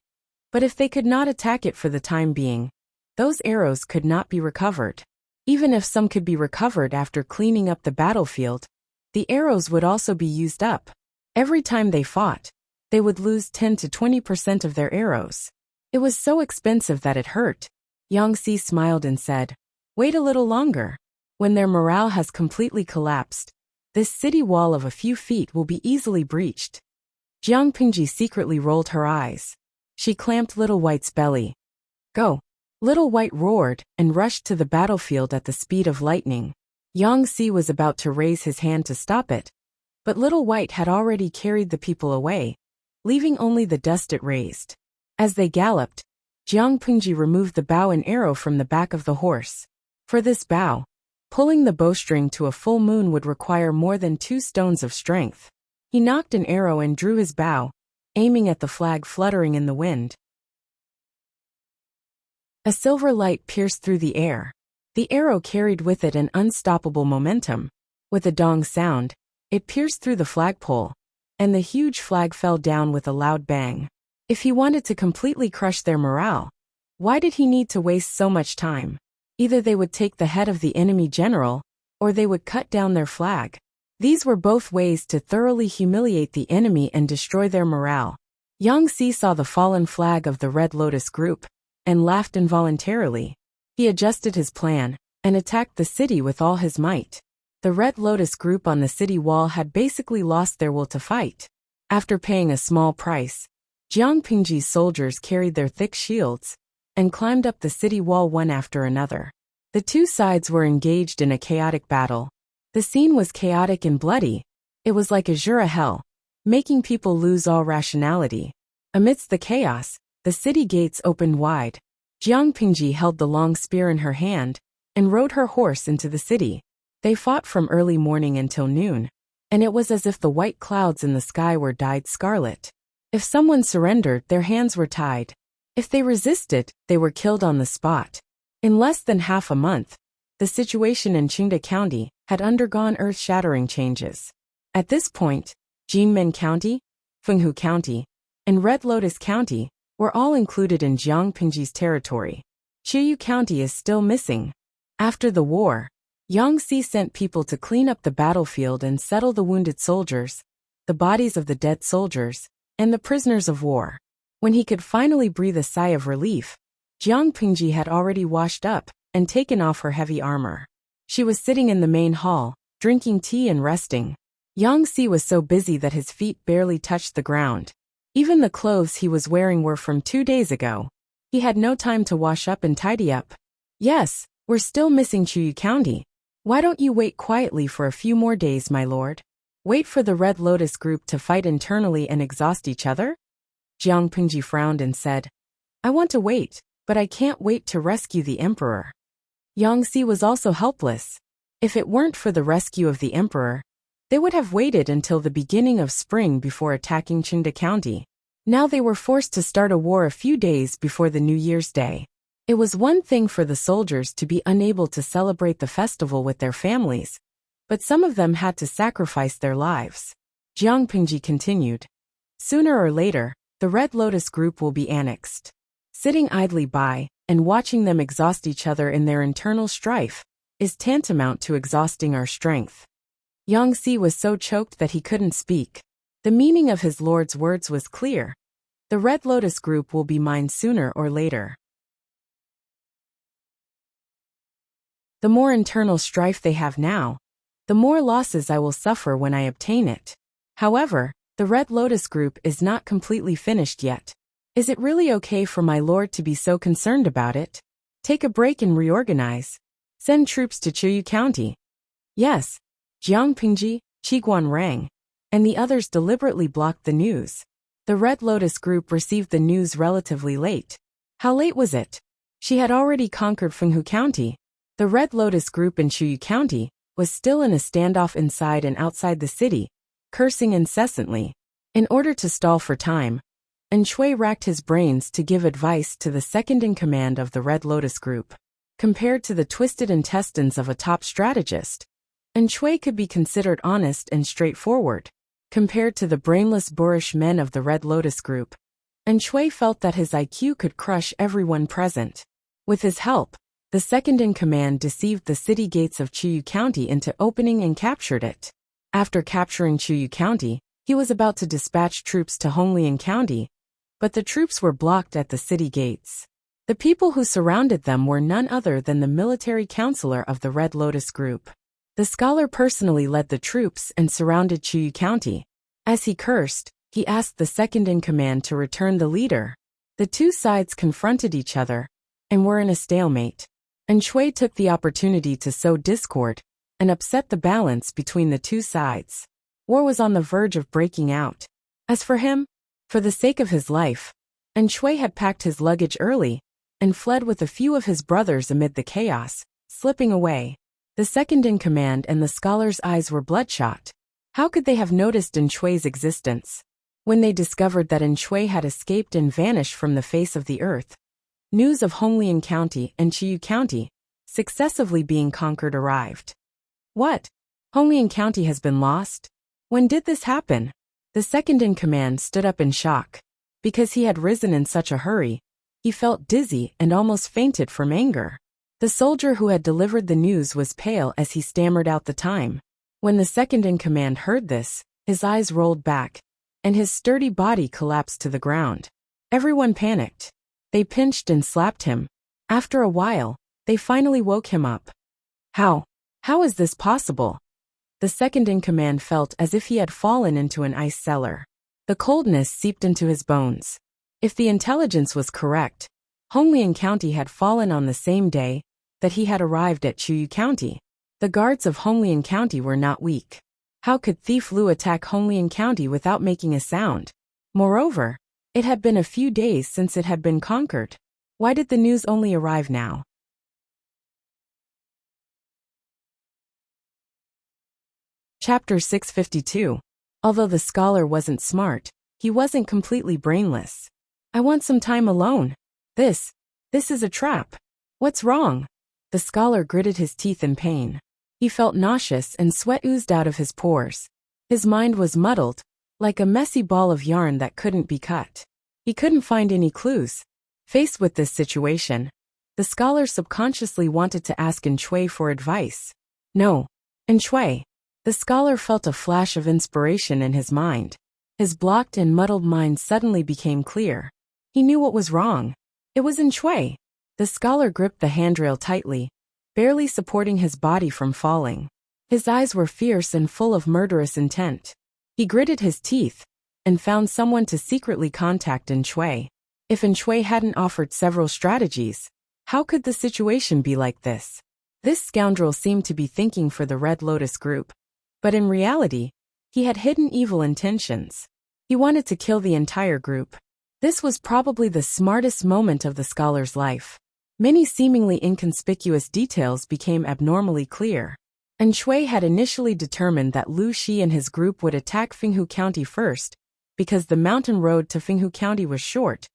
but if they could not attack it for the time being, those arrows could not be recovered. Even if some could be recovered after cleaning up the battlefield, the arrows would also be used up. Every time they fought, they would lose 10 to 20% of their arrows. It was so expensive that it hurt. Yangtze smiled and said, Wait a little longer. When their morale has completely collapsed, this city wall of a few feet will be easily breached. Jiang Pingji secretly rolled her eyes. She clamped Little White's belly. Go! Little White roared and rushed to the battlefield at the speed of lightning. Yangtze was about to raise his hand to stop it, but Little White had already carried the people away, leaving only the dust it raised. As they galloped, Jiang Pingji removed the bow and arrow from the back of the horse. For this bow, pulling the bowstring to a full moon would require more than 2 stones of strength. He knocked an arrow and drew his bow, aiming at the flag fluttering in the wind. A silver light pierced through the air. The arrow carried with it an unstoppable momentum. With a dong sound, it pierced through the flagpole, and the huge flag fell down with a loud bang. If he wanted to completely crush their morale, why did he need to waste so much time? Either they would take the head of the enemy general, or they would cut down their flag. These were both ways to thoroughly humiliate the enemy and destroy their morale. Yangtze saw the fallen flag of the Red Lotus group, and laughed involuntarily. He adjusted his plan, and attacked the city with all his might. The Red Lotus group on the city wall had basically lost their will to fight. After paying a small price, Jiang Pingji's soldiers carried their thick shields, and climbed up the city wall one after another. The two sides were engaged in a chaotic battle. The scene was chaotic and bloody. It was like Azura hell, making people lose all rationality. Amidst the chaos, the city gates opened wide. Jiang Pingji held the long spear in her hand, and rode her horse into the city. They fought from early morning until noon, and it was as if the white clouds in the sky were dyed scarlet. If someone surrendered, their hands were tied. If they resisted, they were killed on the spot. In less than half a month, the situation in Qingda County had undergone earth-shattering changes. At this point, Jinmen County, Fenghu County, and Red Lotus County were all included in Jiang Pingji's territory. Chiyu County is still missing. After the war, Yangtze sent people to clean up the battlefield and settle the wounded soldiers, the bodies of the dead soldiers, and the prisoners of war. When he could finally breathe a sigh of relief, Jiang Pingji had already washed up and taken off her heavy armor. She was sitting in the main hall, drinking tea and resting. Yangtze was so busy that his feet barely touched the ground. Even the clothes he was wearing were from 2 days ago. He had no time to wash up and tidy up. Yes, we're still missing Chiyu County. Why don't you wait quietly for a few more days, my lord? Wait for the Red Lotus group to fight internally and exhaust each other? Jiang Pingji frowned and said, I want to wait, but I can't wait to rescue the emperor. Yangtze was also helpless. If it weren't for the rescue of the emperor, they would have waited until the beginning of spring before attacking Qingda County. Now they were forced to start a war a few days before the New Year's Day. It was one thing for the soldiers to be unable to celebrate the festival with their families, but some of them had to sacrifice their lives. Jiang Pingji continued. Sooner or later, the Red Lotus group will be annexed. Sitting idly by, and watching them exhaust each other in their internal strife, is tantamount to exhausting our strength. Yangtze was so choked that he couldn't speak. The meaning of his lord's words was clear. The Red Lotus group will be mine sooner or later. The more internal strife they have now, the more losses I will suffer when I obtain it. However, the Red Lotus group is not completely finished yet. Is it really okay for my lord to be so concerned about it? Take a break and reorganize. Send troops to Chiyu County. Yes. Jiang Pingji, Qiguan rang, and the others deliberately blocked the news. The Red Lotus group received the news relatively late. How late was it? She had already conquered Fenghu County. The Red Lotus group in Chiyu County was still in a standoff inside and outside the city, cursing incessantly. In order to stall for time, Shui racked his brains to give advice to the second-in-command of the Red Lotus Group. Compared to the twisted intestines of a top strategist, Shui could be considered honest and straightforward. Compared to the brainless boorish men of the Red Lotus Group, Shui felt that his IQ could crush everyone present. With his help, the second-in-command deceived the city gates of Chuyu County into opening and captured it. After capturing Chuyu County, he was about to dispatch troops to Honglian County, but the troops were blocked at the city gates. The people who surrounded them were none other than the military counselor of the Red Lotus Group. The scholar personally led the troops and surrounded Chuyu County. As he cursed, he asked the second-in-command to return the leader. The two sides confronted each other and were in a stalemate. Shui took the opportunity to sow discord and upset the balance between the two sides. War was on the verge of breaking out. As for him, for the sake of his life, Shui had packed his luggage early and fled with a few of his brothers amid the chaos, slipping away. The second-in-command and the scholar's eyes were bloodshot. How could they have noticed Shui's existence? When they discovered that Shui had escaped and vanished from the face of the earth, news of Honglian County and Chuyu County, successively being conquered, arrived. What? Honglian County has been lost? When did this happen? The second-in-command stood up in shock. Because he had risen in such a hurry, he felt dizzy and almost fainted from anger. The soldier who had delivered the news was pale as he stammered out the time. When the second-in-command heard this, his eyes rolled back, and his sturdy body collapsed to the ground. Everyone panicked. They pinched and slapped him. After a while, they finally woke him up. How is this possible? The second-in-command felt as if he had fallen into an ice cellar. The coldness seeped into his bones. If the intelligence was correct, Honglian County had fallen on the same day that he had arrived at Chuyu County. The guards of Honglian County were not weak. How could Thief Lu attack Honglian County without making a sound? Moreover, it had been a few days since it had been conquered. Why did the news only arrive now? Chapter 652. Although the scholar wasn't smart, he wasn't completely brainless. I want some time alone. This is a trap. What's wrong? The scholar gritted his teeth in pain. He felt nauseous and sweat oozed out of his pores. His mind was muddled, like a messy ball of yarn that couldn't be cut. He couldn't find any clues. Faced with this situation, the scholar subconsciously wanted to ask Shui for advice. No, Shui. The scholar felt a flash of inspiration in his mind. His blocked and muddled mind suddenly became clear. He knew what was wrong. It was Shui. The scholar gripped the handrail tightly, barely supporting his body from falling. His eyes were fierce and full of murderous intent. He gritted his teeth and found someone to secretly contact Shui. If Shui hadn't offered several strategies, how could the situation be like this? This scoundrel seemed to be thinking for the Red Lotus Group. But in reality, he had hidden evil intentions. He wanted to kill the entire group. This was probably the smartest moment of the scholar's life. Many seemingly inconspicuous details became abnormally clear. Shui had initially determined that Lu Shi and his group would attack Fenghu County first, because the mountain road to Fenghu County was short,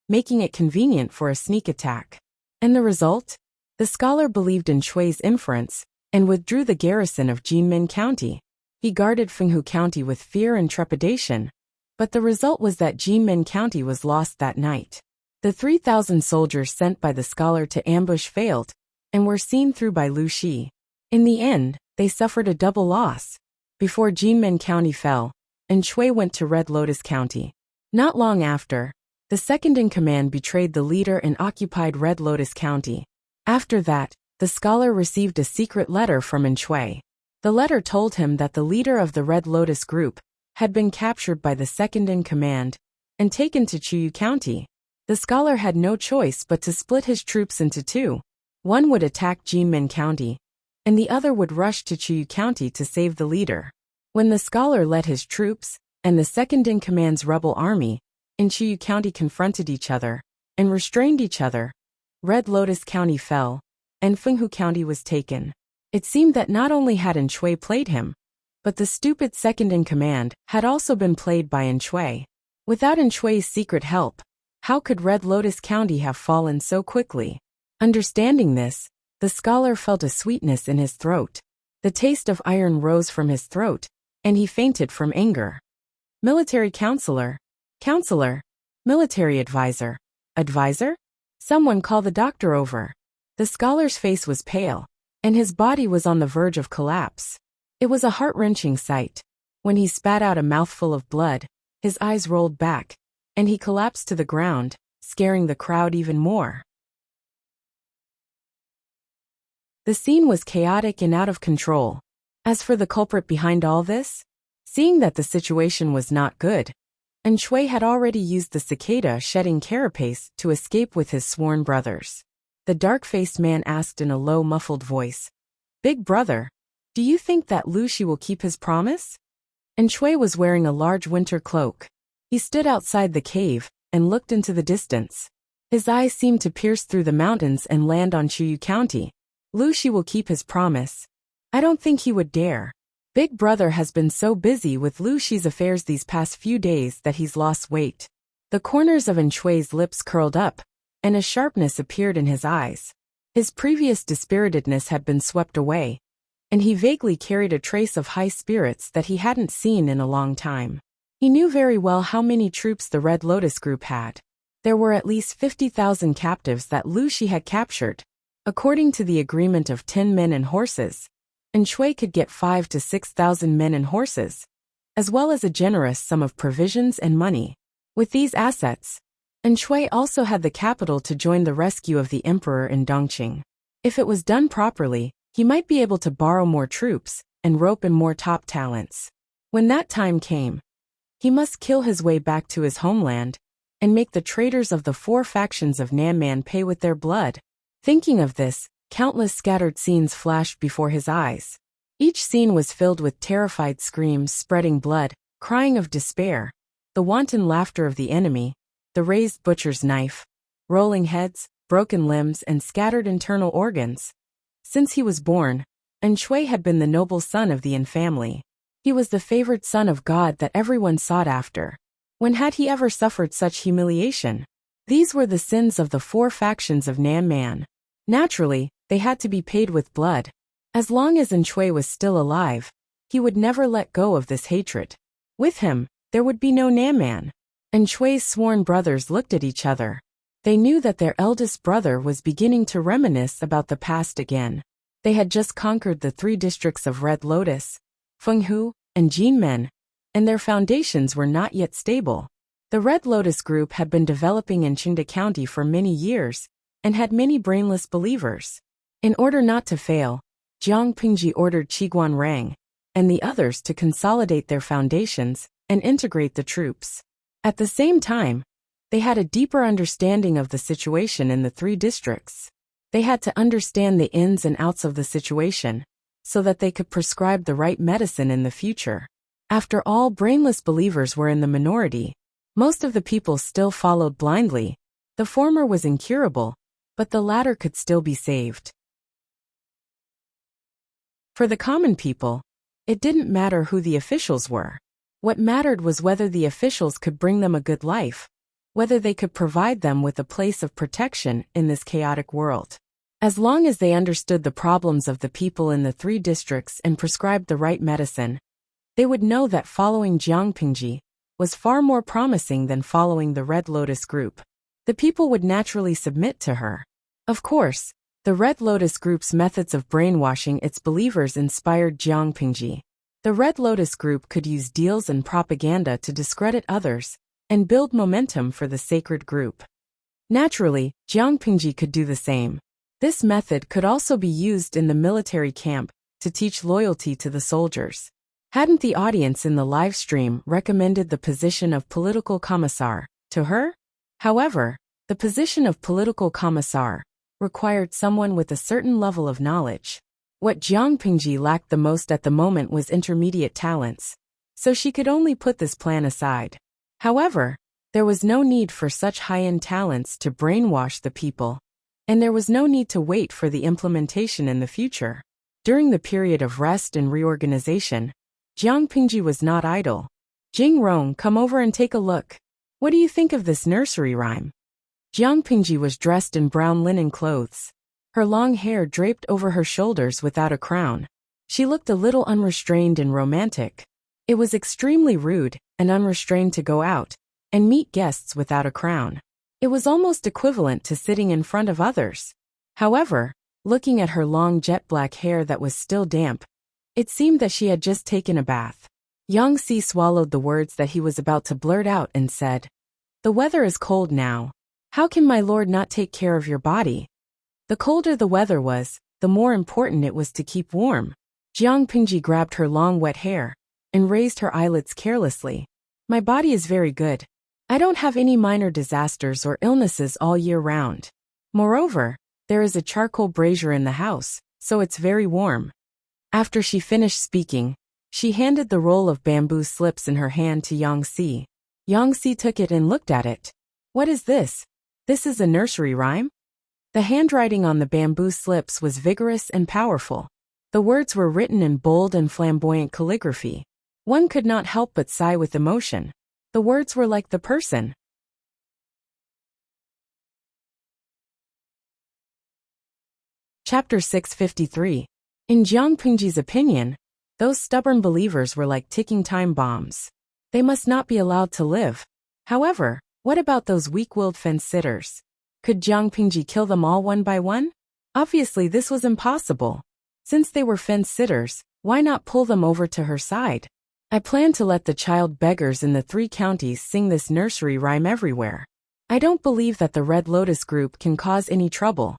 making it convenient for a sneak attack. And the result? The scholar believed in Shui's inference and withdrew the garrison of Jinmen County. He guarded Fenghu County with fear and trepidation, but the result was that Jinmen County was lost that night. The 3,000 soldiers sent by the scholar to ambush failed and were seen through by Lu Shi. In the end, they suffered a double loss. Before Jinmen County fell, Shui went to Red Lotus County. Not long after, the second-in-command betrayed the leader and occupied Red Lotus County. After that, the scholar received a secret letter from Shui. The letter told him that the leader of the Red Lotus Group had been captured by the second-in-command and taken to Chuyu County. The scholar had no choice but to split his troops into two. One would attack Jinmen County, and the other would rush to Chuyu County to save the leader. When the scholar led his troops and the second-in-command's rebel army in Chuyu County confronted each other and restrained each other, Red Lotus County fell, and Fenghu County was taken. It seemed that not only had Shui played him, but the stupid second-in-command had also been played by Shui. Without Shui's secret help, how could Red Lotus County have fallen so quickly? Understanding this, the scholar felt a sweetness in his throat. The taste of iron rose from his throat, and he fainted from anger. Military counselor, counselor, military advisor, advisor? Someone call the doctor over. The scholar's face was pale, and his body was on the verge of collapse. It was a heart-wrenching sight. When he spat out a mouthful of blood, his eyes rolled back, and he collapsed to the ground, scaring the crowd even more. The scene was chaotic and out of control. As for the culprit behind all this, seeing that the situation was not good, Shui had already used the cicada-shedding carapace to escape with his sworn brothers. The dark-faced man asked in a low, muffled voice, "Big brother, do you think that Lu Shi will keep his promise?" Shui was wearing a large winter cloak. He stood outside the cave and looked into the distance. His eyes seemed to pierce through the mountains and land on Chuyu County. Lu Shi will keep his promise. I don't think he would dare. Big brother has been so busy with Lu Shi's affairs these past few days that he's lost weight. The corners of Shui's lips curled up, and a sharpness appeared in his eyes. His previous dispiritedness had been swept away, and he vaguely carried a trace of high spirits that he hadn't seen in a long time. He knew very well how many troops the Red Lotus group had. There were at least 50,000 captives that Lu Shi had captured. According to the agreement of 10 men and horses, Shui could get 5,000 to 6,000 men and horses, as well as a generous sum of provisions and money. With these assets, Shui also had the capital to join the rescue of the emperor in Dongqing. If it was done properly, he might be able to borrow more troops and rope in more top talents. When that time came, he must kill his way back to his homeland and make the traitors of the 4 factions of Nanman pay with their blood. Thinking of this, countless scattered scenes flashed before his eyes. Each scene was filled with terrified screams, spreading blood, crying of despair, the wanton laughter of the enemy, the raised butcher's knife, rolling heads, broken limbs, and scattered internal organs. Since he was born, Shui had been the noble son of the Yin family. He was the favored son of God that everyone sought after. When had he ever suffered such humiliation? These were the sins of the 4 factions of Nanman. Naturally, they had to be paid with blood. As long as Shui was still alive, he would never let go of this hatred. With him, there would be no Nanman. Shui's sworn brothers looked at each other. They knew that their eldest brother was beginning to reminisce about the past again. They had just conquered the 3 districts of Red Lotus, Fenghu, and Jinmen, and their foundations were not yet stable. The Red Lotus group had been developing in Qingda County for many years, and had many brainless believers. In order not to fail, Jiang Pingji ordered Qiguan Rang and the others to consolidate their foundations and integrate the troops. At the same time, they had a deeper understanding of the situation in the 3 districts. They had to understand the ins and outs of the situation, so that they could prescribe the right medicine in the future. After all, brainless believers were in the minority. Most of the people still followed blindly. The former was incurable, but the latter could still be saved. For the common people, it didn't matter who the officials were. What mattered was whether the officials could bring them a good life, whether they could provide them with a place of protection in this chaotic world. As long as they understood the problems of the people in the 3 districts and prescribed the right medicine, they would know that following Jiang Pingji was far more promising than following the Red Lotus group. The people would naturally submit to her. Of course, the Red Lotus group's methods of brainwashing its believers inspired Jiang Pingji. The Red Lotus group could use deals and propaganda to discredit others and build momentum for the sacred group. Naturally, Jiang Pingji could do the same. This method could also be used in the military camp to teach loyalty to the soldiers. Hadn't the audience in the live stream recommended the position of political commissar to her? However, the position of political commissar required someone with a certain level of knowledge. What Jiang Pingji lacked the most at the moment was intermediate talents, so she could only put this plan aside. However, there was no need for such high-end talents to brainwash the people, and there was no need to wait for the implementation in the future. During the period of rest and reorganization, Jiang Pingji was not idle. Jing Rong, come over and take a look. What do you think of this nursery rhyme? Jiang Pingji was dressed in brown linen clothes. Her long hair draped over her shoulders without a crown. She looked a little unrestrained and romantic. It was extremely rude and unrestrained to go out and meet guests without a crown. It was almost equivalent to sitting in front of others. However, looking at her long jet black hair that was still damp, it seemed that she had just taken a bath. Yang Si swallowed the words that he was about to blurt out and said, "The weather is cold now. How can my lord not take care of your body?" The colder the weather was, the more important it was to keep warm. Jiang Pingji grabbed her long wet hair and raised her eyelids carelessly. My body is very good. I don't have any minor disasters or illnesses all year round. Moreover, there is a charcoal brazier in the house, so it's very warm. After she finished speaking, she handed the roll of bamboo slips in her hand to Yang Si. Yang Si took it and looked at it. What is this? This is a nursery rhyme? The handwriting on the bamboo slips was vigorous and powerful. The words were written in bold and flamboyant calligraphy. One could not help but sigh with emotion. The words were like the person. Chapter 653. In Jiang Pingji's opinion, those stubborn believers were like ticking time bombs. They must not be allowed to live. However, what about those weak-willed fence-sitters? Could Jiang Pingji kill them all one by one? Obviously this was impossible. Since they were fence-sitters, why not pull them over to her side? I plan to let the child beggars in the 3 counties sing this nursery rhyme everywhere. I don't believe that the Red Lotus group can cause any trouble.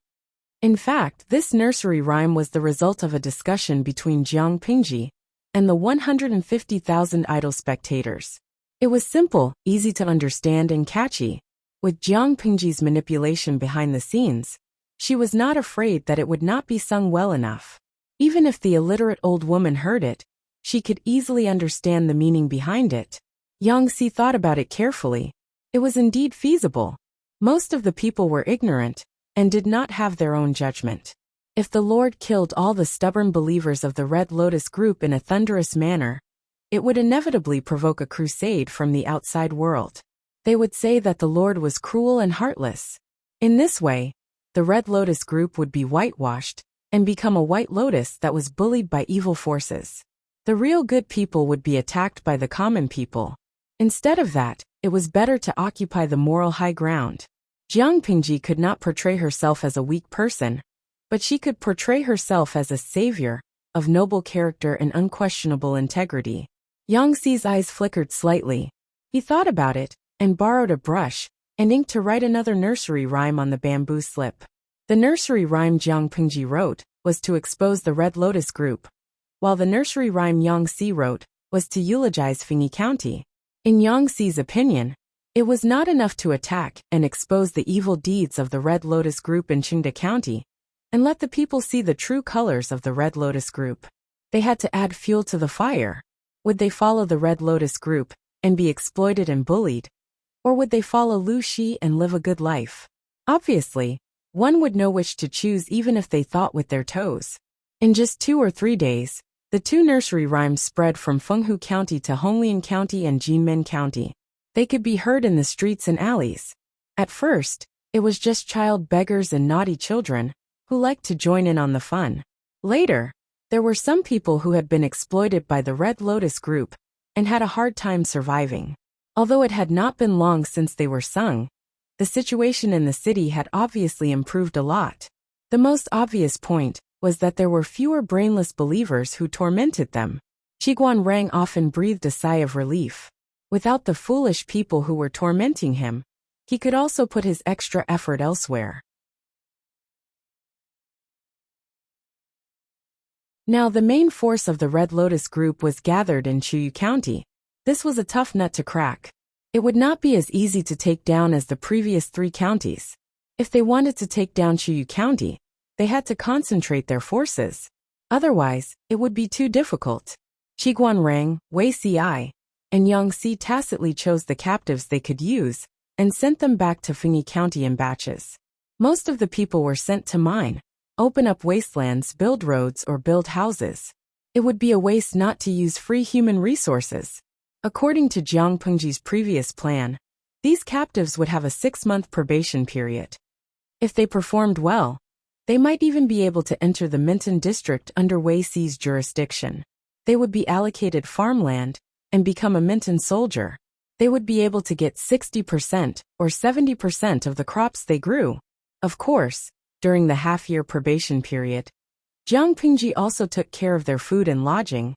In fact, this nursery rhyme was the result of a discussion between Jiang Pingji and the 150,000 idle spectators. It was simple, easy to understand and catchy. With Jiang Pingji's manipulation behind the scenes, she was not afraid that it would not be sung well enough. Even if the illiterate old woman heard it, she could easily understand the meaning behind it. Yang Si thought about it carefully. It was indeed feasible. Most of the people were ignorant and did not have their own judgment. If the Lord killed all the stubborn believers of the Red Lotus group in a thunderous manner, it would inevitably provoke a crusade from the outside world. They would say that the Lord was cruel and heartless. In this way, the Red Lotus group would be whitewashed and become a white lotus that was bullied by evil forces. The real good people would be attacked by the common people. Instead of that, it was better to occupy the moral high ground. Jiang Pingji could not portray herself as a weak person, but she could portray herself as a savior of noble character and unquestionable integrity. Yang Si's eyes flickered slightly. He thought about it and borrowed a brush and ink to write another nursery rhyme on the bamboo slip. The nursery rhyme Jiang Pingji wrote was to expose the Red Lotus group, while the nursery rhyme Yang Si wrote was to eulogize Fengyi County. In Yang Si's opinion, it was not enough to attack and expose the evil deeds of the Red Lotus group in Qingda County and let the people see the true colors of the Red Lotus group. They had to add fuel to the fire. Would they follow the Red Lotus group and be exploited and bullied? Or would they follow Lu Shi and live a good life? Obviously, one would know which to choose even if they thought with their toes. In just 2 or 3 days, the 2 nursery rhymes spread from Fenghu County to Honglian County and Jinmen County. They could be heard in the streets and alleys. At first, it was just child beggars and naughty children who liked to join in on the fun. Later, there were some people who had been exploited by the Red Lotus group and had a hard time surviving. Although it had not been long since they were sung, the situation in the city had obviously improved a lot. The most obvious point was that there were fewer brainless believers who tormented them. Qiguan Rang often breathed a sigh of relief. Without the foolish people who were tormenting him, he could also put his extra effort elsewhere. Now the main force of the Red Lotus group was gathered in Chuyu County. This was a tough nut to crack. It would not be as easy to take down as the previous 3 counties. If they wanted to take down Chuyu County, they had to concentrate their forces. Otherwise, it would be too difficult. Qiguan Rang, Wei Ci, and Yang Si tacitly chose the captives they could use and sent them back to Fengyi County in batches. Most of the people were sent to mine, open up wastelands, build roads, or build houses. It would be a waste not to use free human resources. According to Jiang Pengji's previous plan, these captives would have a 6-month probation period. If they performed well, they might even be able to enter the Minton district under Wei Xi's jurisdiction. They would be allocated farmland and become a Minton soldier. They would be able to get 60% or 70% of the crops they grew. Of course, during the half-year probation period, Jiang Pengji also took care of their food and lodging,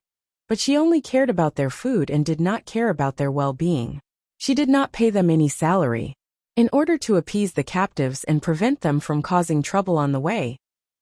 but she only cared about their food and did not care about their well-being. She did not pay them any salary. In order to appease the captives and prevent them from causing trouble on the way,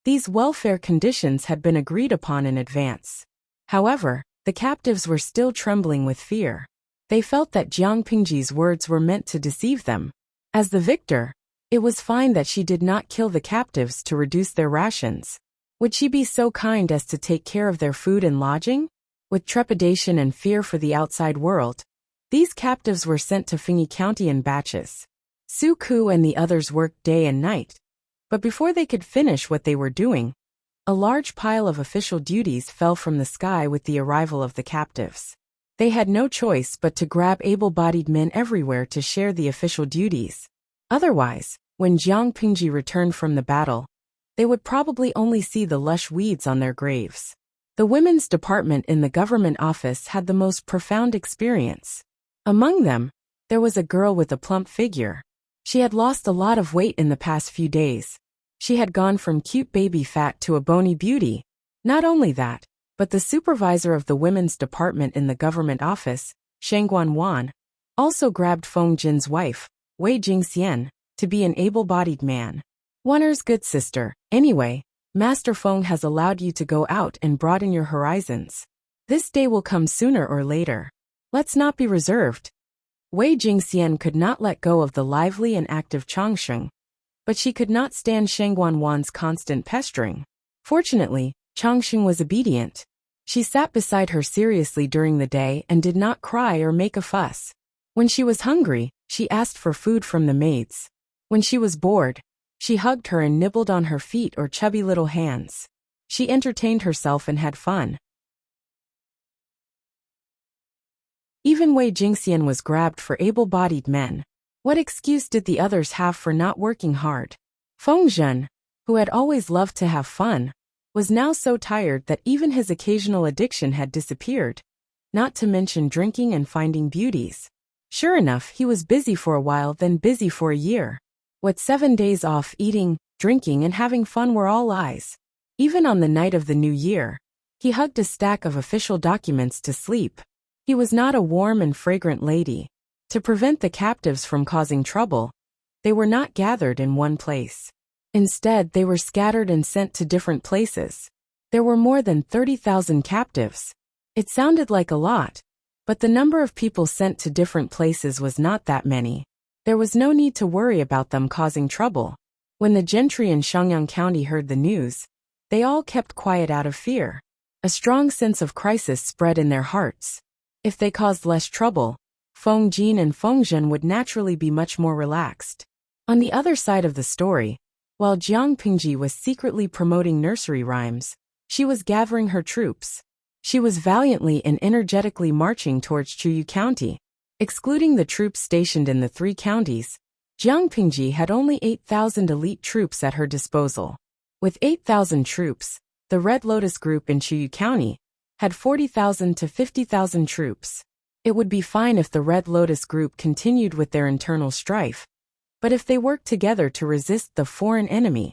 these welfare conditions had been agreed upon in advance. However, the captives were still trembling with fear. They felt that Jiang Pengji's words were meant to deceive them. As the victor, it was fine that she did not kill the captives to reduce their rations. Would she be so kind as to take care of their food and lodging? With trepidation and fear for the outside world, these captives were sent to Fengyi County in batches. Su Ku and the others worked day and night, but before they could finish what they were doing, a large pile of official duties fell from the sky with the arrival of the captives. They had no choice but to grab able-bodied men everywhere to share the official duties. Otherwise, when Jiang Pengji returned from the battle, they would probably only see the lush weeds on their graves. The women's department in the government office had the most profound experience. Among them, there was a girl with a plump figure. She had lost a lot of weight in the past few days. She had gone from cute baby fat to a bony beauty. Not only that, but the supervisor of the women's department in the government office, Shengguan Wan, also grabbed Feng Jin's wife, Wei Jingxian, to be an able-bodied man. Wanner's good sister. Anyway, Master Feng has allowed you to go out and broaden your horizons. This day will come sooner or later. Let's not be reserved. Wei Jingxian could not let go of the lively and active Changsheng, but she could not stand Shengguan Wan's constant pestering. Fortunately, Changsheng was obedient. She sat beside her seriously during the day and did not cry or make a fuss. When she was hungry, she asked for food from the maids. When she was bored, she hugged her and nibbled on her feet or chubby little hands. She entertained herself and had fun. Even Wei Jingxian was grabbed for able-bodied men. What excuse did the others have for not working hard? Feng Zhen, who had always loved to have fun, was now so tired that even his occasional addiction had disappeared, not to mention drinking and finding beauties. Sure enough, he was busy for a while, then busy for a year. What 7 days off, eating, drinking, and having fun were all lies. Even on the night of the new year, he hugged a stack of official documents to sleep. He was not a warm and fragrant lady. To prevent the captives from causing trouble, they were not gathered in one place. Instead, they were scattered and sent to different places. There were more than 30,000 captives. It sounded like a lot, but the number of people sent to different places was not that many. There was no need to worry about them causing trouble. When the gentry in Shangyang County heard the news, they all kept quiet out of fear. A strong sense of crisis spread in their hearts. If they caused less trouble, Feng Jin and Feng Zhen would naturally be much more relaxed. On the other side of the story, while Jiang Pengji was secretly promoting nursery rhymes, she was gathering her troops. She was valiantly and energetically marching towards Chuyu County. Excluding the troops stationed in the 3 counties, Jiang Pengji had only 8,000 elite troops at her disposal. With 8,000 troops, the Red Lotus Group in Chuyu County had 40,000 to 50,000 troops. It would be fine if the Red Lotus Group continued with their internal strife, but if they worked together to resist the foreign enemy,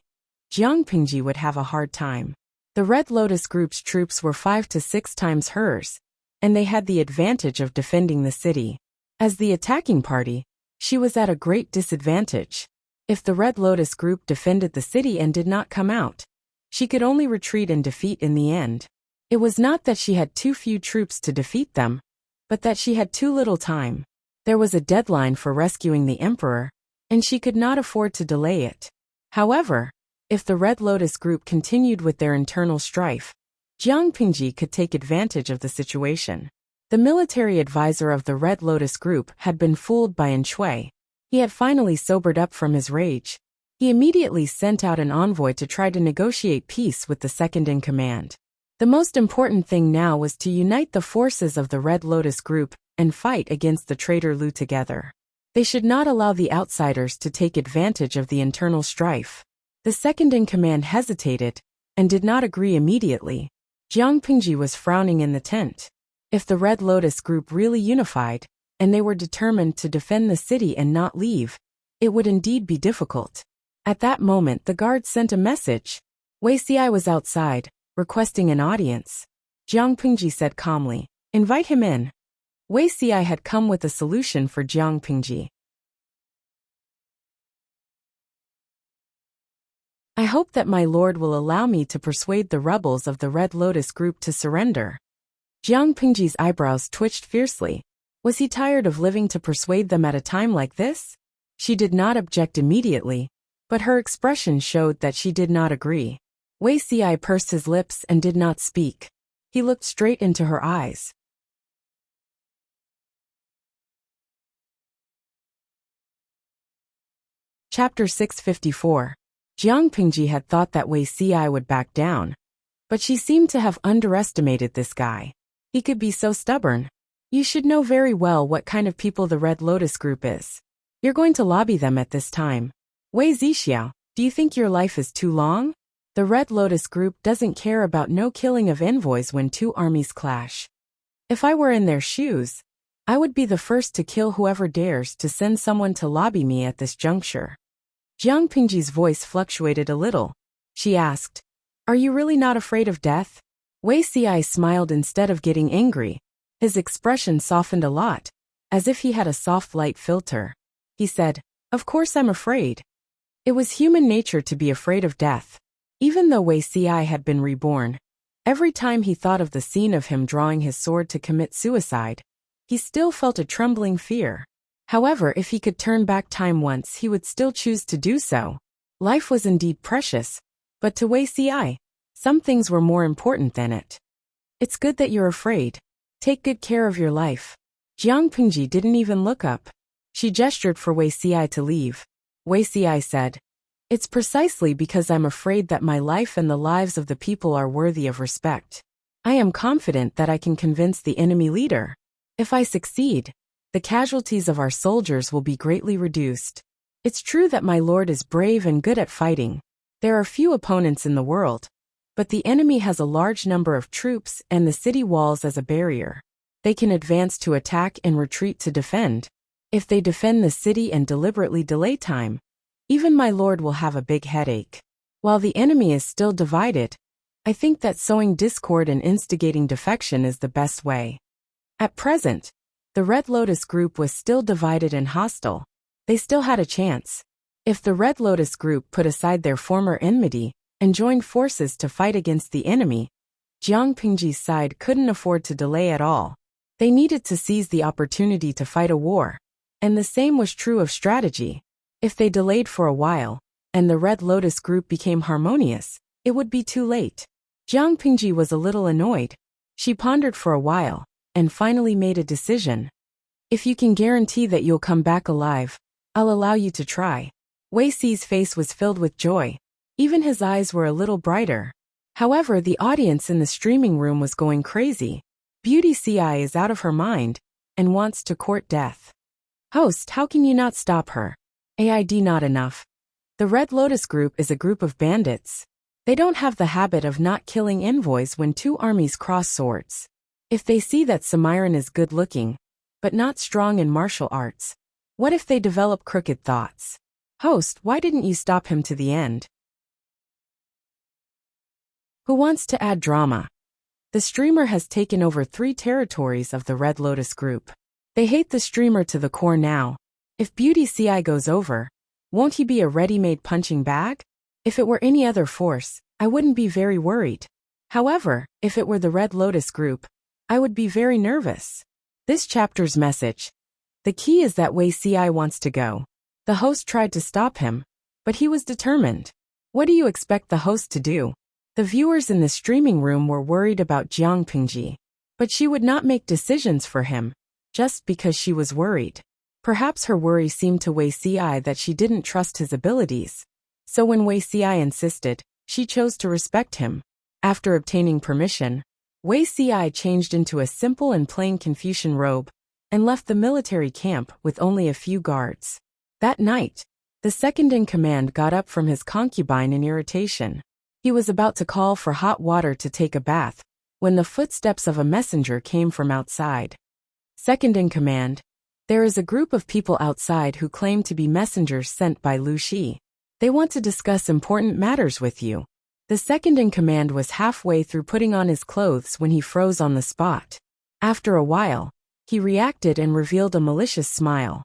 Jiang Pengji would have a hard time. The Red Lotus Group's troops were 5 to 6 times hers, and they had the advantage of defending the city. As the attacking party, she was at a great disadvantage. If the Red Lotus Group defended the city and did not come out, she could only retreat and defeat in the end. It was not that she had too few troops to defeat them, but that she had too little time. There was a deadline for rescuing the emperor, and she could not afford to delay it. However, if the Red Lotus Group continued with their internal strife, Jiang Pengji could take advantage of the situation. The military advisor of the Red Lotus Group had been fooled by Yin Shui. He had finally sobered up from his rage. He immediately sent out an envoy to try to negotiate peace with the second-in-command. The most important thing now was to unite the forces of the Red Lotus group and fight against the traitor Lu together. They should not allow the outsiders to take advantage of the internal strife. The second-in-command hesitated and did not agree immediately. Jiang Pingji was frowning in the tent. If the Red Lotus group really unified, and they were determined to defend the city and not leave, it would indeed be difficult. At that moment the guard sent a message. Wuxia was outside, requesting an audience. Jiang Pingji said calmly, "Invite him in." Wuxia had come with a solution for Jiang Pingji. "I hope that my lord will allow me to persuade the rebels of the Red Lotus group to surrender." Jiang Pingji's eyebrows twitched fiercely. Was he tired of living to persuade them at a time like this? She did not object immediately, but her expression showed that she did not agree. Wuxia pursed his lips and did not speak. He looked straight into her eyes. Chapter 654. Jiang Pingji had thought that Wuxia would back down, but she seemed to have underestimated this guy. He could be so stubborn. You should know very well what kind of people the Red Lotus group is. You're going to lobby them at this time. Wei Zixiao, do you think your life is too long? The Red Lotus group doesn't care about no killing of envoys when two armies clash. If I were in their shoes, I would be the first to kill whoever dares to send someone to lobby me at this juncture. Jiang Pingji's voice fluctuated a little. She asked, "Are you really not afraid of death?" Wuxia smiled instead of getting angry. His expression softened a lot, as if he had a soft light filter. He said, "Of course I'm afraid." It was human nature to be afraid of death. Even though Wuxia had been reborn, every time he thought of the scene of him drawing his sword to commit suicide, he still felt a trembling fear. However, if he could turn back time once, he would still choose to do so. Life was indeed precious, but to Wuxia, some things were more important than it. "It's good that you're afraid. Take good care of your life." Jiang Pingji didn't even look up. She gestured for Wuxia to leave. Wuxia said, "It's precisely because I'm afraid that my life and the lives of the people are worthy of respect. I am confident that I can convince the enemy leader. If I succeed, the casualties of our soldiers will be greatly reduced. It's true that my lord is brave and good at fighting. There are few opponents in the world, but the enemy has a large number of troops and the city walls as a barrier. They can advance to attack and retreat to defend. If they defend the city and deliberately delay time, even my lord will have a big headache. While the enemy is still divided, I think that sowing discord and instigating defection is the best way." At present, the Red Lotus group was still divided and hostile. They still had a chance. If the Red Lotus group put aside their former enmity and joined forces to fight against the enemy, Jiang Pingji's side couldn't afford to delay at all. They needed to seize the opportunity to fight a war. And the same was true of strategy. If they delayed for a while, and the Red Lotus group became harmonious, it would be too late. Jiang Pingji was a little annoyed. She pondered for a while, and finally made a decision. "If you can guarantee that you'll come back alive, I'll allow you to try." Wuxia's face was filled with joy. Even his eyes were a little brighter. However, the audience in the streaming room was going crazy. Beauty Ci is out of her mind, and wants to court death. "Host, how can you not stop her?" "AID not enough. The Red Lotus group is a group of bandits. They don't have the habit of not killing envoys when two armies cross swords. If they see that Samiran is good-looking, but not strong in martial arts, what if they develop crooked thoughts? Host, why didn't you stop him to the end?" Who wants to add drama? The streamer has taken over 3 territories of the Red Lotus group. They hate the streamer to the core now. If Beauty Ci goes over, won't he be a ready-made punching bag? If it were any other force, I wouldn't be very worried. However, if it were the Red Lotus group, I would be very nervous. This chapter's message. The key is that Wuxia wants to go. The host tried to stop him, but he was determined. What do you expect the host to do? The viewers in the streaming room were worried about Jiang Pingji, but she would not make decisions for him, just because she was worried. Perhaps her worry seemed to Wuxia that she didn't trust his abilities. So when Wei Xi insisted, she chose to respect him. After obtaining permission, Wei Xi changed into a simple and plain Confucian robe and left the military camp with only a few guards. That night, the second-in-command got up from his concubine in irritation. He was about to call for hot water to take a bath when the footsteps of a messenger came from outside. Second-in-command, there is a group of people outside who claim to be messengers sent by Lu Shi. They want to discuss important matters with you. The second-in-command was halfway through putting on his clothes when he froze on the spot. After a while, he reacted and revealed a malicious smile.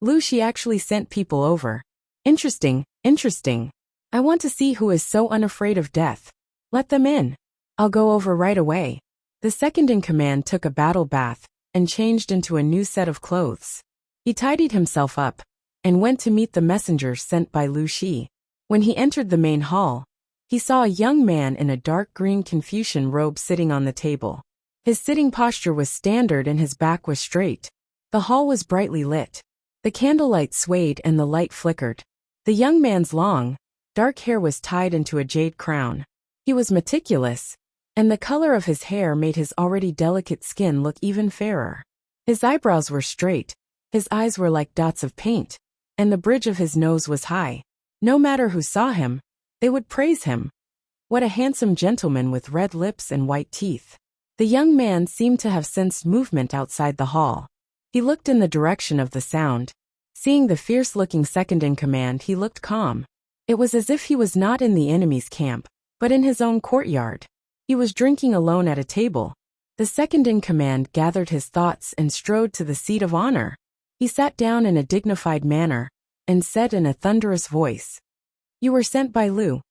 Lu Shi actually sent people over. Interesting, interesting. I want to see who is so unafraid of death. Let them in. I'll go over right away. The second-in-command took a battle bath and changed into a new set of clothes. He tidied himself up and went to meet the messenger sent by Lu Shi. When he entered the main hall, he saw a young man in a dark green Confucian robe sitting on the table. His sitting posture was standard and his back was straight. The hall was brightly lit. The candlelight swayed and the light flickered. The young man's long, dark hair was tied into a jade crown. He was meticulous, and the color of his hair made his already delicate skin look even fairer. His eyebrows were straight, his eyes were like dots of paint, and the bridge of his nose was high. No matter who saw him, they would praise him. What a handsome gentleman with red lips and white teeth. The young man seemed to have sensed movement outside the hall. He looked in the direction of the sound. Seeing the fierce-looking second-in-command, he looked calm. It was as if he was not in the enemy's camp, but in his own courtyard. He was drinking alone at a table. The second-in-command gathered his thoughts and strode to the seat of honor. He sat down in a dignified manner and said in a thunderous voice, "You were sent by Lu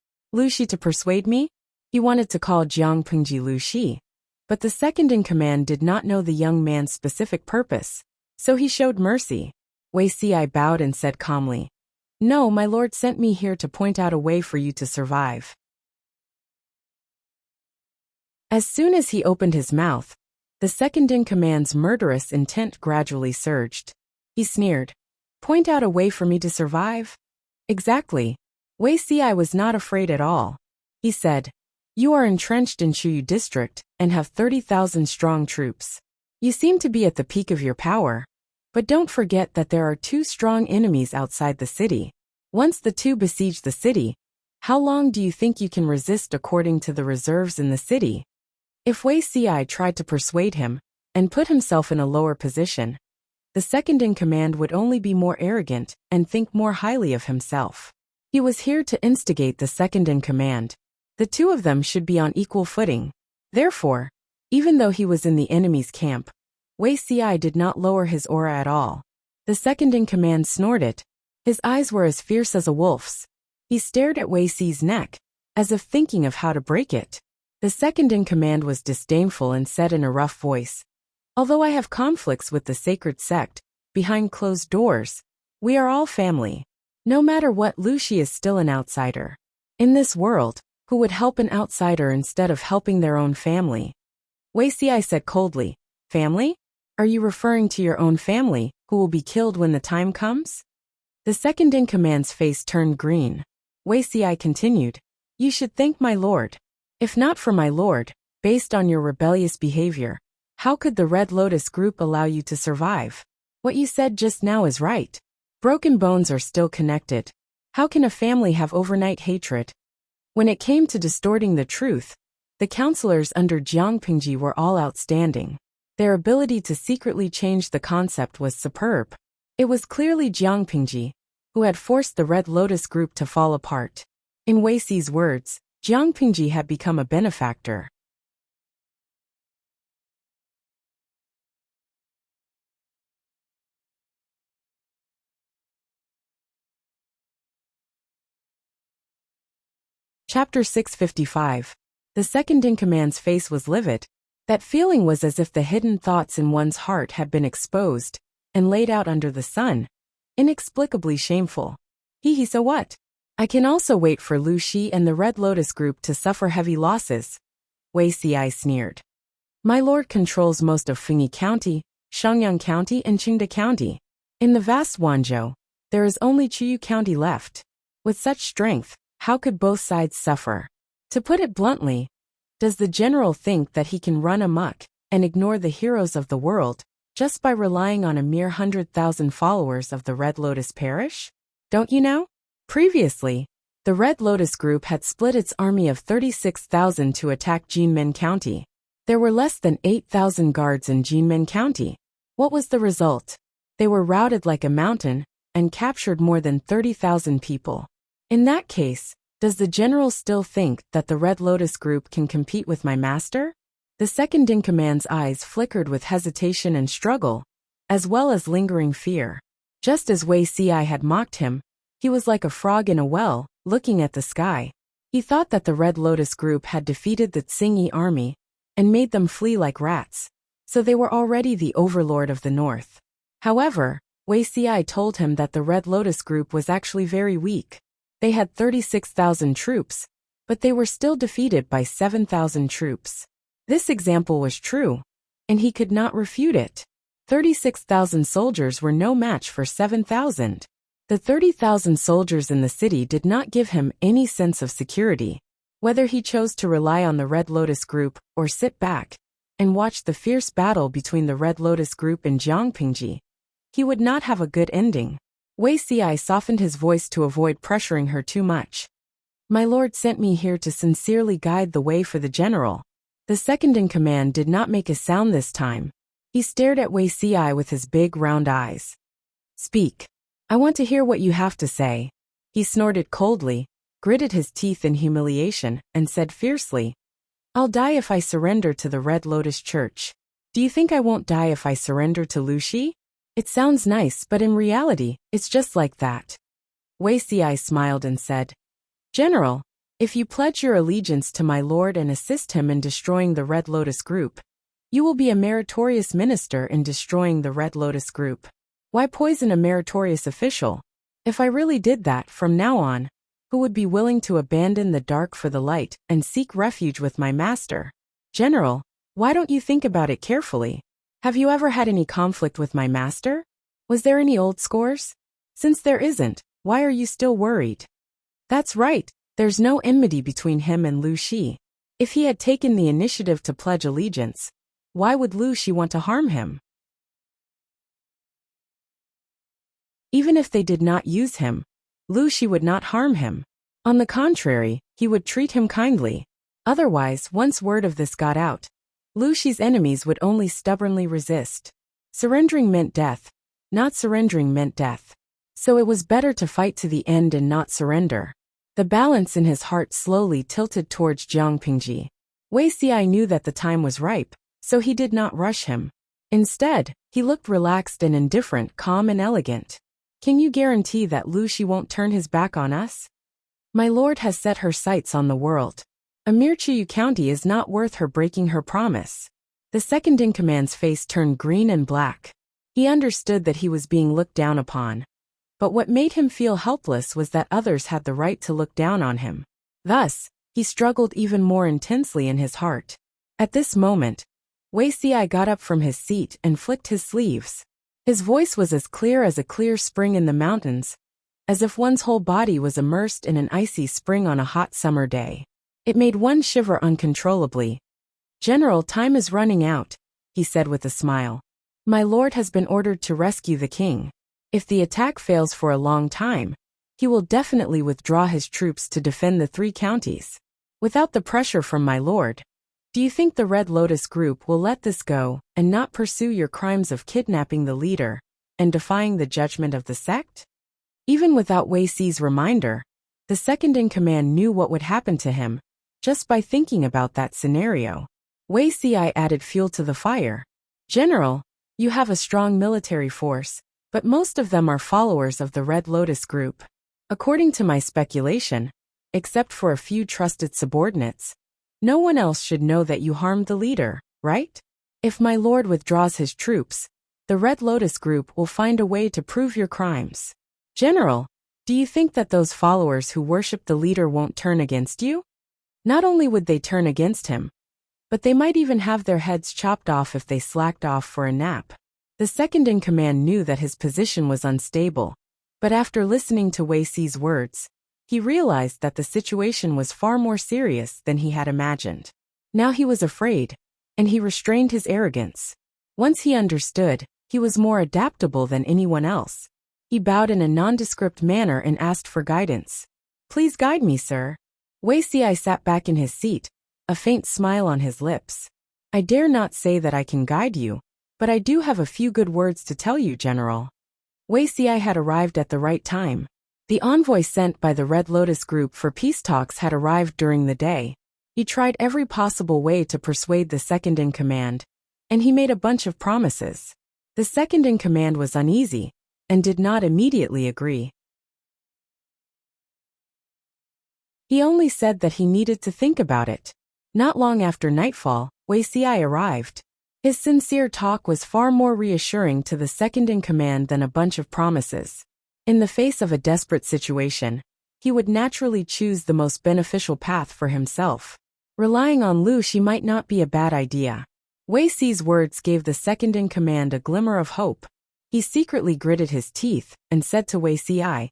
Shi to persuade me?" He wanted to call Jiang Pingji Lu Shi, but the second-in-command did not know the young man's specific purpose, so he showed mercy. Wei Xi bowed and said calmly, "No, my lord sent me here to point out a way for you to survive." As soon as he opened his mouth, the second-in-command's murderous intent gradually surged. He sneered, "Point out a way for me to survive?" Exactly. Wei Xi was not afraid at all. He said, "You are entrenched in Chuyu district and have 30,000 strong troops. You seem to be at the peak of your power. But don't forget that there are two strong enemies outside the city. Once the two besiege the city, how long do you think you can resist according to the reserves in the city?" If Wei Xi tried to persuade him and put himself in a lower position, the second-in-command would only be more arrogant and think more highly of himself. He was here to instigate the second-in-command. The two of them should be on equal footing. Therefore, even though he was in the enemy's camp, Wei Xi did not lower his aura at all. The second-in-command snorted. His eyes were as fierce as a wolf's. He stared at Wei Xi's neck, as if thinking of how to break it. The second-in-command was disdainful and said in a rough voice, "Although I have conflicts with the sacred sect, behind closed doors, we are all family. No matter what, Lu Shi is still an outsider. In this world, who would help an outsider instead of helping their own family?" Wei Xi said coldly, "Family? Are you referring to your own family, who will be killed when the time comes?" The second-in-command's face turned green. Wei Xi continued, "You should thank my lord. If not for my lord, based on your rebellious behavior, how could the Red Lotus group allow you to survive? What you said just now is right. Broken bones are still connected. How can a family have overnight hatred?" When it came to distorting the truth, the counselors under Jiang Pingji were all outstanding. Their ability to secretly change the concept was superb. It was clearly Jiang Pingji who had forced the Red Lotus group to fall apart. In Wei Xi's words, Jiang Pingji had become a benefactor. Chapter 655. The second-in-command's face was livid. That feeling was as if the hidden thoughts in one's heart had been exposed and laid out under the sun. Inexplicably shameful. So what? I can also wait for Lu Shi and the Red Lotus group to suffer heavy losses. Wei Xi sneered. My lord controls most of Fengyi County, Shangyang County and Qingda County. In the vast Wanzhou, there is only Chuyu County left. With such strength, how could both sides suffer? To put it bluntly, does the general think that he can run amok and ignore the heroes of the world just by relying on a mere 100,000 followers of the Red Lotus Parish? Don't you know? Previously, the Red Lotus Group had split its army of 36,000 to attack Jinmen County. There were less than 8,000 guards in Jinmen County. What was the result? They were routed like a mountain and captured more than 30,000 people. In that case, does the general still think that the Red Lotus Group can compete with my master? The second-in-command's eyes flickered with hesitation and struggle, as well as lingering fear. Just as Wuxia had mocked him, he was like a frog in a well, looking at the sky. He thought that the Red Lotus Group had defeated the Tsingy army and made them flee like rats, so they were already the overlord of the north. However, Wuxia told him that the Red Lotus Group was actually very weak. They had 36,000 troops, but they were still defeated by 7,000 troops. This example was true, and he could not refute it. 36,000 soldiers were no match for 7,000. The 30,000 soldiers in the city did not give him any sense of security. Whether he chose to rely on the Red Lotus Group or sit back and watch the fierce battle between the Red Lotus Group and Jiangpingji, he would not have a good ending. Wuxia softened his voice to avoid pressuring her too much. My lord sent me here to sincerely guide the way for the general. The second-in-command did not make a sound this time. He stared at Wuxia with his big round eyes. Speak. I want to hear what you have to say. He snorted coldly, gritted his teeth in humiliation, and said fiercely, I'll die if I surrender to the Red Lotus Church. Do you think I won't die if I surrender to Luxi? It sounds nice, but in reality, it's just like that. Wuxia smiled and said, General, if you pledge your allegiance to my lord and assist him in destroying the Red Lotus Group, you will be a meritorious minister in destroying the Red Lotus Group. Why poison a meritorious official? If I really did that from now on, who would be willing to abandon the dark for the light and seek refuge with my master? General, why don't you think about it carefully? Have you ever had any conflict with my master? Was there any old scores? Since there isn't, why are you still worried? That's right. There's no enmity between him and Luxi. If he had taken the initiative to pledge allegiance, why would Luxi want to harm him? Even if they did not use him, Luxi would not harm him. On the contrary, he would treat him kindly. Otherwise, once word of this got out, Luxi's enemies would only stubbornly resist. Surrendering meant death. Not surrendering meant death. So it was better to fight to the end and not surrender. The balance in his heart slowly tilted towards Jiangpingji. Wuxia knew that the time was ripe, so he did not rush him. Instead, he looked relaxed and indifferent, calm and elegant. Can you guarantee that Luxi won't turn his back on us? My lord has set her sights on the world. A mere Chiyu County is not worth her breaking her promise. The second-in-command's face turned green and black. He understood that he was being looked down upon. But what made him feel helpless was that others had the right to look down on him. Thus, he struggled even more intensely in his heart. At this moment, Wuxia got up from his seat and flicked his sleeves. His voice was as clear as a clear spring in the mountains, as if one's whole body was immersed in an icy spring on a hot summer day. It made one shiver uncontrollably. General, time is running out, he said with a smile. My lord has been ordered to rescue the king. If the attack fails for a long time, he will definitely withdraw his troops to defend the 3 counties. Without the pressure from my lord, do you think the Red Lotus Group will let this go and not pursue your crimes of kidnapping the leader and defying the judgment of the sect? Even without Wuxi's reminder, the second-in-command knew what would happen to him just by thinking about that scenario. Wuxia added fuel to the fire. General, you have a strong military force, but most of them are followers of the Red Lotus Group. According to my speculation, except for a few trusted subordinates, no one else should know that you harmed the leader, right? If my lord withdraws his troops, the Red Lotus Group will find a way to prove your crimes. General, do you think that those followers who worship the leader won't turn against you? Not only would they turn against him, but they might even have their heads chopped off if they slacked off for a nap. The second-in-command knew that his position was unstable, but after listening to Wuxi's words, He realized that the situation was far more serious than he had imagined. Now he was afraid, and he restrained his arrogance. Once he understood, he was more adaptable than anyone else. He bowed in a nondescript manner and asked for guidance. "Please guide me, sir." Wuxia sat back in his seat, a faint smile on his lips. "I dare not say that I can guide you, but I do have a few good words to tell you, General." Wuxia had arrived at the right time. The envoy sent by the Red Lotus Group for peace talks had arrived during the day. He tried every possible way to persuade the second-in-command, and he made a bunch of promises. The second-in-command was uneasy, and did not immediately agree. He only said that he needed to think about it. Not long after nightfall, Wuxia arrived. His sincere talk was far more reassuring to the second-in-command than a bunch of promises. In the face of a desperate situation, he would naturally choose the most beneficial path for himself. Relying on Lu Shi might not be a bad idea. Wuxia's words gave the second-in-command a glimmer of hope. He secretly gritted his teeth and said to Wuxia,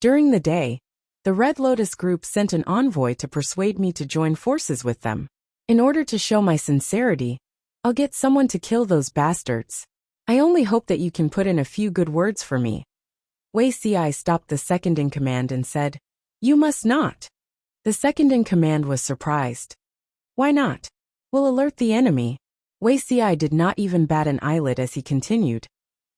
"During the day, the Red Lotus Group sent an envoy to persuade me to join forces with them. In order to show my sincerity, I'll get someone to kill those bastards. I only hope that you can put in a few good words for me." Wuxia stopped the second-in-command and said, "You must not." The second-in-command was surprised. "Why not? We'll alert the enemy." Wuxia did not even bat an eyelid as he continued,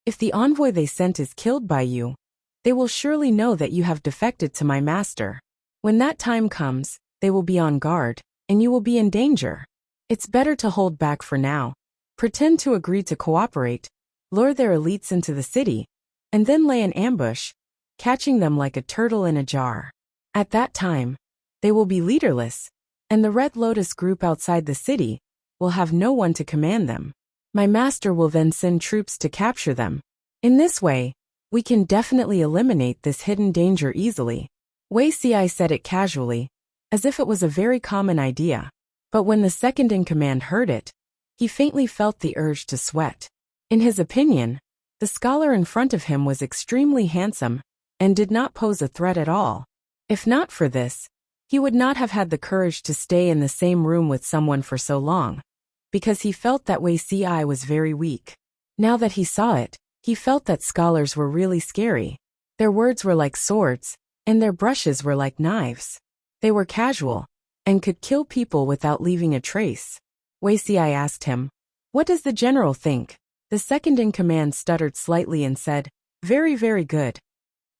"If the envoy they sent is killed by you, they will surely know that you have defected to my master. When that time comes, they will be on guard, and you will be in danger. It's better to hold back for now. Pretend to agree to cooperate, lure their elites into the city, and then lay an ambush, catching them like a turtle in a jar. At that time, they will be leaderless, and the Red Lotus Group outside the city will have no one to command them. My master will then send troops to capture them. In this way, we can definitely eliminate this hidden danger easily." Wuxia said it casually, as if it was a very common idea. But when the second-in-command heard it, he faintly felt the urge to sweat. In his opinion, the scholar in front of him was extremely handsome and did not pose a threat at all. If not for this, he would not have had the courage to stay in the same room with someone for so long, because he felt that Wuxia was very weak. Now that he saw it, he felt that scholars were really scary. Their words were like swords, and their brushes were like knives. They were casual, and could kill people without leaving a trace. Wuxia asked him, "What does the general think?" The second-in-command stuttered slightly and said, "Very, very good."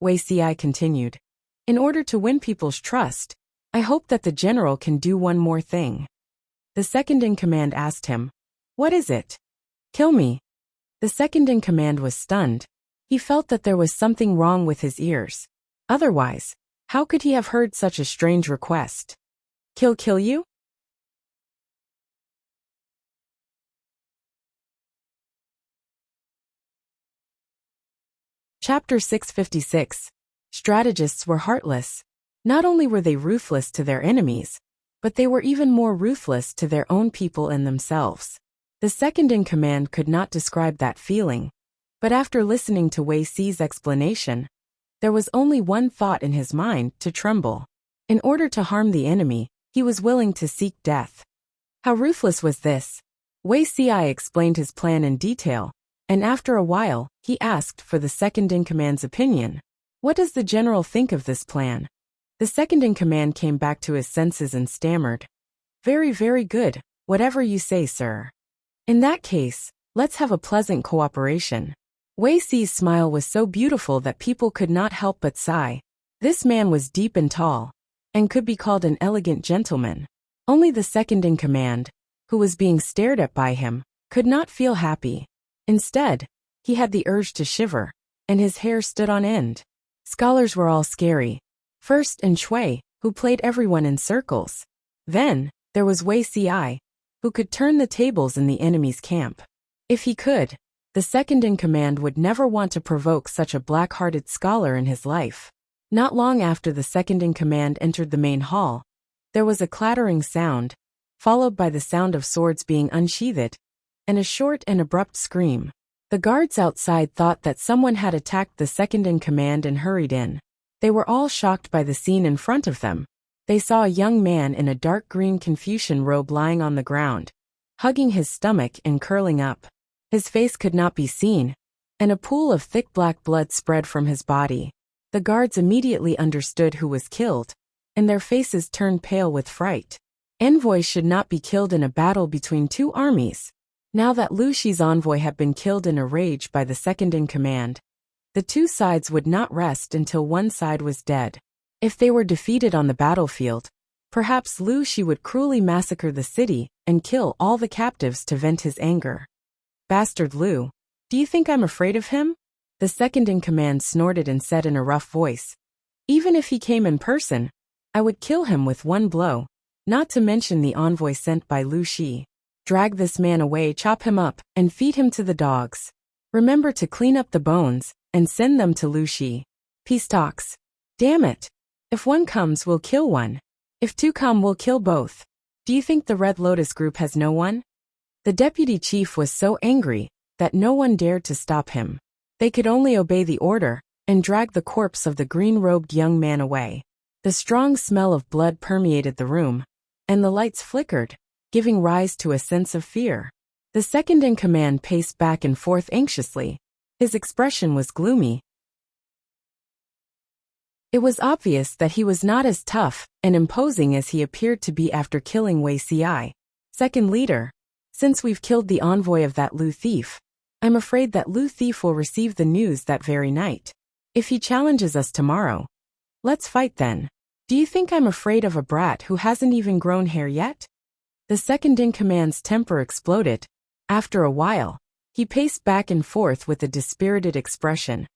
Wuxia continued, "In order to win people's trust, I hope that the general can do one more thing." The second-in-command asked him, "What is it?" "Kill me." The second-in-command was stunned. He felt that there was something wrong with his ears. Otherwise, how could he have heard such a strange request? Kill you? Chapter 656. Strategists were heartless. Not only were they ruthless to their enemies, but they were even more ruthless to their own people and themselves. The second-in-command could not describe that feeling, but after listening to Wuxia's explanation, there was only one thought in his mind: to tremble. In order to harm the enemy, he was willing to seek death. How ruthless was this? Wuxia explained his plan in detail, and after a while, he asked for the second-in-command's opinion. "What does the general think of this plan?" The second-in-command came back to his senses and stammered, "Very, very good, whatever you say, sir." "In that case, let's have a pleasant cooperation." Wuxia's smile was so beautiful that people could not help but sigh. This man was deep and tall, and could be called an elegant gentleman. Only the second-in-command, who was being stared at by him, could not feel happy. Instead, he had the urge to shiver, and his hair stood on end. Scholars were all scary. First, Shui, who played everyone in circles. Then, there was Wuxia, who could turn the tables in the enemy's camp. If he could, the second-in-command would never want to provoke such a black-hearted scholar in his life. Not long after the second-in-command entered the main hall, there was a clattering sound, followed by the sound of swords being unsheathed, and a short and abrupt scream. The guards outside thought that someone had attacked the second-in-command and hurried in. They were all shocked by the scene in front of them. They saw a young man in a dark green Confucian robe lying on the ground, hugging his stomach and curling up. His face could not be seen, and a pool of thick black blood spread from his body. The guards immediately understood who was killed, and their faces turned pale with fright. Envoys should not be killed in a battle between two armies. Now that Lu Shi's envoy had been killed in a rage by the second-in-command, the two sides would not rest until one side was dead. If they were defeated on the battlefield, perhaps Lu Shi would cruelly massacre the city and kill all the captives to vent his anger. Bastard Lu, do you think I'm afraid of him? The second-in-command snorted and said in a rough voice. Even if he came in person, I would kill him with one blow, not to mention the envoy sent by Lu Shi. Drag this man away, chop him up, and feed him to the dogs. Remember to clean up the bones and send them to Lu Shi. Peace talks. Damn it. If one comes, we'll kill one. If two come, we'll kill both. Do you think the Red Lotus group has no one? The deputy chief was so angry that no one dared to stop him. They could only obey the order and drag the corpse of the green-robed young man away. The strong smell of blood permeated the room, and the lights flickered, giving rise to a sense of fear. The second-in-command paced back and forth anxiously. His expression was gloomy. It was obvious that he was not as tough and imposing as he appeared to be after killing Wuxia. Second leader, since we've killed the envoy of that Lu thief, I'm afraid that Lu thief will receive the news that very night. If he challenges us tomorrow, let's fight then. Do you think I'm afraid of a brat who hasn't even grown hair yet? The second-in-command's temper exploded. After a while, he paced back and forth with a dispirited expression,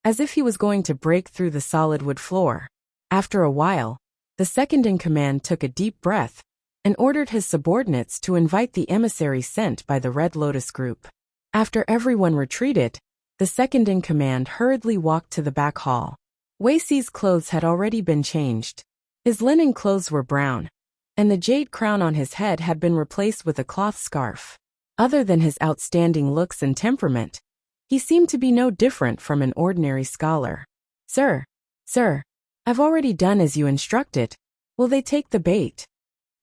as if he was going to break through the solid wood floor. After a while, the second-in-command took a deep breath and ordered his subordinates to invite the emissary sent by the Red Lotus group. After everyone retreated, the second-in-command hurriedly walked to the back hall. Wuxi's clothes had already been changed. His linen clothes were brown, and the jade crown on his head had been replaced with a cloth scarf. Other than his outstanding looks and temperament, he seemed to be no different from an ordinary scholar. Sir, I've already done as you instructed. Will they take the bait?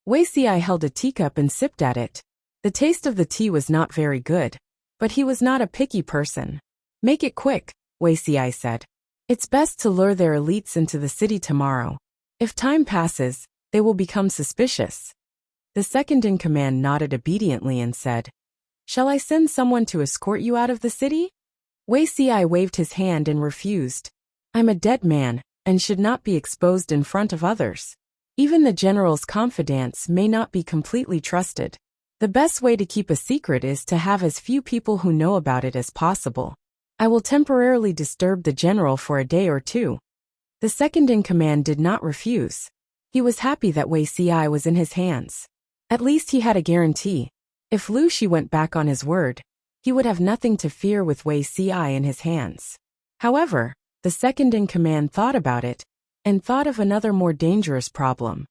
Wuxia held a teacup and sipped at it. The taste of the tea was not very good, but he was not a picky person. Make it quick, Wuxia said. It's best to lure their elites into the city tomorrow. If time passes, they will become suspicious. The second-in-command nodded obediently and said, Shall I send someone to escort you out of the city? Wuxia waved his hand and refused. I'm a dead man, and should not be exposed in front of others. Even the general's confidants may not be completely trusted. The best way to keep a secret is to have as few people who know about it as possible. I will temporarily disturb the general for a day or two. The second-in-command did not refuse. He was happy that Wuxia was in his hands. At least he had a guarantee. If Lu Shi went back on his word, he would have nothing to fear with Wuxia in his hands. However, the second-in-command thought about it, and thought of another more dangerous problem.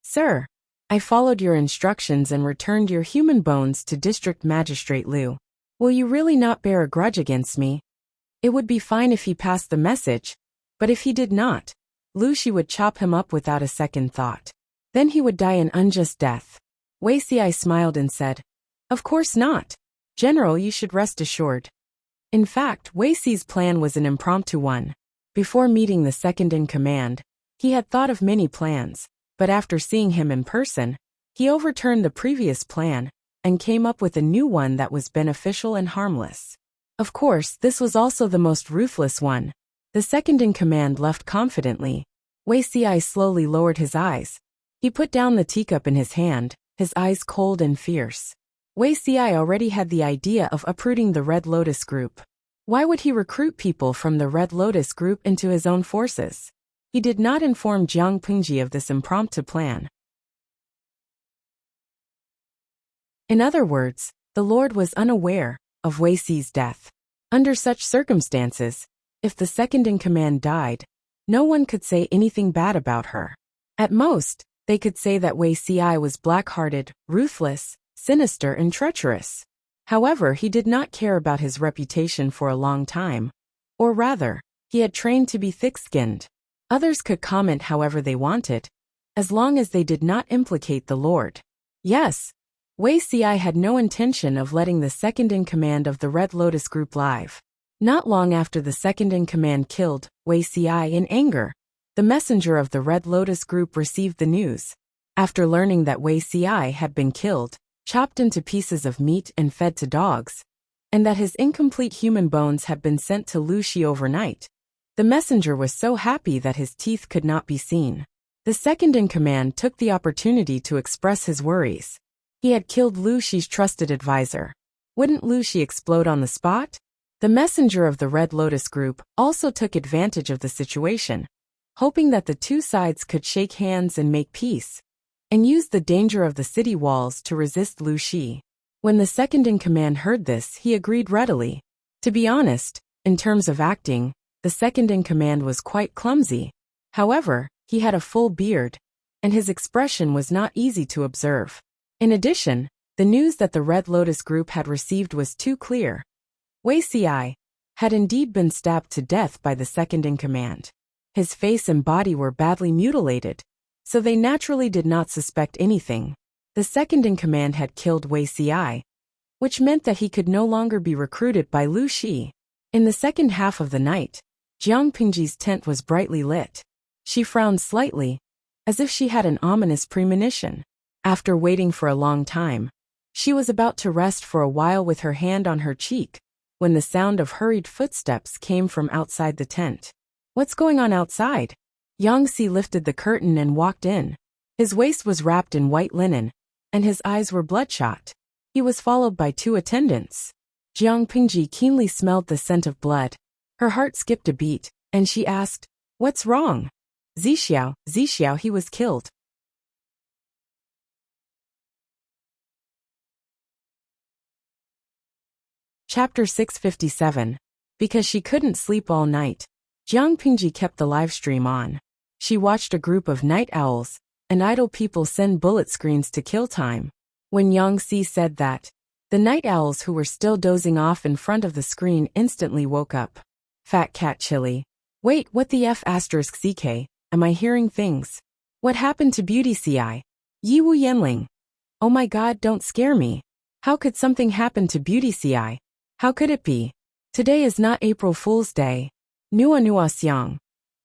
Sir, I followed your instructions and returned your human bones to District Magistrate Liu. Will you really not bear a grudge against me? It would be fine if he passed the message, but if he did not, Lu Shi would chop him up without a second thought. Then he would die an unjust death. Wuxia smiled and said, Of course not. General, you should rest assured. In fact, Wuxi's plan was an impromptu one. Before meeting the second-in-command, he had thought of many plans, but after seeing him in person, he overturned the previous plan and came up with a new one that was beneficial and harmless. Of course, this was also the most ruthless one. The second-in-command left confidently. Wuxia slowly lowered his eyes. He put down the teacup in his hand, his eyes cold and fierce. Wuxia already had the idea of uprooting the Red Lotus group. Why would he recruit people from the Red Lotus group into his own forces? He did not inform Jiang Pingji of this impromptu plan. In other words, the Lord was unaware of Wuxi's death. Under such circumstances, if the second-in-command died, no one could say anything bad about her. At most, they could say that Wuxia was black-hearted, ruthless, sinister and treacherous. However, he did not care about his reputation for a long time. Or rather, he had trained to be thick-skinned. Others could comment however they wanted, as long as they did not implicate the Lord. Yes, Wuxia had no intention of letting the second-in-command of the Red Lotus group live. Not long after the second-in-command killed Wuxia in anger, the messenger of the Red Lotus group received the news. After learning that Wuxia had been killed, chopped into pieces of meat and fed to dogs, and that his incomplete human bones had been sent to Lu Shi overnight, the messenger was so happy that his teeth could not be seen. The second-in-command took the opportunity to express his worries. He had killed Lu Shi's trusted advisor. Wouldn't Lu Shi explode on the spot? The messenger of the Red Lotus group also took advantage of the situation, hoping that the two sides could shake hands and make peace, and used the danger of the city walls to resist Lu Shi. When the second-in-command heard this, he agreed readily. To be honest, in terms of acting, the second-in-command was quite clumsy. However, he had a full beard, and his expression was not easy to observe. In addition, the news that the Red Lotus group had received was too clear. Wuxia had indeed been stabbed to death by the second-in-command. His face and body were badly mutilated, so they naturally did not suspect anything. The second-in-command had killed Wuxia, which meant that he could no longer be recruited by Lu Shi. In the second half of the night, Jiang Pingji's tent was brightly lit. She frowned slightly, as if she had an ominous premonition. After waiting for a long time, she was about to rest for a while with her hand on her cheek, when the sound of hurried footsteps came from outside the tent. What's going on outside? Yang Si lifted the curtain and walked in. His waist was wrapped in white linen, and his eyes were bloodshot. He was followed by two attendants. Jiang Pingji keenly smelled the scent of blood. Her heart skipped a beat, and she asked, "What's wrong?" Zixiao, he was killed. Chapter 657. Because she couldn't sleep all night, Jiang Pingji kept the live stream on. She watched a group of night owls and idle people send bullet screens to kill time. When Yang Si said that, the night owls who were still dozing off in front of the screen instantly woke up. Fat Cat Chili. Wait, what the F *CK? Am I hearing things? What happened to Beauty Ci? Yiwu Yanling. Oh my god, don't scare me. How could something happen to Beauty Ci? How could it be? Today is not April Fool's Day. Nua Xiang.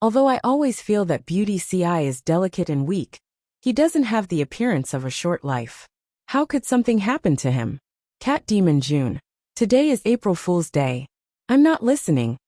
Although I always feel that Beauty Ci is delicate and weak, he doesn't have the appearance of a short life. How could something happen to him? Cat Demon June. Today is April Fool's Day. I'm not listening.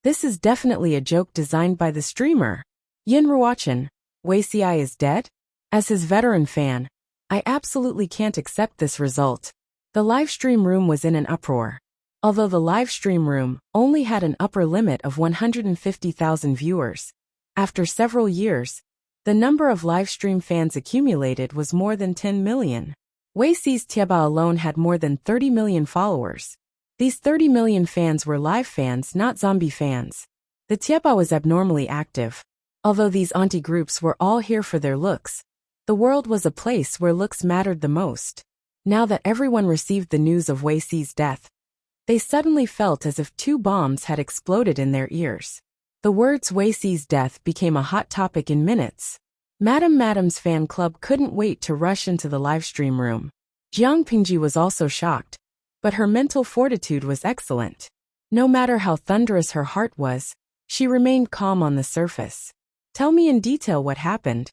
This is definitely a joke designed by the streamer. Yin Ruochen. Wuxia is dead? As his veteran fan, I absolutely can't accept this result. The livestream room was in an uproar. Although the livestream room only had an upper limit of 150,000 viewers, after several years, the number of livestream fans accumulated was more than 10 million. Wuxia's Tieba alone had more than 30 million followers. These 30 million fans were live fans, not zombie fans. The Tieba was abnormally active. Although these auntie groups were all here for their looks, the world was a place where looks mattered the most. Now that everyone received the news of Wuxia's death, they suddenly felt as if two bombs had exploded in their ears. The words Wuxia's death became a hot topic in minutes. Madam's fan club couldn't wait to rush into the livestream room. Jiang Pingji was also shocked, but her mental fortitude was excellent. No matter how thunderous her heart was, she remained calm on the surface. Tell me in detail what happened.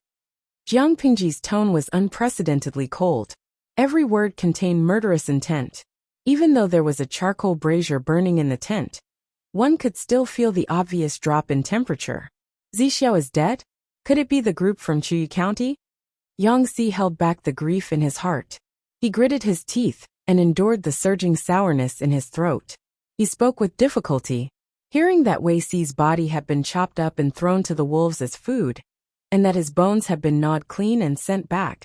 Jiang Pingji's tone was unprecedentedly cold. Every word contained murderous intent. Even though there was a charcoal brazier burning in the tent, one could still feel the obvious drop in temperature. Zixiao is dead? Could it be the group from Chuyu County? Yang Si held back the grief in his heart. He gritted his teeth and endured the surging sourness in his throat. He spoke with difficulty. Hearing that Wuxia's body had been chopped up and thrown to the wolves as food, and that his bones had been gnawed clean and sent back,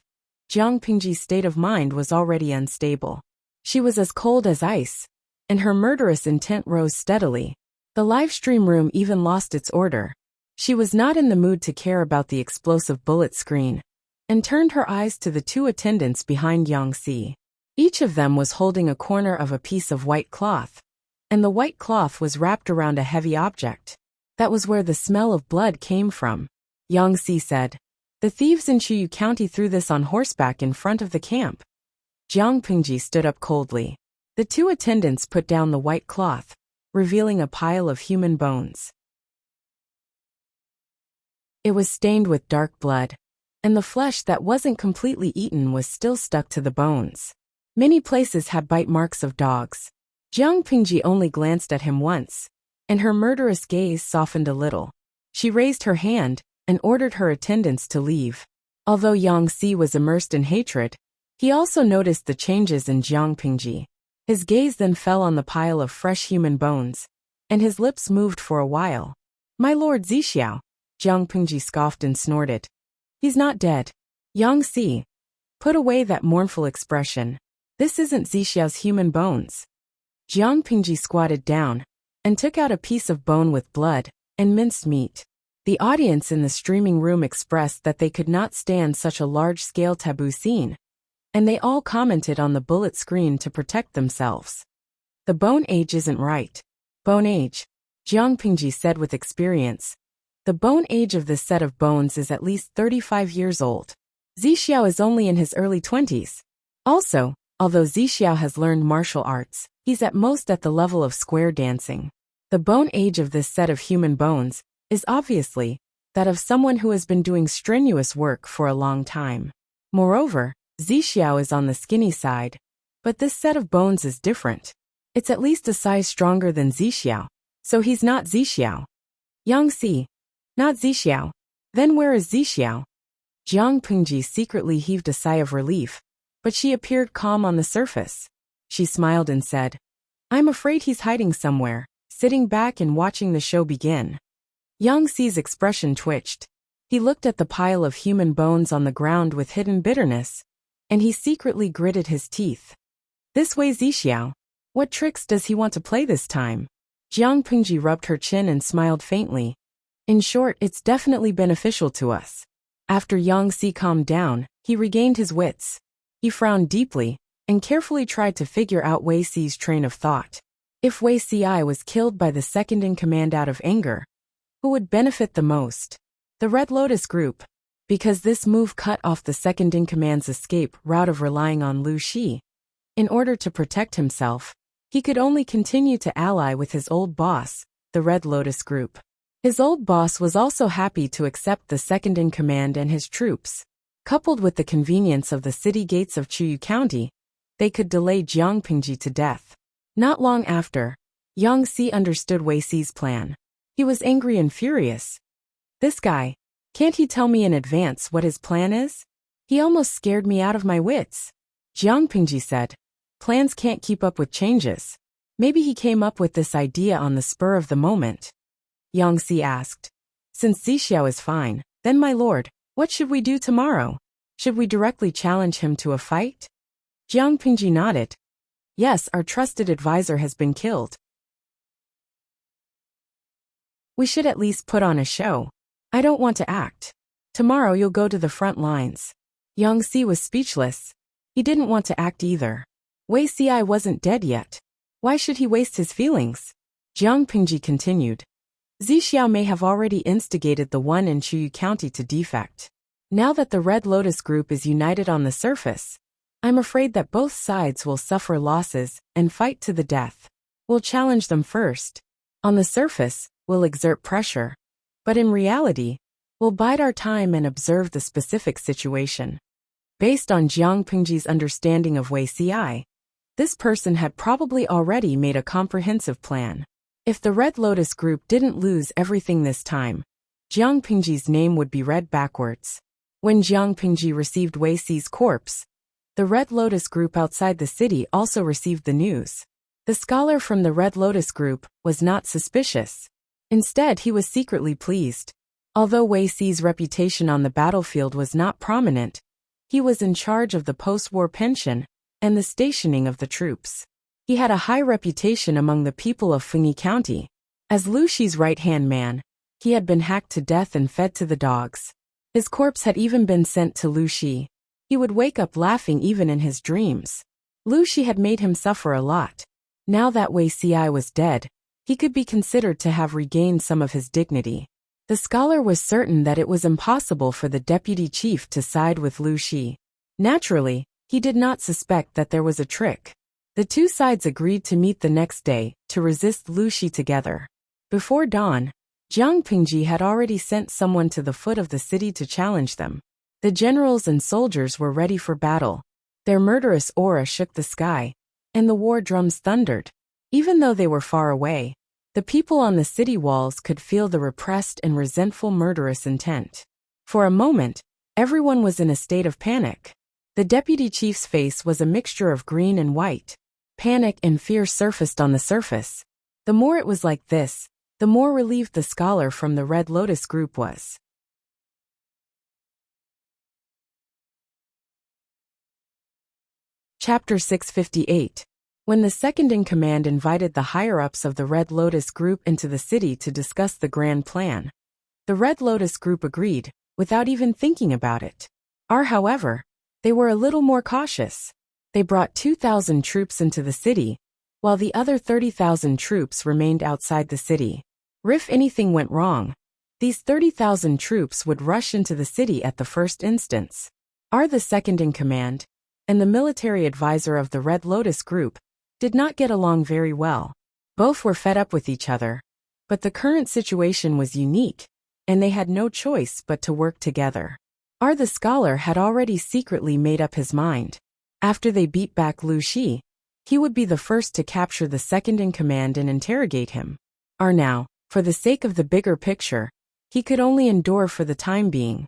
Jiang Pingji's state of mind was already unstable. She was as cold as ice, and her murderous intent rose steadily. The livestream room even lost its order. She was not in the mood to care about the explosive bullet screen, and turned her eyes to the two attendants behind Yang Si. Each of them was holding a corner of a piece of white cloth, and the white cloth was wrapped around a heavy object. That was where the smell of blood came from. Yang Si said. The thieves in Chuyu County threw this on horseback in front of the camp. Jiang Pingji stood up coldly. The two attendants put down the white cloth, revealing a pile of human bones. It was stained with dark blood, and the flesh that wasn't completely eaten was still stuck to the bones. Many places had bite marks of dogs. Jiang Pingji only glanced at him once, and her murderous gaze softened a little. She raised her hand and ordered her attendants to leave. Although Yang Si was immersed in hatred, he also noticed the changes in Jiang Pingji. His gaze then fell on the pile of fresh human bones, and his lips moved for a while. My lord Zixiao, Jiang Pingji scoffed and snorted. He's not dead. Yang Si, put away that mournful expression. This isn't Zixiao's human bones. Jiang Pingji squatted down and took out a piece of bone with blood and minced meat. The audience in the streaming room expressed that they could not stand such a large-scale taboo scene, and they all commented on the bullet screen to protect themselves. The bone age isn't right. Bone age, Jiang Pingji said with experience. The bone age of this set of bones is at least 35 years old. Zixiao is only in his early 20s. Also, although Zixiao has learned martial arts, he's at most at the level of square dancing. The bone age of this set of human bones is obviously that of someone who has been doing strenuous work for a long time. Moreover, Zixiao is on the skinny side, but this set of bones is different. It's at least a size stronger than Zixiao, so he's not Zixiao. Yang Si, not Zixiao. Then where is Zixiao? Jiang Pingji secretly heaved a sigh of relief, but she appeared calm on the surface. She smiled and said, I'm afraid he's hiding somewhere, sitting back and watching the show begin. Yang Si's expression twitched. He looked at the pile of human bones on the ground with hidden bitterness, and he secretly gritted his teeth. This way Zixiao. What tricks does he want to play this time? Jiang Pingji rubbed her chin and smiled faintly. In short, it's definitely beneficial to us. After Yang Si calmed down, he regained his wits. He frowned deeply and carefully tried to figure out Wei Si's train of thought. If Wei Si was killed by the second-in-command out of anger, who would benefit the most? The Red Lotus Group, because this move cut off the second-in-command's escape route of relying on Lu Shi. In order to protect himself, he could only continue to ally with his old boss, the Red Lotus Group. His old boss was also happy to accept the second-in-command and his troops. Coupled with the convenience of the city gates of Chuyu County, they could delay Jiang Pingji to death. Not long after, Yang Si understood Wei Si's plan. He was angry and furious. This guy, can't he tell me in advance what his plan is? He almost scared me out of my wits. Jiang Pingji said, plans can't keep up with changes. Maybe he came up with this idea on the spur of the moment. Yang Si asked. Since Zixiao is fine, then my lord, what should we do tomorrow? Should we directly challenge him to a fight? Jiang Pingji nodded. Yes, our trusted advisor has been killed. We should at least put on a show. I don't want to act. Tomorrow you'll go to the front lines. Yang Si was speechless. He didn't want to act either. Wei Si wasn't dead yet. Why should he waste his feelings? Jiang Pingji continued. Zixiao may have already instigated the one in Chuyu County to defect. Now that the Red Lotus Group is united on the surface, I'm afraid that both sides will suffer losses and fight to the death. We'll challenge them first. On the surface, we'll exert pressure. But in reality, we'll bide our time and observe the specific situation. Based on Jiang Pingji's understanding of Wei Si, this person had probably already made a comprehensive plan. If the Red Lotus Group didn't lose everything this time, Jiang Pingji's name would be read backwards. When Jiang Pingji received Wei Si's corpse, the Red Lotus Group outside the city also received the news. The scholar from the Red Lotus Group was not suspicious. Instead, he was secretly pleased. Although Wei Si's reputation on the battlefield was not prominent, he was in charge of the post-war pension and the stationing of the troops. He had a high reputation among the people of Fengyi County. As Lu Shi's right-hand man, he had been hacked to death and fed to the dogs. His corpse had even been sent to Lu Shi. He would wake up laughing even in his dreams. Lu Shi had made him suffer a lot. Now that Wei Si was dead, he could be considered to have regained some of his dignity. The scholar was certain that it was impossible for the deputy chief to side with Lu Shi. Naturally, he did not suspect that there was a trick. The two sides agreed to meet the next day to resist Lu Shi together. Before dawn, Jiang Pingji had already sent someone to the foot of the city to challenge them. The generals and soldiers were ready for battle. Their murderous aura shook the sky, and the war drums thundered. Even though they were far away, the people on the city walls could feel the repressed and resentful murderous intent. For a moment, everyone was in a state of panic. The deputy chief's face was a mixture of green and white. Panic and fear surfaced on the surface. The more it was like this, the more relieved the scholar from the Red Lotus group was. Chapter 658. When the second-in-command invited the higher-ups of the Red Lotus group into the city to discuss the grand plan, the Red Lotus group agreed, without even thinking about it. However, they were a little more cautious. They brought 2,000 troops into the city, while the other 30,000 troops remained outside the city. If anything went wrong, these 30,000 troops would rush into the city at the first instance. The second-in-command, and the military advisor of the Red Lotus group, did not get along very well. Both were fed up with each other. But the current situation was unique, and they had no choice but to work together. The scholar had already secretly made up his mind. After they beat back Lu Shi, he would be the first to capture the second-in-command and interrogate him. Now, for the sake of the bigger picture, he could only endure for the time being.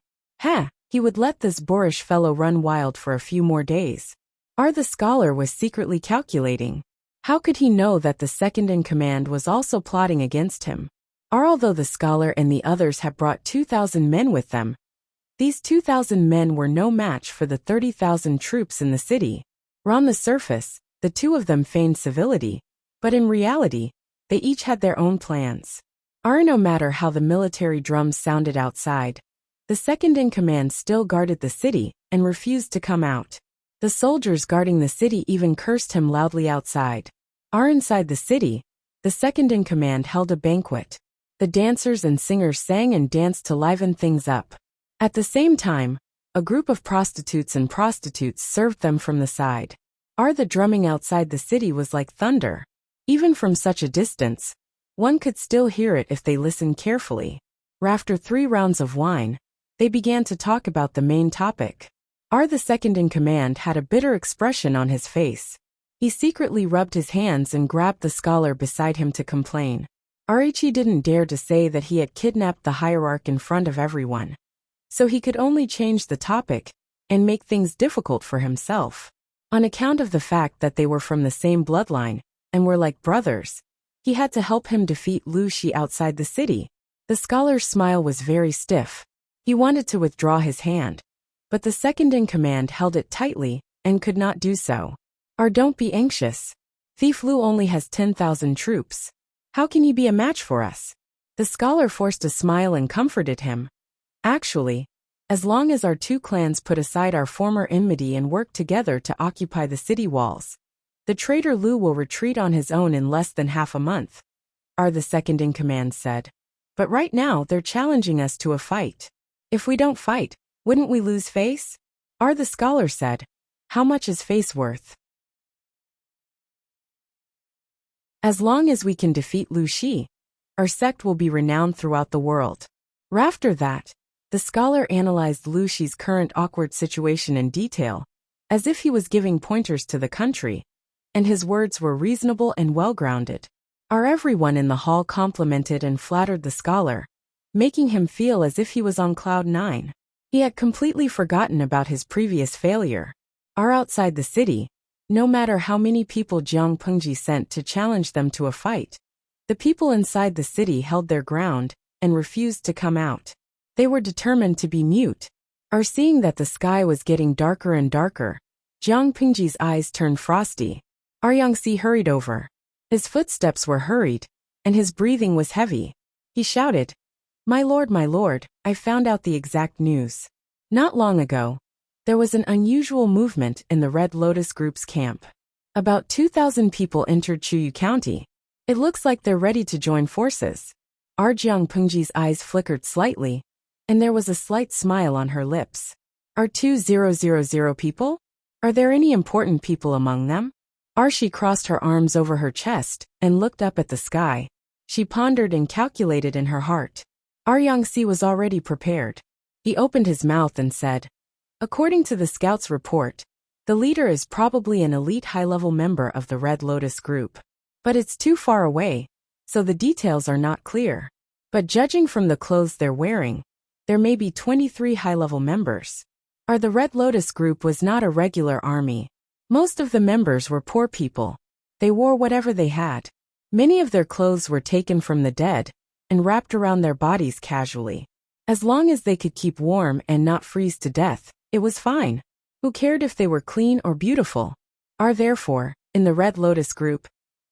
He would let this boorish fellow run wild for a few more days. The scholar was secretly calculating. How could he know that the second-in-command was also plotting against him? Although the scholar and the others had brought 2,000 men with them, these 2,000 men were no match for the 30,000 troops in the city. On the surface, the two of them feigned civility, but in reality, they each had their own plans. No matter how the military drums sounded outside, the second-in-command still guarded the city and refused to come out. The soldiers guarding the city even cursed him loudly outside. Inside the city, the second-in-command held a banquet. The dancers and singers sang and danced to liven things up. At the same time, a group of prostitutes and prostitutes served them from the side. The drumming outside the city was like thunder. Even from such a distance, one could still hear it if they listened carefully. After 3 rounds of wine, they began to talk about the main topic. The second-in-command had a bitter expression on his face. He secretly rubbed his hands and grabbed the scholar beside him to complain. He didn't dare to say that he had kidnapped the hierarch in front of everyone. So he could only change the topic and make things difficult for himself. On account of the fact that they were from the same bloodline and were like brothers, he had to help him defeat Lu Shi outside the city. The scholar's smile was very stiff. He wanted to withdraw his hand, but the second-in-command held it tightly and could not do so. Don't be anxious. Thief Lu only has 10,000 troops. How can he be a match for us? The scholar forced a smile and comforted him. Actually, as long as our two clans put aside our former enmity and work together to occupy the city walls, the traitor Lu will retreat on his own in less than half a month. The second-in-command said. But right now they're challenging us to a fight. If we don't fight, wouldn't we lose face? The scholar said. How much is face worth? As long as we can defeat Lu Shi, our sect will be renowned throughout the world. After that, the scholar analyzed Lu Shi's current awkward situation in detail, as if he was giving pointers to the country, and his words were reasonable and well-grounded. Everyone in the hall complimented and flattered the scholar, making him feel as if he was on cloud 9. He had completely forgotten about his previous failure. Outside the city, no matter how many people Jiang Pengji sent to challenge them to a fight, the people inside the city held their ground and refused to come out. They were determined to be mute. Seeing that the sky was getting darker and darker, Jiang Pengji's eyes turned frosty. Yangxi hurried over. His footsteps were hurried, and his breathing was heavy. He shouted, my lord, I found out the exact news. Not long ago, there was an unusual movement in the Red Lotus Group's camp. About 2,000 people entered Chuyu County, It looks like they're ready to join forces. Jiang Pengji's eyes flickered slightly, and there was a slight smile on her lips. Are 2000 people? Are there any important people among them? She crossed her arms over her chest and looked up at the sky. She pondered and calculated in her heart. Yangxi was already prepared. He opened his mouth and said, according to the scout's report, the leader is probably an elite high-level member of the Red Lotus group. But it's too far away, so the details are not clear. But judging from the clothes they're wearing, there may be 23 high-level members. The Red Lotus group was not a regular army. Most of the members were poor people. They wore whatever they had. Many of their clothes were taken from the dead and wrapped around their bodies casually. As long as they could keep warm and not freeze to death, it was fine. Who cared if they were clean or beautiful? Therefore, in the Red Lotus group,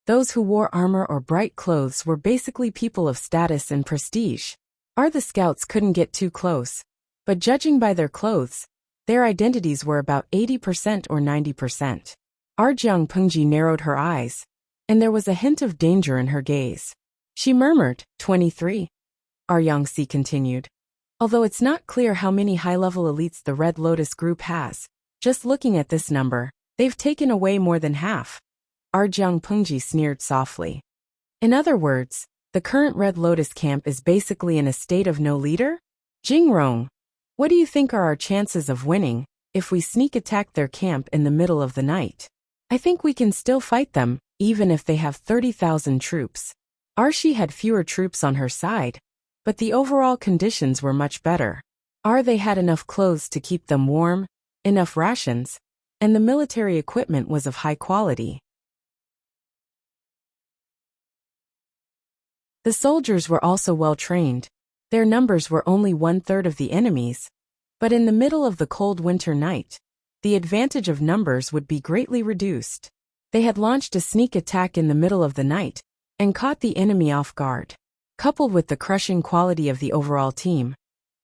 those who wore armor or bright clothes were basically people of status and prestige. The scouts couldn't get too close. But judging by their clothes, their identities were about 80% or 90%. Jiang Pengji narrowed her eyes, and there was a hint of danger in her gaze. She murmured, 23. Yangxi continued. Although it's not clear how many high-level elites the Red Lotus group has, just looking at this number, they've taken away more than half. Jiang Pengji sneered softly. In other words, the current Red Lotus camp is basically in a state of no leader? Jingrong, what do you think are our chances of winning if we sneak attack their camp in the middle of the night? I think we can still fight them, even if they have 30,000 troops. She had fewer troops on her side, but the overall conditions were much better. They had enough clothes to keep them warm, enough rations, and the military equipment was of high quality. The soldiers were also well trained. Their numbers were only 1/3 of the enemy's. But in the middle of the cold winter night, the advantage of numbers would be greatly reduced. They had launched a sneak attack in the middle of the night and caught the enemy off guard. Coupled with the crushing quality of the overall team,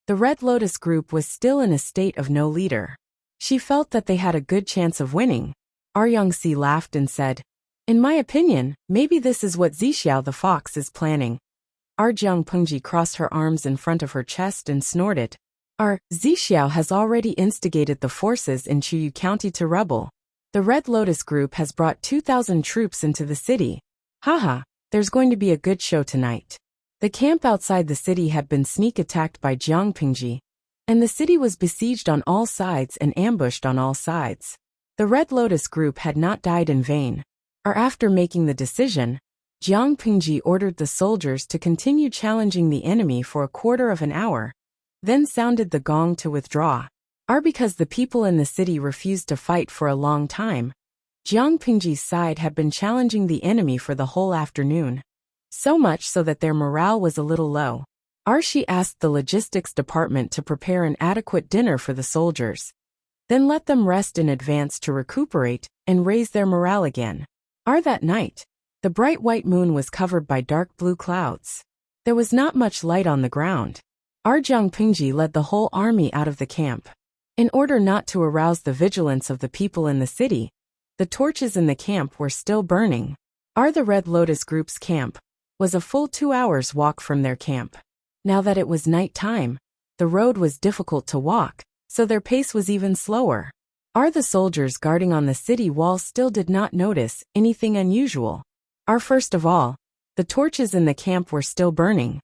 the Red Lotus group was still in a state of no leader. She felt that they had a good chance of winning. Yangxi laughed and said, in my opinion, maybe this is what Zixiao the fox is planning. Jiang Pengji crossed her arms in front of her chest and snorted. Zixiao has already instigated the forces in Chuyu County to rebel. The Red Lotus group has brought 2,000 troops into the city. Haha, there's going to be a good show tonight. The camp outside the city had been sneak attacked by Jiang Pengji, and the city was besieged on all sides and ambushed on all sides. The Red Lotus group had not died in vain. After making the decision, Jiang Pengji ordered the soldiers to continue challenging the enemy for a quarter of an hour, then sounded the gong to withdraw. Because the people in the city refused to fight for a long time, Jiang Pengji's side had been challenging the enemy for the whole afternoon. So much so that their morale was a little low. She asked the logistics department to prepare an adequate dinner for the soldiers, then let them rest in advance to recuperate and raise their morale again. That night, the bright white moon was covered by dark blue clouds. There was not much light on the ground. Jiang Pengji led the whole army out of the camp. In order not to arouse the vigilance of the people in the city, the torches in the camp were still burning. The Red Lotus group's camp was a full 2 hours' walk from their camp. Now that it was night time, the road was difficult to walk, so their pace was even slower. The soldiers guarding on the city wall still did not notice anything unusual. First of all, the torches in the camp were still burning.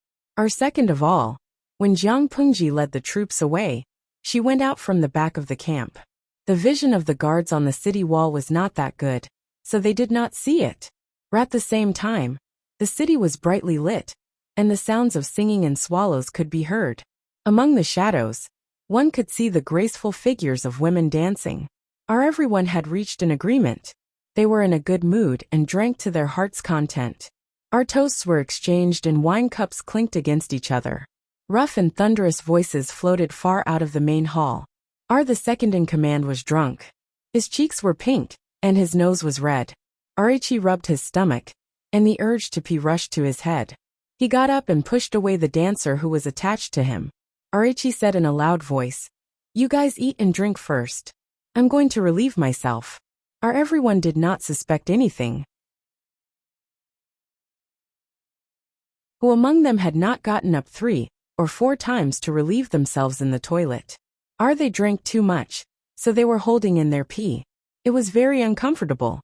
Second of all, when Jiang Pengji led the troops away, she went out from the back of the camp. The vision of the guards on the city wall was not that good, so they did not see it. At the same time, the city was brightly lit, and the sounds of singing and swallows could be heard. Among the shadows, one could see the graceful figures of women dancing. Everyone had reached an agreement. They were in a good mood and drank to their heart's content. Toasts were exchanged and wine cups clinked against each other. Rough and thunderous voices floated far out of the main hall. The second in command was drunk. His cheeks were pink, and his nose was red. He rubbed his stomach, and the urge to pee rushed to his head. He got up and pushed away the dancer who was attached to him. He said in a loud voice, "You guys eat and drink first. I'm going to relieve myself." Everyone did not suspect anything. Who among them had not gotten up 3 or 4 times to relieve themselves in the toilet? They drank too much, so they were holding in their pee. It was very uncomfortable.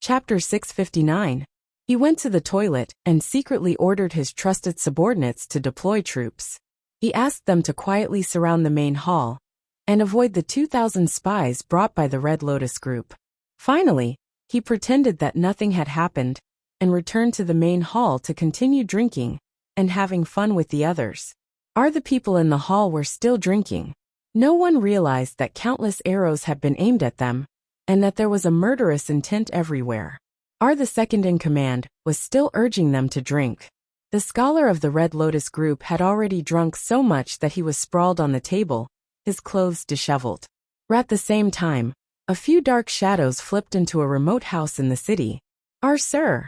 Chapter 659. He went to the toilet and secretly ordered his trusted subordinates to deploy troops. He asked them to quietly surround the main hall and avoid the 2,000 spies brought by the Red Lotus group. Finally, he pretended that nothing had happened and returned to the main hall to continue drinking and having fun with the others. The people in the hall were still drinking. No one realized that countless arrows had been aimed at them and that there was a murderous intent everywhere. The second in command was still urging them to drink. The scholar of the Red Lotus group had already drunk so much that he was sprawled on the table, his clothes disheveled. At the same time, a few dark shadows flipped into a remote house in the city. Sir.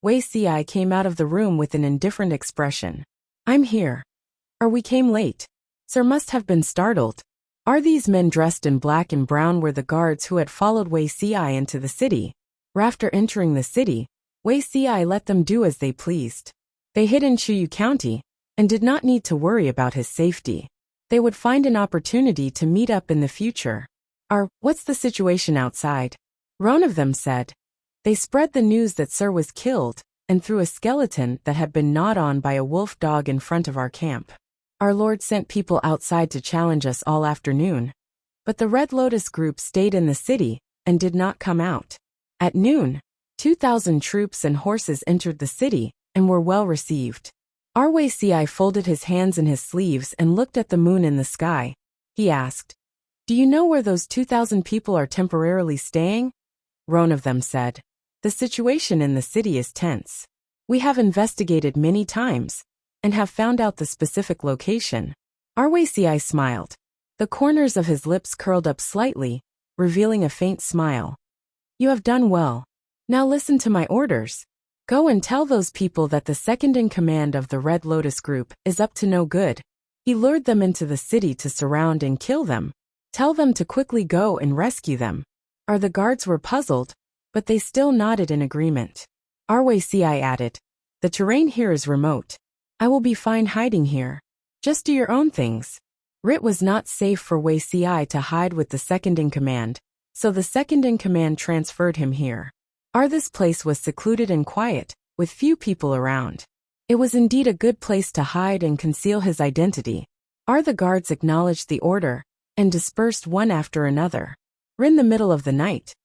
Wuxia came out of the room with an indifferent expression. I'm here. We came late. Sir must have been startled. These men dressed in black and brown were the guards who had followed Wuxia into the city. After entering the city, Wuxia let them do as they pleased. They hid in Chuyu County and did not need to worry about his safety. They would find an opportunity to meet up in the future. What's the situation outside? One of them said. They spread the news that Sir was killed and threw a skeleton that had been gnawed on by a wolf dog in front of our camp. Our Lord sent people outside to challenge us all afternoon. But the Red Lotus group stayed in the city and did not come out. At noon, 2,000 troops and horses entered the city and were well received. Wuxia folded his hands in his sleeves and looked at the moon in the sky. He asked, Do you know where those 2,000 people are temporarily staying? One of them said, The situation in the city is tense. We have investigated many times and have found out the specific location. Wuxia smiled. The corners of his lips curled up slightly, revealing a faint smile. You have done well. Now listen to my orders. Go and tell those people that the second in command of the Red Lotus group is up to no good. He lured them into the city to surround and kill them. Tell them to quickly go and rescue them. The guards were puzzled, but they still nodded in agreement. Wuxia added, The terrain here is remote. I will be fine hiding here. Just do your own things. It was not safe for Wuxia to hide with the second in command, so the second in command transferred him here. This place was secluded and quiet, with few people around. It was indeed a good place to hide and conceal his identity. The guards acknowledged the order and dispersed one after another. In the middle of the night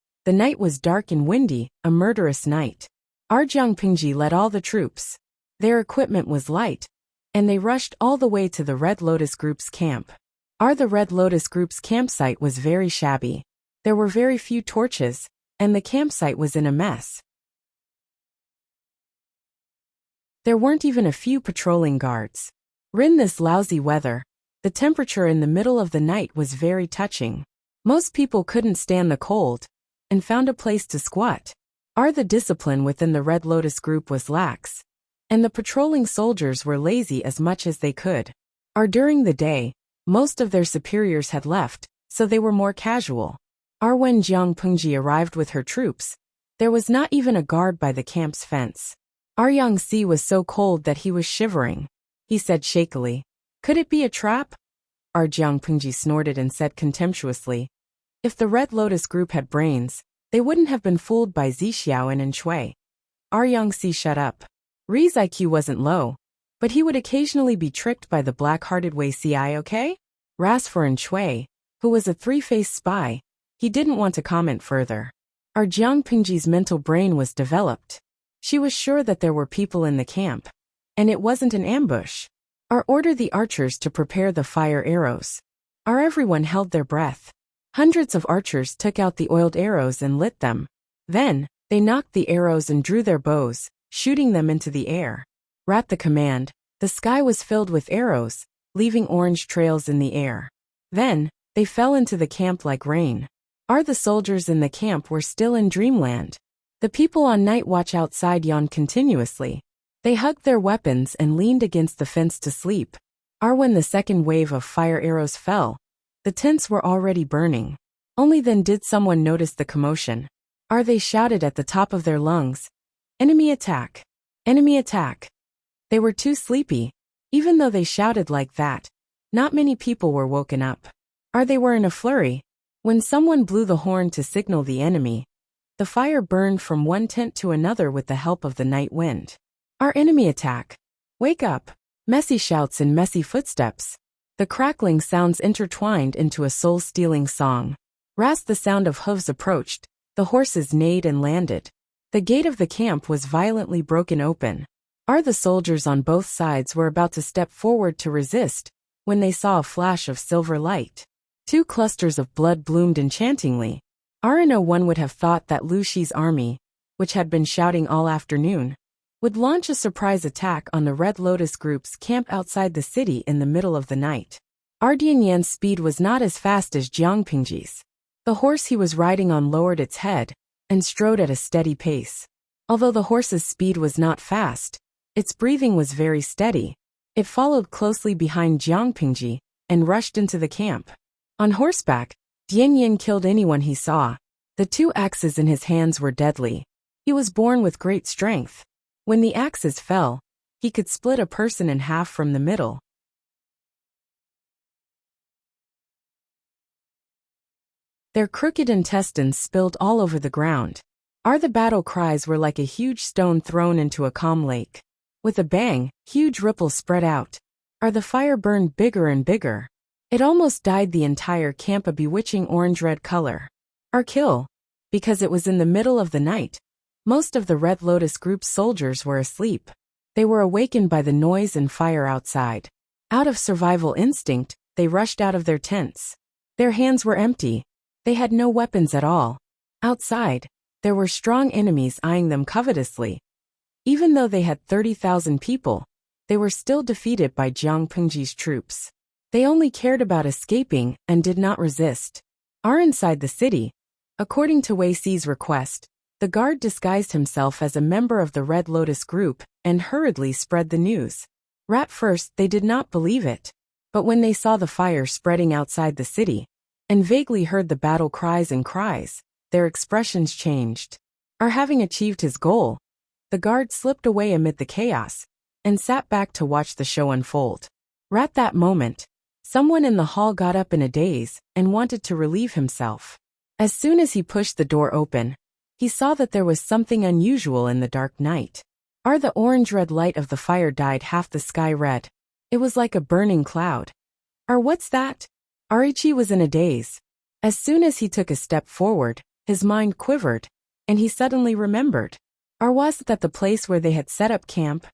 was dark and windy, a murderous night. Jiangpingji led all the troops. Their equipment was light, and they rushed all the way to the Red Lotus group's camp. The Red Lotus group's campsite was very shabby. There were very few torches, and the campsite was in a mess. There weren't even a few patrolling guards. In this lousy weather, the temperature in the middle of the night was very touching. Most people couldn't stand the cold and found a place to squat. The discipline within the Red Lotus group was lax, and the patrolling soldiers were lazy as much as they could. During the day, most of their superiors had left, so they were more casual. When Jiang Pengji arrived with her troops, there was not even a guard by the camp's fence. Yangxi was so cold that he was shivering. He said shakily, Could it be a trap? Jiang Pengji snorted and said contemptuously, If the Red Lotus group had brains, they wouldn't have been fooled by Zixiao and Shui. Yangxi shut up. Ri's IQ wasn't low, but he would occasionally be tricked by the black-hearted Wuxia, okay? As for Shui, who was a three-faced spy, he didn't want to comment further. Jiang Pingji's mental brain was developed. She was sure that there were people in the camp, and it wasn't an ambush. Order the archers to prepare the fire arrows. Everyone held their breath. Hundreds of archers took out the oiled arrows and lit them. Then, they knocked the arrows and drew their bows, shooting them into the air. At the command, the sky was filled with arrows, leaving orange trails in the air. Then, they fell into the camp like rain. The soldiers in the camp were still in dreamland. The people on night watch outside yawned continuously. They hugged their weapons and leaned against the fence to sleep. When the second wave of fire arrows fell, the tents were already burning. Only then did someone notice the commotion. They shouted at the top of their lungs. Enemy attack! Enemy attack! They were too sleepy. Even though they shouted like that, not many people were woken up. They were in a flurry. When someone blew the horn to signal the enemy, the fire burned from one tent to another with the help of the night wind. Our enemy attack! Wake up! Messy shouts and messy footsteps. The crackling sounds intertwined into a soul-stealing song. As the sound of hooves approached, the horses neighed and landed. The gate of the camp was violently broken open. The soldiers on both sides were about to step forward to resist, when they saw a flash of silver light. 2 clusters of blood bloomed enchantingly. No one would have thought that Lu Shi's army, which had been shouting all afternoon, would launch a surprise attack on the Red Lotus group's camp outside the city in the middle of the night. Dian Yan's speed was not as fast as Jiang Pingji's. The horse he was riding on lowered its head and strode at a steady pace. Although the horse's speed was not fast, its breathing was very steady. It followed closely behind Jiang Pingji and rushed into the camp. On horseback, Dian Yan killed anyone he saw. The 2 axes in his hands were deadly. He was born with great strength. When the axes fell, he could split a person in half from the middle. Their crooked intestines spilled all over the ground. The battle cries were like a huge stone thrown into a calm lake. With a bang, huge ripples spread out. The fire burned bigger and bigger. It almost dyed the entire camp a bewitching orange-red color. Kill. Because it was in the middle of the night, most of the Red Lotus group's soldiers were asleep. They were awakened by the noise and fire outside. Out of survival instinct, they rushed out of their tents. Their hands were empty. They had no weapons at all. Outside, there were strong enemies eyeing them covetously. Even though they had 30,000 people, they were still defeated by Jiang Pingji's troops. They only cared about escaping and did not resist. Inside the city, according to Wei Si's request, the guard disguised himself as a member of the Red Lotus group and hurriedly spread the news. At first, they did not believe it. But when they saw the fire spreading outside the city, and vaguely heard the battle cries and cries, their expressions changed. Having achieved his goal, the guard slipped away amid the chaos and sat back to watch the show unfold. At that moment, someone in the hall got up in a daze and wanted to relieve himself. As soon as he pushed the door open, he saw that there was something unusual in the dark night. The orange-red light of the fire dyed half the sky red. It was like a burning cloud. What's that? Arichi was in a daze. As soon as he took a step forward, his mind quivered, and he suddenly remembered. Was that the place where they had set up camp?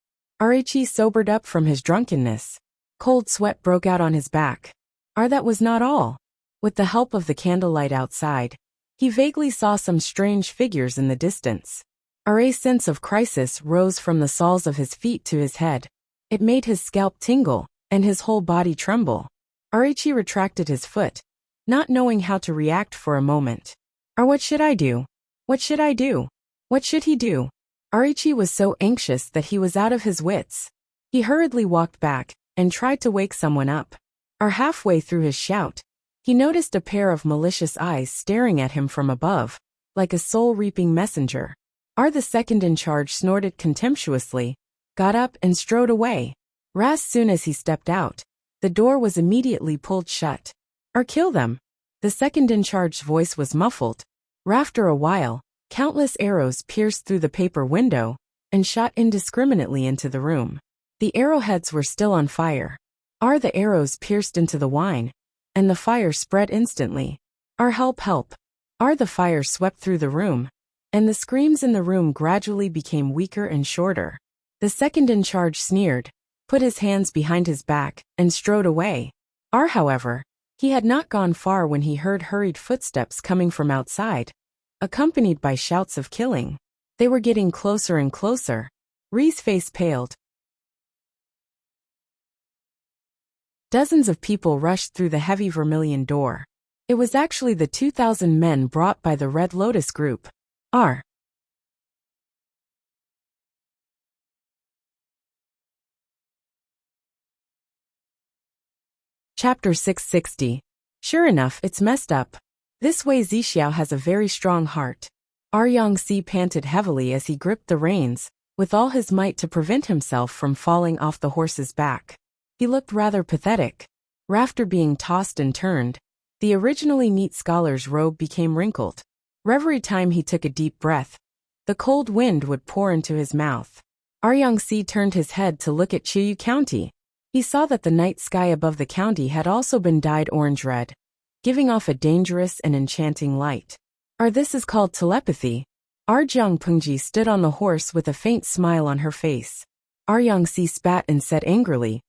Arichi sobered up from his drunkenness. Cold sweat broke out on his back. That was not all. With the help of the candlelight outside, he vaguely saw some strange figures in the distance. A sense of crisis rose from the soles of his feet to his head. It made his scalp tingle, and his whole body tremble. Arichi retracted his foot, not knowing how to react for a moment. What should I do? What should I do? What should he do? Arichi was so anxious that he was out of his wits. He hurriedly walked back and tried to wake someone up. Halfway through his shout, he noticed a pair of malicious eyes staring at him from above, like a soul-reaping messenger. The second in charge snorted contemptuously, got up and strode away. As soon as he stepped out, the door was immediately pulled shut. Kill them. The second in charge's voice was muffled. After a while, countless arrows pierced through the paper window and shot indiscriminately into the room. The arrowheads were still on fire. The arrows pierced into the wine, and the fire spread instantly. Help, help. The fire swept through the room, and the screams in the room gradually became weaker and shorter. The second in charge sneered, put his hands behind his back, and strode away. However, he had not gone far when he heard hurried footsteps coming from outside, accompanied by shouts of killing. They were getting closer and closer. Ri's face paled. Dozens of people rushed through the heavy vermilion door. It was actually the 2,000 men brought by the Red Lotus group. Chapter 660. Sure enough, it's messed up. This Wei Zixiao has a very strong heart. Yang panted heavily as he gripped the reins, with all his might to prevent himself from falling off the horse's back. He looked rather pathetic. After being tossed and turned, the originally neat scholar's robe became wrinkled. Every time he took a deep breath, the cold wind would pour into his mouth. Yang turned his head to look at Chiyu County. He saw that the night sky above the county had also been dyed orange-red, giving off a dangerous and enchanting light. This is called telepathy. Jiang Pengji stood on the horse with a faint smile on her face. Yang spat and said angrily,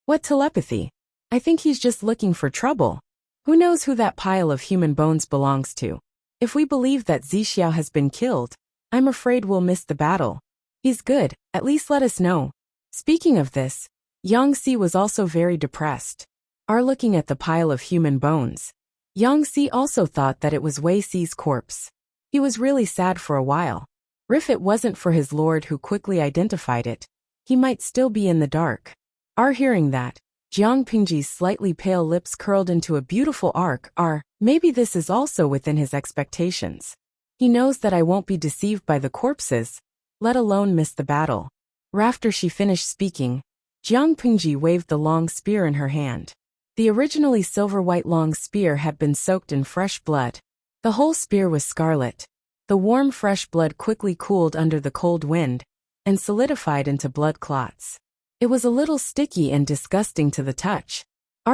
"What telepathy? I think he's just looking for trouble. Who knows who that pile of human bones belongs to? If we believe that Zixiao has been killed, I'm afraid we'll miss the battle. He's good, at least let us know." Speaking of this, Yang was also very depressed. Looking at the pile of human bones, Yang also thought that it was Wei Xi's corpse. He was really sad for a while. If it wasn't for his lord who quickly identified it, he might still be in the dark. Hearing that, Jiang Pingji's slightly pale lips curled into a beautiful arc. Maybe this is also within his expectations. He knows that I won't be deceived by the corpses, let alone miss the battle. After she finished speaking, Jiang Pingji waved the long spear in her hand. The originally silver-white long spear had been soaked in fresh blood. The whole spear was scarlet. The warm fresh blood quickly cooled under the cold wind and solidified into blood clots. It was a little sticky and disgusting to the touch.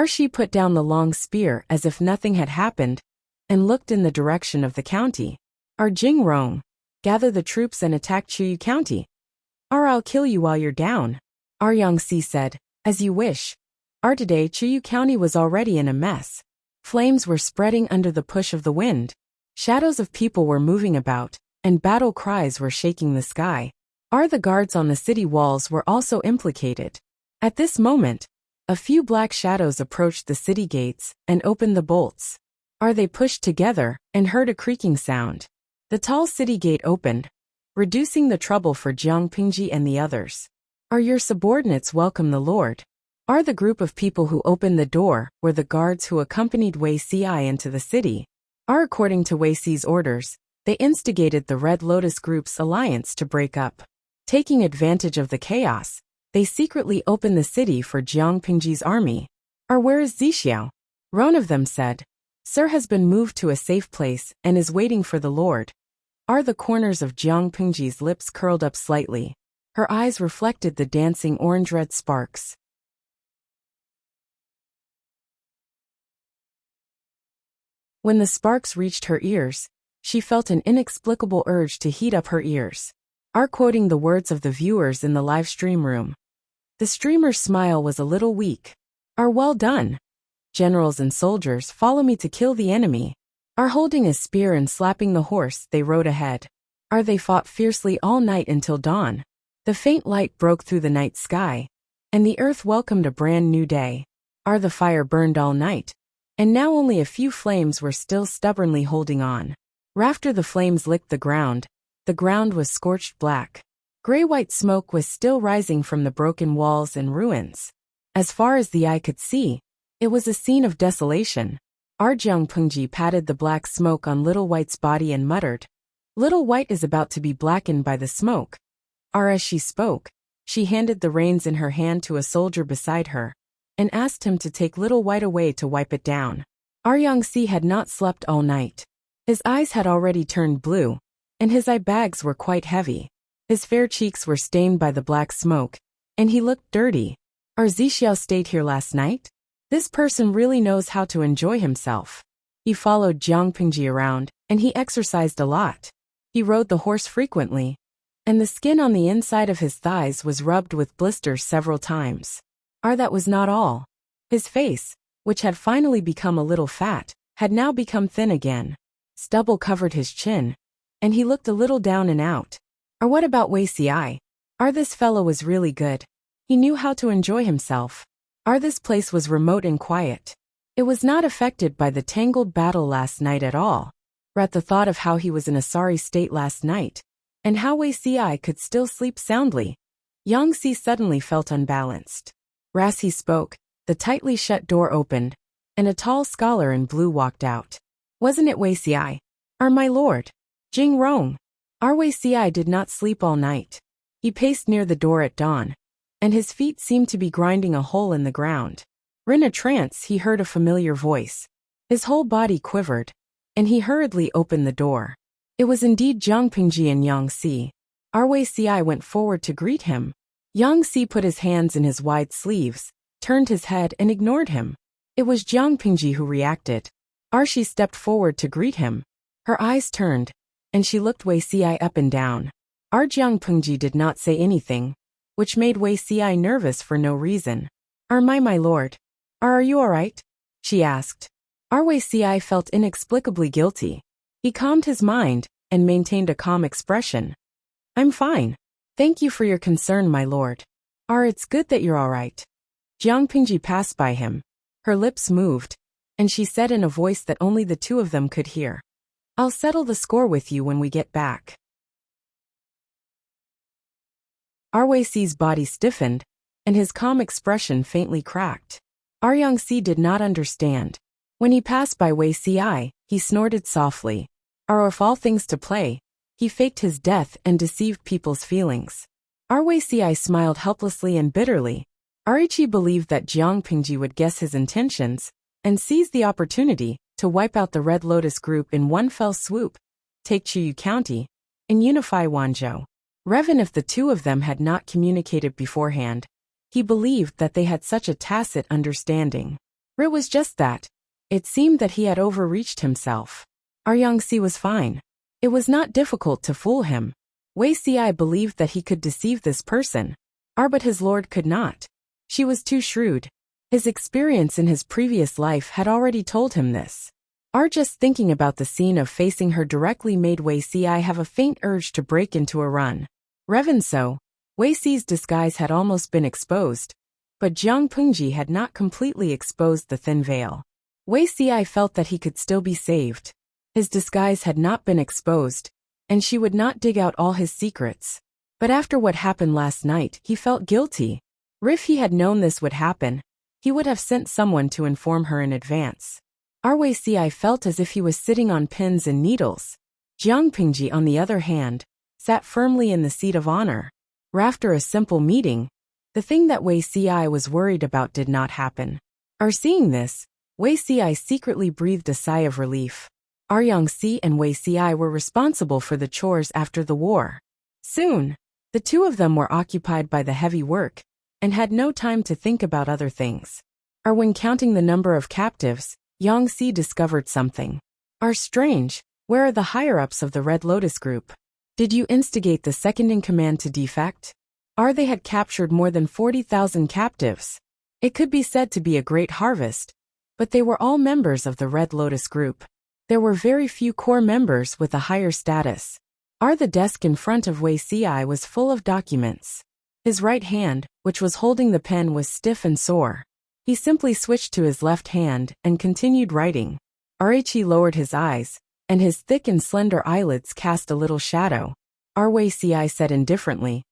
She put down the long spear as if nothing had happened and looked in the direction of the county. Jing Rong, gather the troops and attack Chiyu County. I'll kill you while you're down. Yang said, as you wish. Today Chiyu County was already in a mess. Flames were spreading under the push of the wind. Shadows of people were moving about, and battle cries were shaking the sky. The guards on the city walls were also implicated. At this moment, a few black shadows approached the city gates and opened the bolts. They pushed together and heard a creaking sound. The tall city gate opened, reducing the trouble for Jiang Pingji and the others. Your subordinates welcome the Lord. The group of people who opened the door were the guards who accompanied Wei Xi into the city. According to Wei Xi's orders, they instigated the Red Lotus Group's alliance to break up. Taking advantage of the chaos, they secretly opened the city for Jiang Pingji's army. Where is Zixiao? One of them said, Sir has been moved to a safe place and is waiting for the Lord. The corners of Jiang Pingji's lips curled up slightly. Her eyes reflected the dancing orange-red sparks. When the sparks reached her ears, she felt an inexplicable urge to heat up her ears. Quoting the words of the viewers in the live stream room. The streamer's smile was a little weak. Well done. Generals and soldiers, follow me to kill the enemy. Holding a spear and slapping the horse, they rode ahead. They fought fiercely all night until dawn. The faint light broke through the night sky, and the earth welcomed a brand new day. The fire burned all night, and now only a few flames were still stubbornly holding on. After the flames licked the ground was scorched black. Gray-white smoke was still rising from the broken walls and ruins. As far as the eye could see, it was a scene of desolation. Jiang Pengji patted the black smoke on Little White's body and muttered, "Little White is about to be blackened by the smoke." As she spoke, she handed the reins in her hand to a soldier beside her and asked him to take Little White away to wipe it down. Yang had not slept all night. His eyes had already turned blue, and his eye bags were quite heavy. His fair cheeks were stained by the black smoke, and he looked dirty. Zixiao stayed here last night? This person really knows how to enjoy himself. He followed Jiang Pingji around, and he exercised a lot. He rode the horse frequently, and the skin on the inside of his thighs was rubbed with blisters several times. That was not all. His face, which had finally become a little fat, had now become thin again. Stubble covered his chin, and he looked a little down and out. What about Wei Xi? This fellow was really good. He knew how to enjoy himself. This place was remote and quiet. It was not affected by the tangled battle last night at all. At the thought of how he was in a sorry state last night, and how Wei Xi could still sleep soundly, Yang suddenly felt unbalanced. As he spoke, the tightly shut door opened, and a tall scholar in blue walked out. Wasn't it Wei Xi? My lord. Jing Rong. Our Wei Xi did not sleep all night. He paced near the door at dawn, and his feet seemed to be grinding a hole in the ground. In a trance, he heard a familiar voice. His whole body quivered, and he hurriedly opened the door. It was indeed Jiang Pingji and Yang Si. Our Wei Xi went forward to greet him. Yang Si put his hands in his wide sleeves, turned his head and ignored him. It was Jiang Pingji who reacted. Arshi stepped forward to greet him. Her eyes turned, and she looked Wei Xi up and down. Our Jiang Pingji did not say anything, which made Wei Xi nervous for no reason. My lord. Are you all right? She asked. Our Wei Xi felt inexplicably guilty. He calmed his mind and maintained a calm expression. I'm fine. Thank you for your concern, my lord. It's good that you're all right. Jiang Pingji passed by him. Her lips moved, and she said in a voice that only the two of them could hear. I'll settle the score with you when we get back. Our Wei Xi's body stiffened, and his calm expression faintly cracked. Our Yang Si did not understand. When he passed by Wei Xi, he snorted softly. Of all things to play, he faked his death and deceived people's feelings. Our Wei Xi smiled helplessly and bitterly. Arichi believed that Jiang Pingji would guess his intentions and seize the opportunity to wipe out the Red Lotus group in one fell swoop, take Chiyu County, and unify Wanzhou. Even if the two of them had not communicated beforehand, he believed that they had such a tacit understanding. It was just that. It seemed that he had overreached himself. Our Yang Si was fine. It was not difficult to fool him. Wei Xi believed that he could deceive this person. But his lord could not. She was too shrewd. His experience in his previous life had already told him this. Just thinking about the scene of facing her directly made Wei Xi have a faint urge to break into a run. Even so, Wei Xi's disguise had almost been exposed, but Jiang Pingji had not completely exposed the thin veil. Wei Xi felt that he could still be saved. His disguise had not been exposed, and she would not dig out all his secrets. But after what happened last night, he felt guilty. If he had known this would happen, he would have sent someone to inform her in advance. Wei Xi felt as if he was sitting on pins and needles. Jiang Pingji, on the other hand, sat firmly in the seat of honor. After a simple meeting, the thing that Wei Xi was worried about did not happen. Seeing this, Wei Xi secretly breathed a sigh of relief. Yang Si and Wei Xi were responsible for the chores after the war. Soon, the two of them were occupied by the heavy work and had no time to think about other things. When counting the number of captives, Yang Si discovered something. Strange, where are the higher-ups of the Red Lotus group? Did you instigate the second-in-command to defect? They had captured more than 40,000 captives. It could be said to be a great harvest, but they were all members of the Red Lotus group. There were very few core members with a higher status. The desk in front of Wei Xi was full of documents. His right hand, which was holding the pen, was stiff and sore. He simply switched to his left hand and continued writing. He lowered his eyes, and his thick and slender eyelids cast a little shadow. Wei Xi said indifferently,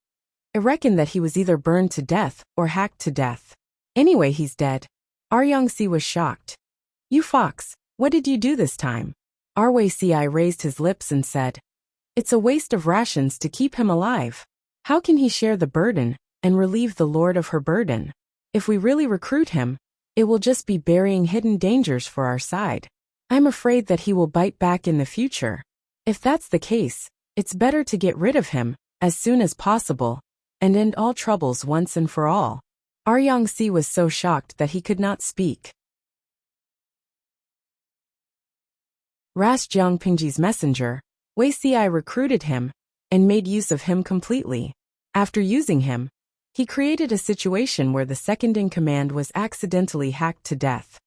I reckon that he was either burned to death or hacked to death. Anyway, he's dead. Yang Si was shocked. You fox, what did you do this time? Wei Xi raised his lips and said, It's a waste of rations to keep him alive. How can he share the burden and relieve the lord of her burden? If we really recruit him, it will just be burying hidden dangers for our side. I'm afraid that he will bite back in the future. If that's the case, it's better to get rid of him as soon as possible and end all troubles once and for all. Yang Si was so shocked that he could not speak. As Jiang Pingji's messenger, Wei Xi recruited him and made use of him completely. After using him, he created a situation where the second-in-command was accidentally hacked to death.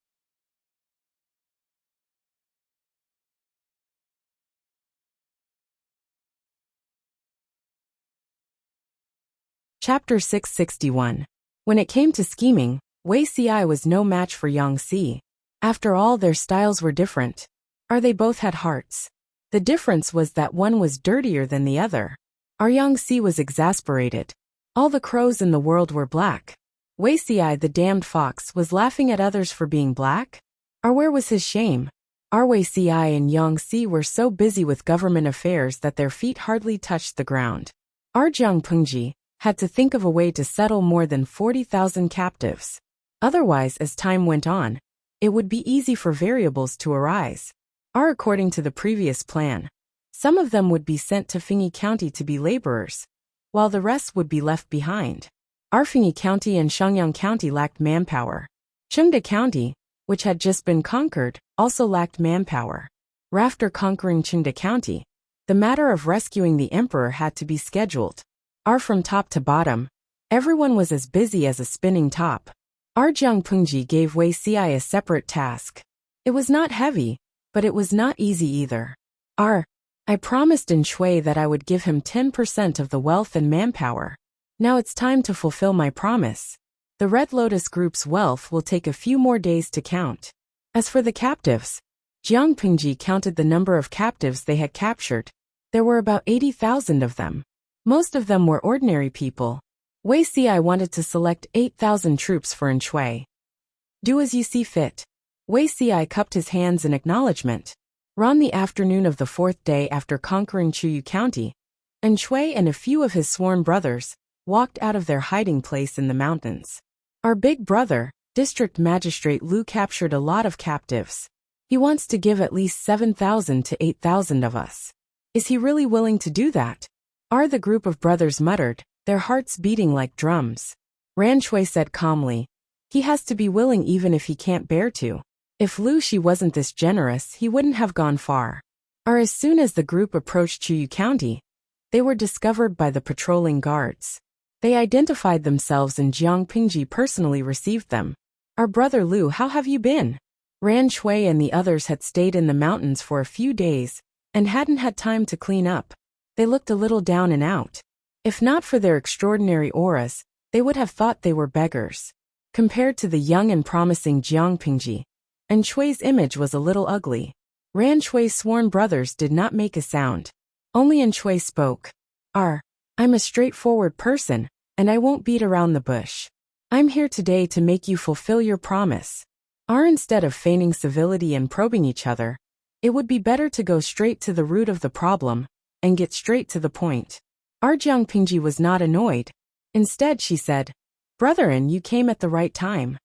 Chapter 661. When it came to scheming, Wei Xi was no match for Yang Si. After all, their styles were different. They both had hearts. The difference was that one was dirtier than the other. Yang Si was exasperated. All the crows in the world were black. Wei Xi, the damned fox, was laughing at others for being black? Where was his shame? Wuxia and Yangtze were so busy with government affairs that their feet hardly touched the ground. Jiang Pengji had to think of a way to settle more than 40,000 captives. Otherwise, as time went on, it would be easy for variables to arise. According to the previous plan, some of them would be sent to Fengyi County to be laborers, while the rest would be left behind. Fengyi County and Shangyang County lacked manpower. Chengde County, which had just been conquered, also lacked manpower. After conquering Chengde County, the matter of rescuing the emperor had to be scheduled. From top to bottom, everyone was as busy as a spinning top. Jiang Pengji gave Wuxia a separate task. It was not heavy, but it was not easy either. I promised in Shui that I would give him 10% of the wealth and manpower. Now it's time to fulfill my promise. The Red Lotus Group's wealth will take a few more days to count. As for the captives, Jiang Pengji counted the number of captives they had captured. There were about 80,000 of them. Most of them were ordinary people. Wuxia wanted to select 8,000 troops for Anshui. Do as you see fit. Wuxia cupped his hands in acknowledgement. On the afternoon of the 4th day after conquering Chuyu County, Anshui and a few of his sworn brothers walked out of their hiding place in the mountains. Our big brother, District Magistrate Lu, captured a lot of captives. He wants to give at least 7,000 to 8,000 of us. Is he really willing to do that? The group of brothers muttered, their hearts beating like drums. Ran Shui said calmly, he has to be willing even if he can't bear to. If Lu Shi wasn't this generous, he wouldn't have gone far. As soon as the group approached Chuyu County, they were discovered by the patrolling guards. They identified themselves and Jiang Pengji personally received them. Our brother Lu, how have you been? Ran Shui and the others had stayed in the mountains for a few days and hadn't had time to clean up. They looked a little down and out. If not for their extraordinary auras, they would have thought they were beggars. Compared to the young and promising Jiang Pengji, Anshui's image was a little ugly. Ran Shui's sworn brothers did not make a sound. Only Anshui spoke. I'm a straightforward person, and I won't beat around the bush. I'm here today to make you fulfill your promise. Instead of feigning civility and probing each other, it would be better to go straight to the root of the problem and get straight to the point. Jiang Pengji was not annoyed. Instead, she said, Brother An, you came at the right time.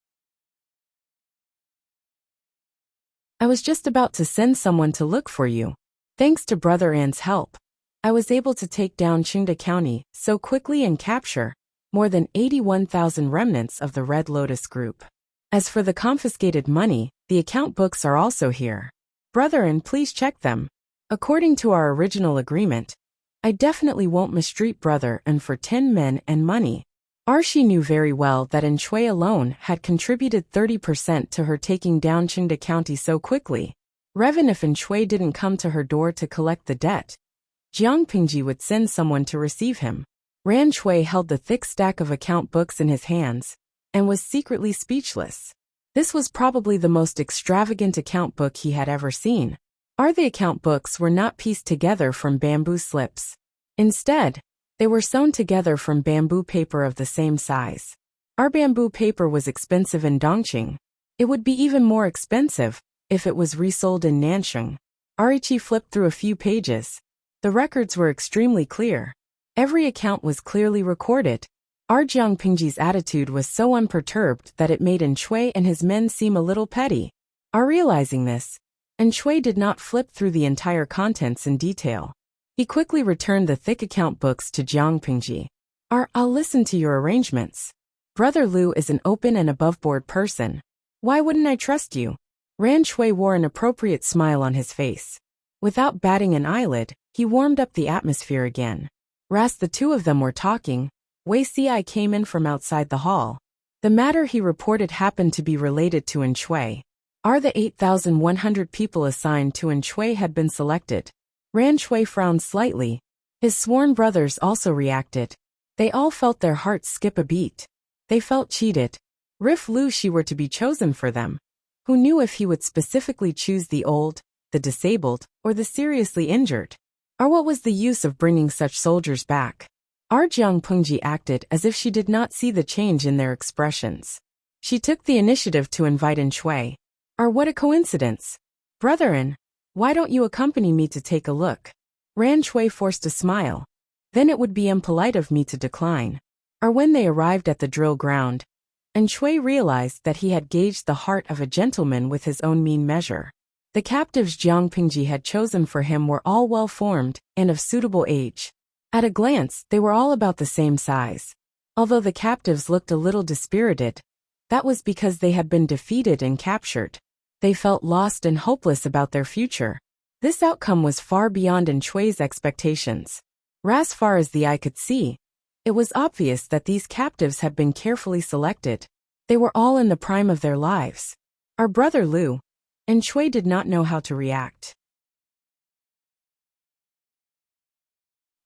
I was just about to send someone to look for you. Thanks to Brother An's help, I was able to take down Chengde County so quickly and capture more than 81,000 remnants of the Red Lotus Group. As for the confiscated money, the account books are also here. Brother An, please check them. According to our original agreement, I definitely won't mistreat Brother An for 10 men and money. Arshi knew very well that Anshui alone had contributed 30% to her taking down Chengde County so quickly. Even if Anshui didn't come to her door to collect the debt, Jiang Pengji would send someone to receive him. Ran Shui held the thick stack of account books in his hands and was secretly speechless. This was probably the most extravagant account book he had ever seen. The account books were not pieced together from bamboo slips. Instead, they were sewn together from bamboo paper of the same size. Our bamboo paper was expensive in Dongqing. It would be even more expensive if it was resold in Nansheng. Arichi flipped through a few pages. The records were extremely clear. Every account was clearly recorded. Jiang Pengji's attitude was so unperturbed that it made Anshui and his men seem a little petty. Realizing this, Anshui did not flip through the entire contents in detail. He quickly returned the thick account books to Jiang Pengji. I'll listen to your arrangements. Brother Lu is an open and above-board person. Why wouldn't I trust you? Ran Shui wore an appropriate smile on his face. Without batting an eyelid, he warmed up the atmosphere again. As the two of them were talking, Wuxia came in from outside the hall. The matter he reported happened to be related to Anshui. The 8,100 people assigned to Anshui had been selected. Ran Shui frowned slightly. His sworn brothers also reacted. They all felt their hearts skip a beat. They felt cheated. If Lu Shi were to be chosen for them, who knew if he would specifically choose the old, the disabled, or the seriously injured? What was the use of bringing such soldiers back? Jiang Pengji acted as if she did not see the change in their expressions. She took the initiative to invite Anshui. What a coincidence. "Brethren, why don't you accompany me to take a look?" Ran Shui forced a smile. "Then it would be impolite of me to decline." Or when they arrived at the drill ground, and Shui realized that he had gauged the heart of a gentleman with his own mean measure. The captives Jiang Pingji had chosen for him were all well-formed and of suitable age. At a glance, they were all about the same size. Although the captives looked a little dispirited, that was because they had been defeated and captured. They felt lost and hopeless about their future. This outcome was far beyond Shui's expectations. As far as the eye could see, it was obvious that these captives had been carefully selected. They were all in the prime of their lives. Our brother Lu. And Shui did not know how to react.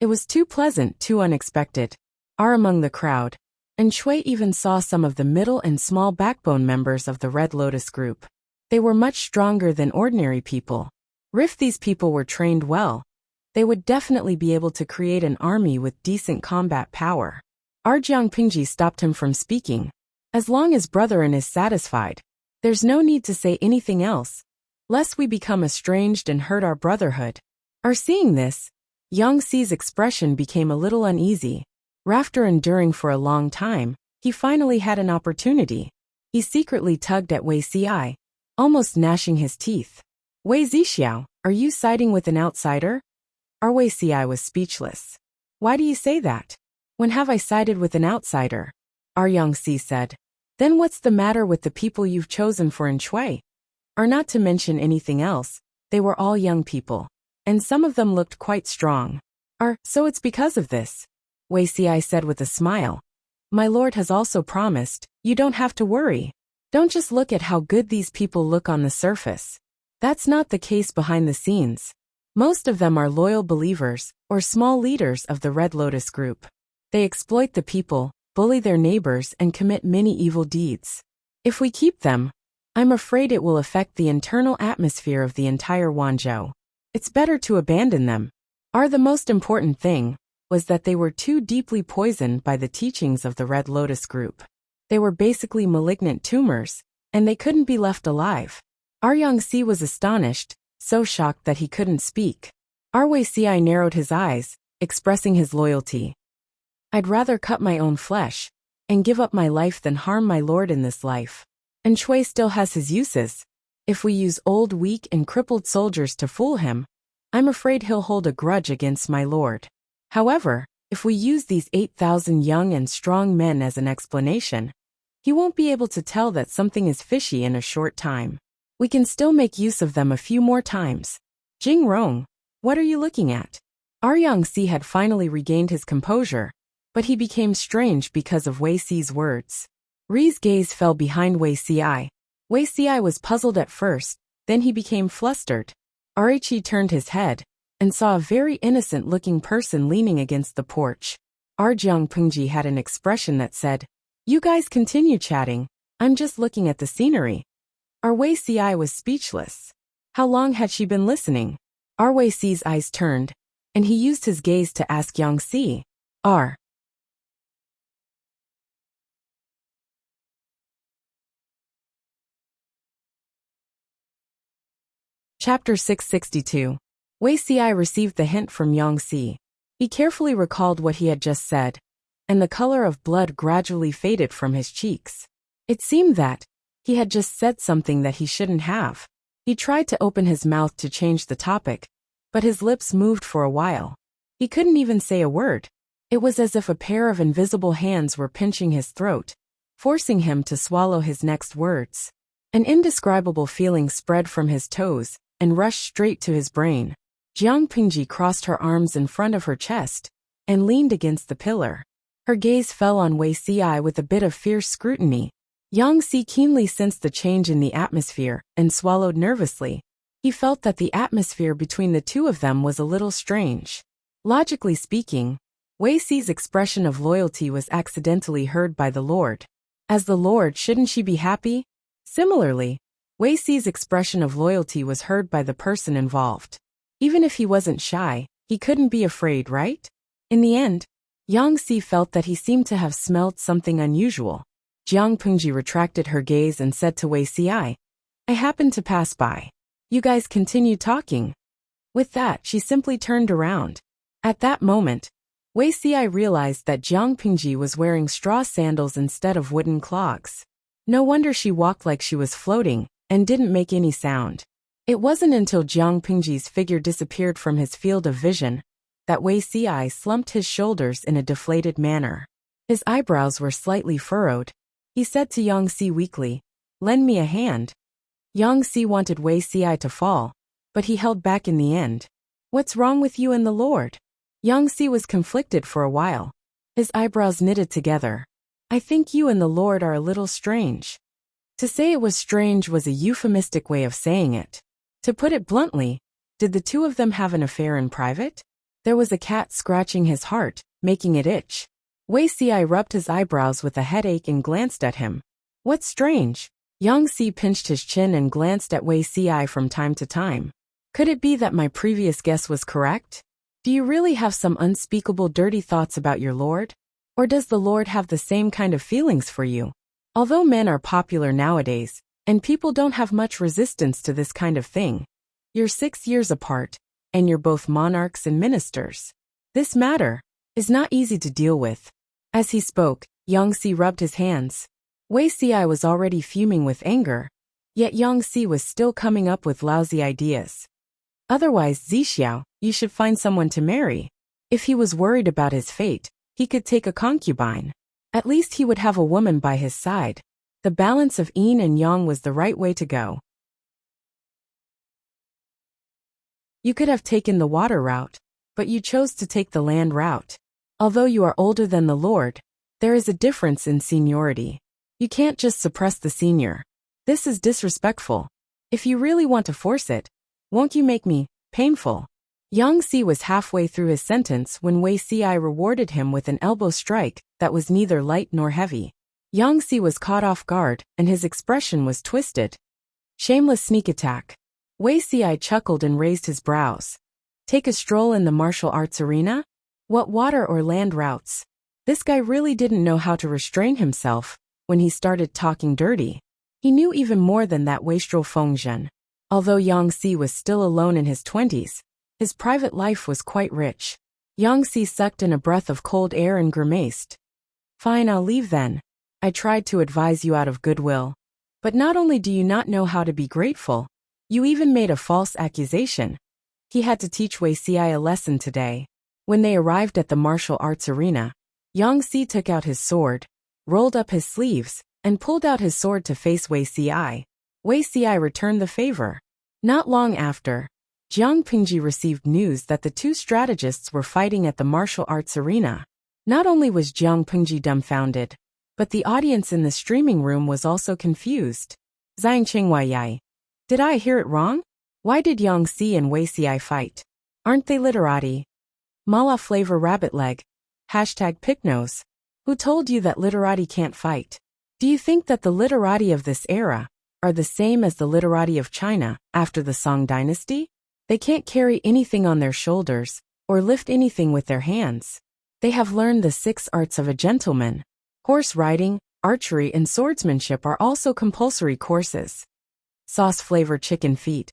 It was too pleasant, too unexpected. Among the crowd, and Shui even saw some of the middle and small backbone members of the Red Lotus group. They were much stronger than ordinary people. If these people were trained well, they would definitely be able to create an army with decent combat power. Jiang Pingji stopped him from speaking. As long as Brethren is satisfied, there's no need to say anything else, lest we become estranged and hurt our brotherhood. Seeing this, Yang Xi's expression became a little uneasy. After enduring for a long time, he finally had an opportunity. He secretly tugged at Wei Xiai, almost gnashing his teeth. "Wei Zixiao, are you siding with an outsider?" Wei Xiai was speechless. "Why do you say that? When have I sided with an outsider?" Yang Xi said. "Then what's the matter with the people you've chosen for Shui?" Not to mention anything else, they were all young people, and some of them looked quite strong. So it's because of this," Wei Xiai said with a smile. "My lord has also promised, you don't have to worry. Don't just look at how good these people look on the surface. That's not the case behind the scenes. Most of them are loyal believers, or small leaders of the Red Lotus group. They exploit the people, bully their neighbors and commit many evil deeds. If we keep them, I'm afraid it will affect the internal atmosphere of the entire Wanzhou. It's better to abandon them." The most important thing was that they were too deeply poisoned by the teachings of the Red Lotus group. They were basically malignant tumors, and they couldn't be left alive. Yang Xi was astonished, so shocked that he couldn't speak. Wei Xiai narrowed his eyes, expressing his loyalty. "I'd rather cut my own flesh and give up my life than harm my lord in this life. And Shui still has his uses. If we use old, weak, and crippled soldiers to fool him, I'm afraid he'll hold a grudge against my lord. However, if we use these 8,000 young and strong men as an explanation, he won't be able to tell that something is fishy in a short time. We can still make use of them a few more times." "Jing Rong, what are you looking at?" Yang Xi had finally regained his composure, but he became strange because of Wei Xi's words. Ri's gaze fell behind Wei Xiai. Wei Xiai was puzzled at first, then he became flustered. He turned his head, and saw a very innocent-looking person leaning against the porch. Jiang Pingji had an expression that said, "You guys continue chatting, I'm just looking at the scenery." Wei Xiai was speechless. How long had she been listening? Wei Xi's eyes turned, and he used his gaze to ask Yang Xi. Chapter 662. Wei Xiai received the hint from Yang Xi. He carefully recalled what he had just said, and the color of blood gradually faded from his cheeks. It seemed that he had just said something that he shouldn't have. He tried to open his mouth to change the topic, but his lips moved for a while. He couldn't even say a word. It was as if a pair of invisible hands were pinching his throat, forcing him to swallow his next words. An indescribable feeling spread from his toes and rushed straight to his brain. Jiang Pingji crossed her arms in front of her chest and leaned against the pillar. Her gaze fell on Wei Xiai with a bit of fierce scrutiny. Yang Xi keenly sensed the change in the atmosphere and swallowed nervously. He felt that the atmosphere between the two of them was a little strange. Logically speaking, Wei Xi's expression of loyalty was accidentally heard by the Lord. As the Lord, shouldn't she be happy? Similarly, Wei Xi's expression of loyalty was heard by the person involved. Even if he wasn't shy, he couldn't be afraid, right? In the end, Yang Xi felt that he seemed to have smelled something unusual. Jiang Pingji retracted her gaze and said to Wei Xiai, "I happened to pass by. You guys continue talking. With that, she simply turned around. At that moment, Wei Xi realized that Jiang Pingji was wearing straw sandals instead of wooden clogs. No wonder she walked like she was floating, and didn't make any sound. It wasn't until Jiang Pingji's figure disappeared from his field of vision that Wei Xi slumped his shoulders in a deflated manner. His eyebrows were slightly furrowed. He said to Yang Si weakly, "Lend me a hand." Yang Si wanted Wei Xi to fall, but he held back in the end. "What's wrong with you and the Lord?" Yang Si was conflicted for a while. His eyebrows knitted together. "I think you and the Lord are a little strange." To say it was strange was a euphemistic way of saying it. To put it bluntly, did the two of them have an affair in private? There was a cat scratching his heart, making it itch. Wei Xi rubbed his eyebrows with a headache and glanced at him. "What's strange?" Yang Si pinched his chin and glanced at Wei Xi from time to time. "Could it be that my previous guess was correct? Do you really have some unspeakable dirty thoughts about your Lord? Or does the Lord have the same kind of feelings for you?" Although men are popular nowadays, and people don't have much resistance to this kind of thing, you're 6 years apart, and you're both monarchs and ministers. This matter is not easy to deal with. As he spoke, Yang Si rubbed his hands. Wei Xi was already fuming with anger, yet Yang Si was still coming up with lousy ideas. Otherwise, Zixiao, you should find someone to marry. If he was worried about his fate, he could take a concubine. At least he would have a woman by his side. The balance of yin and yang was the right way to go. You could have taken the water route, but you chose to take the land route. Although you are older than the Lord, there is a difference in seniority. You can't just suppress the senior. This is disrespectful. If you really want to force it, won't you make me painful? Yang Si was halfway through his sentence when Wei Xi rewarded him with an elbow strike that was neither light nor heavy. Yang Si was caught off guard, and his expression was twisted. Shameless sneak attack. Wei Xi chuckled and raised his brows. Take a stroll in the martial arts arena? What water or land routes? This guy really didn't know how to restrain himself when he started talking dirty. He knew even more than that wastrel Fengzhen. Although Yang Si was still alone in his 20s, his private life was quite rich. Yang Si sucked in a breath of cold air and grimaced. "Fine, I'll leave then. I tried to advise you out of goodwill. But not only do you not know how to be grateful, you even made a false accusation." He had to teach Wei Xi a lesson today. When they arrived at the martial arts arena, Yang Si took out his sword, rolled up his sleeves, and pulled out his sword to face Wei Xi. Wei Xi returned the favor. Not long after, Jiang Pingji received news that the two strategists were fighting at the martial arts arena. Not only was Jiang Pingji dumbfounded, but the audience in the streaming room was also confused. Zhang Qinghuai. Did I hear it wrong? Why did Yang Si and Wei Xi fight? Aren't they literati? Mala flavor rabbit leg. #Picknose. Who told you that literati can't fight? Do you think that the literati of this era are the same as the literati of China after the Song dynasty? They can't carry anything on their shoulders or lift anything with their hands. They have learned the 6 arts of a gentleman. Horse riding, archery, and swordsmanship are also compulsory courses. Sauce flavor chicken feet.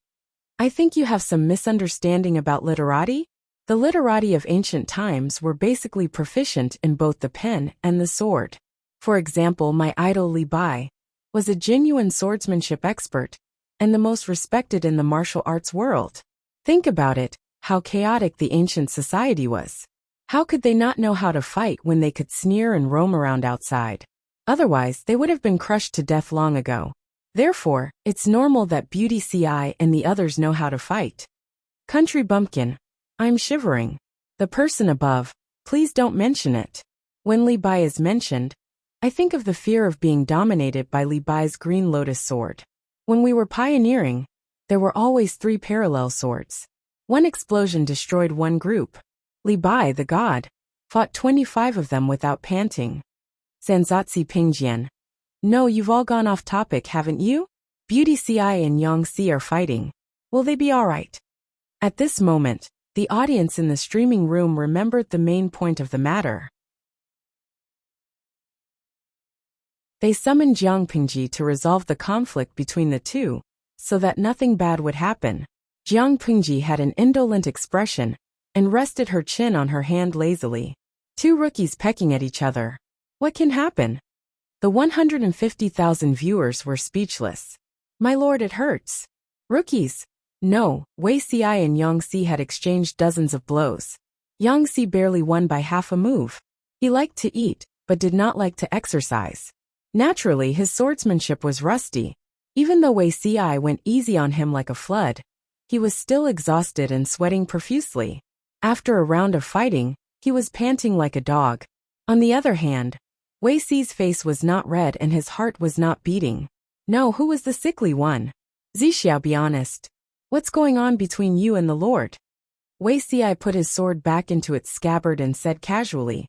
I think you have some misunderstanding about literati. The literati of ancient times were basically proficient in both the pen and the sword. For example, my idol Li Bai was a genuine swordsmanship expert and the most respected in the martial arts world. Think about it, how chaotic the ancient society was. How could they not know how to fight when they could sneer and roam around outside? Otherwise, they would have been crushed to death long ago. Therefore, it's normal that Beauty CI and the others know how to fight. Country bumpkin. I'm shivering. The person above, please don't mention it. When Li Bai is mentioned, I think of the fear of being dominated by Li Bai's green lotus sword. When we were pioneering, there were always 3 parallel swords. One explosion destroyed one group. Li Bai, the god, fought 25 of them without panting. Sanzatsi Pingjian. No, you've all gone off topic, haven't you? Beauty CI and Yang Si are fighting. Will they be alright? At this moment, the audience in the streaming room remembered the main point of the matter. They summoned Jiang Pingji to resolve the conflict between the two, so that nothing bad would happen. Jiang Pingji had an indolent expression and rested her chin on her hand lazily. Two rookies pecking at each other. What can happen? The 150,000 viewers were speechless. My lord, it hurts. Rookies. No, Wei Ci and Yang Si had exchanged dozens of blows. Yang Si barely won by half a move. He liked to eat, but did not like to exercise. Naturally, his swordsmanship was rusty. Even though Wei Ci went easy on him like a flood, he was still exhausted and sweating profusely. After a round of fighting, he was panting like a dog. On the other hand, Wei Ci's face was not red and his heart was not beating. No, who was the sickly one? Zixiao, be honest. What's going on between you and the Lord? Wei Ci put his sword back into its scabbard and said casually,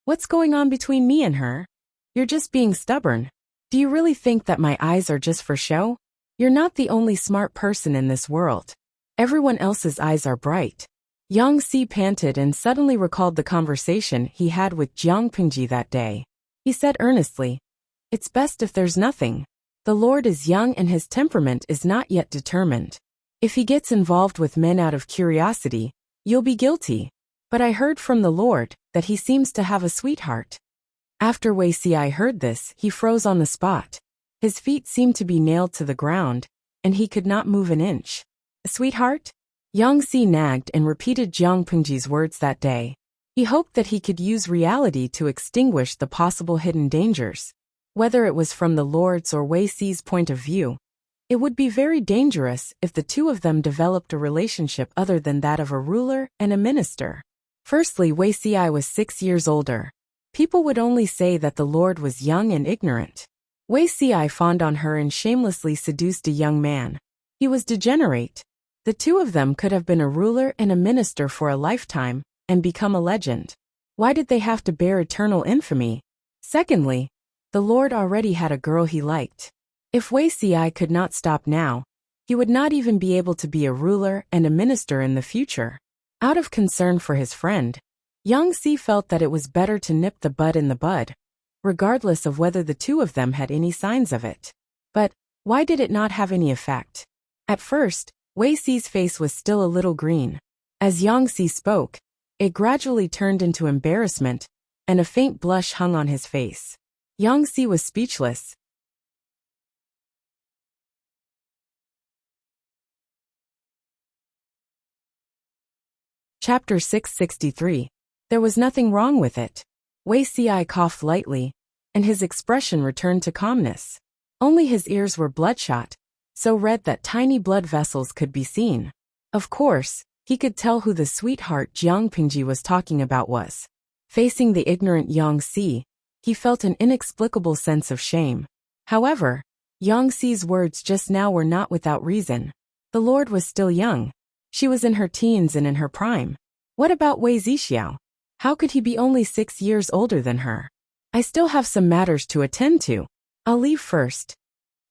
What's going on between me and her? You're just being stubborn. Do you really think that my eyes are just for show? You're not the only smart person in this world. Everyone else's eyes are bright. Yang Si panted and suddenly recalled the conversation he had with Jiang Pingji that day. He said earnestly, It's best if there's nothing. The Lord is young and his temperament is not yet determined. If he gets involved with men out of curiosity, you'll be guilty. But I heard from the Lord that he seems to have a sweetheart. After Wei Ci heard this, he froze on the spot. His feet seemed to be nailed to the ground, and he could not move an inch. A sweetheart? Yang Si nagged and repeated Jiang Pingji's words that day. He hoped that he could use reality to extinguish the possible hidden dangers. Whether it was from the Lord's or Wei Ci's point of view, it would be very dangerous if the two of them developed a relationship other than that of a ruler and a minister. Firstly, Wei Ci was 6 years older. People would only say that the Lord was young and ignorant. Wei Ci fawned on her and shamelessly seduced a young man. He was degenerate. The two of them could have been a ruler and a minister for a lifetime and become a legend. Why did they have to bear eternal infamy? Secondly, the Lord already had a girl he liked. If Wei Ci could not stop now, he would not even be able to be a ruler and a minister in the future. Out of concern for his friend, Yang Si felt that it was better to nip the bud in the bud, regardless of whether the two of them had any signs of it. But why did it not have any effect? At first, Wei Ci's face was still a little green. As Yang Si spoke, it gradually turned into embarrassment, and a faint blush hung on his face. Yang Si was speechless. Chapter 663. There was nothing wrong with it. Wei Ci coughed lightly, and his expression returned to calmness. Only his ears were bloodshot, so red that tiny blood vessels could be seen. Of course, he could tell who the sweetheart Jiang Pingji was talking about was. Facing the ignorant Yang Si, he felt an inexplicable sense of shame. However, Yang Si's words just now were not without reason. The Lord was still young. She was in her teens and in her prime. What about Wei Zixiao? How could he be only 6 years older than her? I still have some matters to attend to. I'll leave first.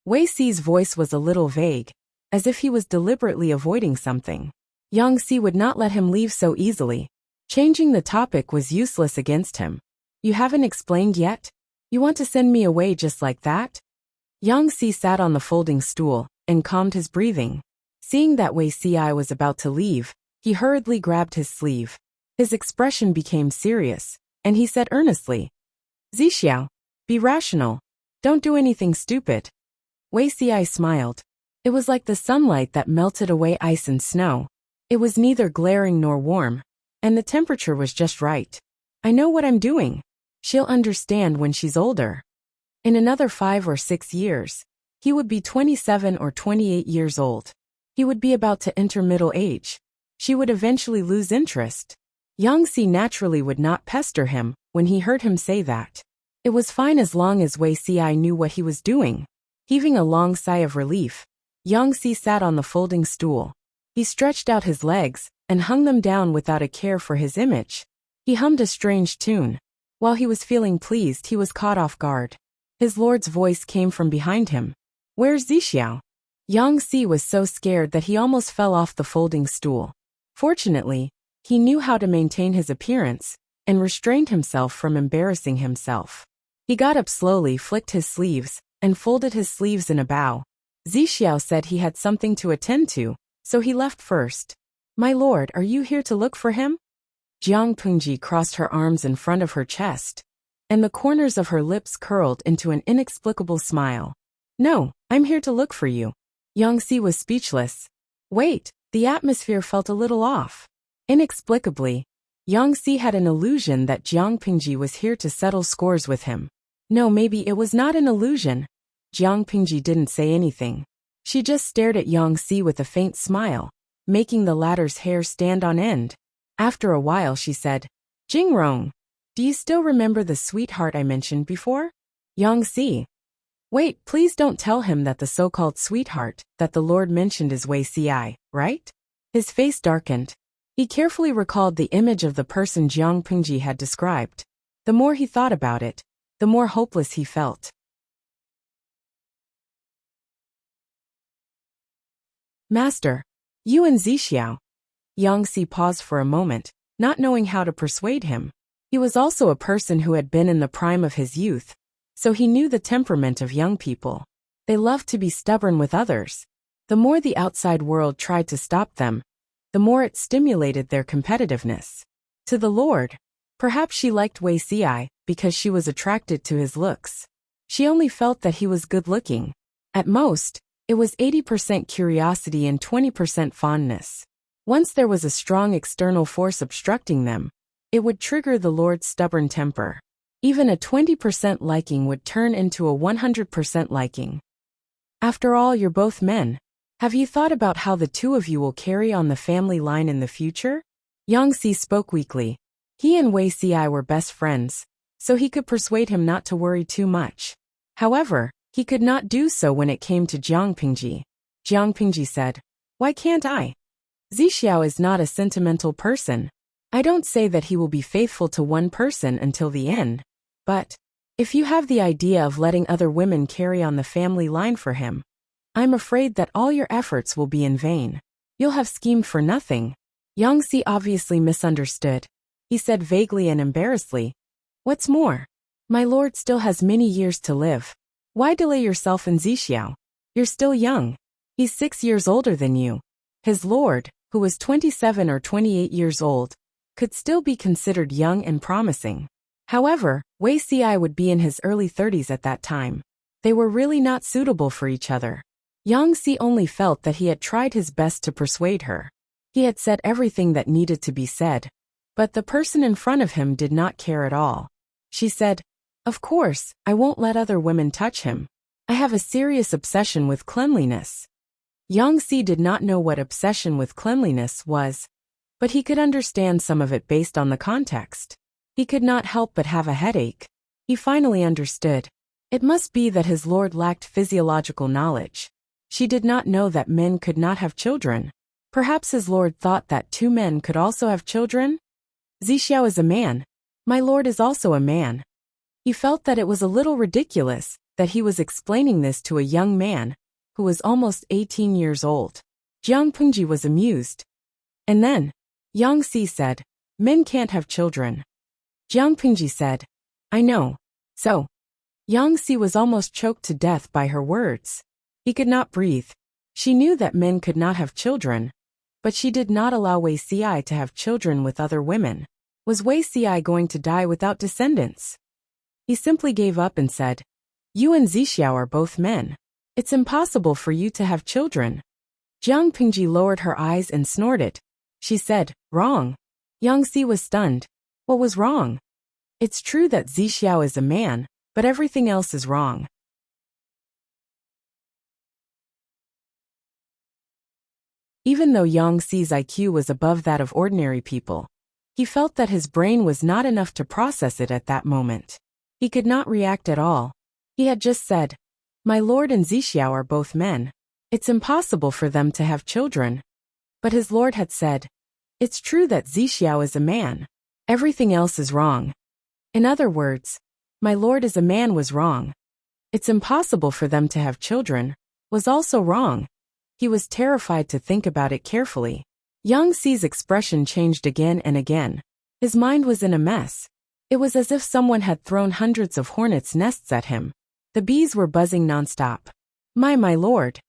Wei Ci's voice was a little vague, as if he was deliberately avoiding something. Yang Si would not let him leave so easily. Changing the topic was useless against him. You haven't explained yet? You want to send me away just like that? Yang Si sat on the folding stool and calmed his breathing. Seeing that Wei Ci was about to leave, he hurriedly grabbed his sleeve. His expression became serious, and he said earnestly, Zixiao, be rational. Don't do anything stupid. Wei Ci smiled. It was like the sunlight that melted away ice and snow. It was neither glaring nor warm, and the temperature was just right. I know what I'm doing. She'll understand when she's older. In another 5 or 6 years, he would be 27 or 28 years old. He would be about to enter middle age. She would eventually lose interest. Yang Si naturally would not pester him when he heard him say that. It was fine as long as Wei Ci knew what he was doing. Heaving a long sigh of relief, Yang Si sat on the folding stool. He stretched out his legs and hung them down without a care for his image. He hummed a strange tune. While he was feeling pleased, he was caught off guard. His lord's voice came from behind him. Where's Zixiao? Yang Si was so scared that he almost fell off the folding stool. Fortunately, he knew how to maintain his appearance and restrained himself from embarrassing himself. He got up slowly, flicked his sleeves, and folded his sleeves in a bow. Zixiao said he had something to attend to, so he left first. My lord, are you here to look for him? Jiang Pengji crossed her arms in front of her chest, and the corners of her lips curled into an inexplicable smile. No, I'm here to look for you. Yang Si was speechless. Wait, the atmosphere felt a little off. Inexplicably, Yang Si had an illusion that Jiang Pengji was here to settle scores with him. No, maybe it was not an illusion. Jiang Pengji didn't say anything. She just stared at Yang Si with a faint smile, making the latter's hair stand on end. After a while she said, Jingrong, do you still remember the sweetheart I mentioned before? Yang Si. Wait, please don't tell him that the so-called sweetheart that the Lord mentioned is Wei Ci, right? His face darkened. He carefully recalled the image of the person Jiang Pengji had described. The more he thought about it, the more hopeless he felt. Master, you and Zixiao. Yang Si paused for a moment, not knowing how to persuade him. He was also a person who had been in the prime of his youth, so he knew the temperament of young people. They loved to be stubborn with others. The more the outside world tried to stop them, the more it stimulated their competitiveness. To the Lord, perhaps she liked Wei Ci because she was attracted to his looks. She only felt that he was good-looking. At most, it was 80% curiosity and 20% fondness. Once there was a strong external force obstructing them, it would trigger the Lord's stubborn temper. Even a 20% liking would turn into a 100% liking. After all, you're both men. Have you thought about how the two of you will carry on the family line in the future? Yang Si spoke weakly. He and Wei Ci were best friends, so he could persuade him not to worry too much. However, he could not do so when it came to Jiang Pengji. Jiang Pengji said, Why can't I? Zixiao is not a sentimental person. I don't say that he will be faithful to one person until the end. But, if you have the idea of letting other women carry on the family line for him, I'm afraid that all your efforts will be in vain. You'll have schemed for nothing. Yang Si obviously misunderstood. He said vaguely and embarrassedly, What's more? My lord still has many years to live. Why delay yourself in Zixiao? You're still young. He's 6 years older than you. His lord, who was 27 or 28 years old, could still be considered young and promising. However, Wei Ci would be in his early 30s at that time. They were really not suitable for each other. Yang Si only felt that he had tried his best to persuade her. He had said everything that needed to be said, but the person in front of him did not care at all. She said, Of course, I won't let other women touch him. I have a serious obsession with cleanliness. Yang Si did not know what obsession with cleanliness was, but he could understand some of it based on the context. He could not help but have a headache. He finally understood. It must be that his lord lacked physiological knowledge. She did not know that men could not have children. Perhaps his lord thought that 2 men could also have children? Zixiao is a man. My lord is also a man. He felt that it was a little ridiculous that he was explaining this to a young man who was almost 18 years old. Jiang Pengji was amused. And then, Yang Si said, Men can't have children. Jiang Pengji said, I know. So, Yang Si was almost choked to death by her words. He could not breathe. She knew that men could not have children, but she did not allow Wei Ci to have children with other women. Was Wei Ci going to die without descendants? He simply gave up and said, You and Zixiao are both men. It's impossible for you to have children. Jiang Pengji lowered her eyes and snorted. She said, Wrong. Yang Si was stunned. What was wrong? It's true that Zixiao is a man, but everything else is wrong. Even though Yang Si's IQ was above that of ordinary people, he felt that his brain was not enough to process it at that moment. He could not react at all. He had just said, My lord and Zixiao are both men. It's impossible for them to have children. But his lord had said, It's true that Zixiao is a man. Everything else is wrong. In other words, my lord is a man was wrong. It's impossible for them to have children was also wrong. He was terrified to think about it carefully. Yang Si's expression changed again and again. His mind was in a mess. It was as if someone had thrown hundreds of hornets' nests at him. The bees were buzzing nonstop. My lord,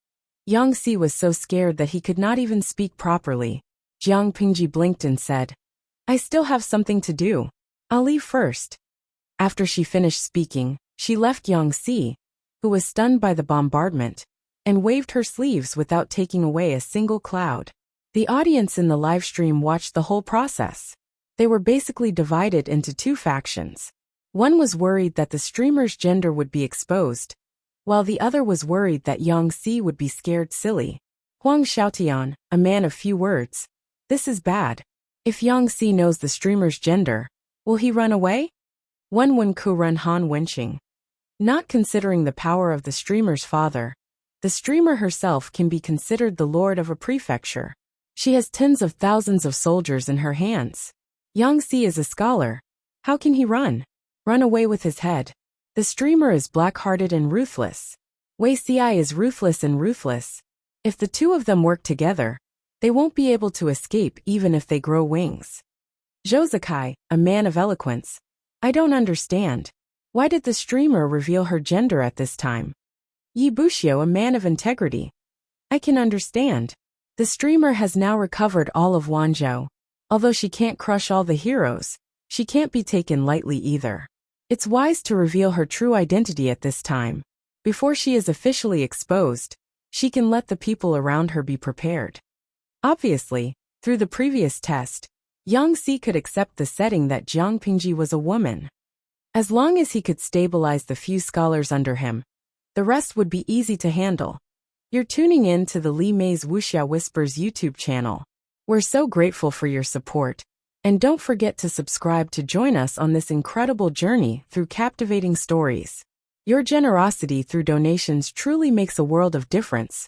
Yang Si was so scared that he could not even speak properly. Jiang Pingji blinked and said, I still have something to do. I'll leave first. After she finished speaking, she left Yang Si, who was stunned by the bombardment, and waved her sleeves without taking away a single cloud. The audience in the livestream watched the whole process. They were basically divided into two factions. One was worried that the streamer's gender would be exposed, while the other was worried that Yang Si would be scared silly. Huang Xiaotian, a man of few words. This is bad. If Yang Si knows the streamer's gender, will he run away? Wen Wen Ku Run Han Wenqing. Not considering the power of the streamer's father, the streamer herself can be considered the lord of a prefecture. She has tens of thousands of soldiers in her hands. Yang Si is a scholar. How can he run? Run away with his head. The streamer is black-hearted and ruthless. Wei Xi is ruthless and ruthless. If the two of them work together, they won't be able to escape even if they grow wings. Zhou Zikai, a man of eloquence. I don't understand. Why did the streamer reveal her gender at this time? Yi Buxiu, a man of integrity. I can understand. The streamer has now recovered all of Wanzhou. Although she can't crush all the heroes, she can't be taken lightly either. It's wise to reveal her true identity at this time. Before she is officially exposed, she can let the people around her be prepared. Obviously, through the previous test, Yang Si could accept the setting that Jiang Pingji was a woman. As long as he could stabilize the few scholars under him, the rest would be easy to handle. You're tuning in to the Li Mei's Wuxia Whispers YouTube channel. We're so grateful for your support, and don't forget to subscribe to join us on this incredible journey through captivating stories. Your generosity through donations truly makes a world of difference,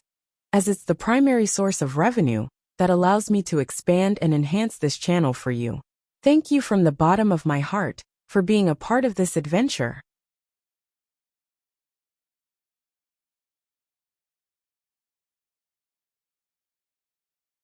as it's the primary source of revenue that allows me to expand and enhance this channel for you. Thank you from the bottom of my heart for being a part of this adventure.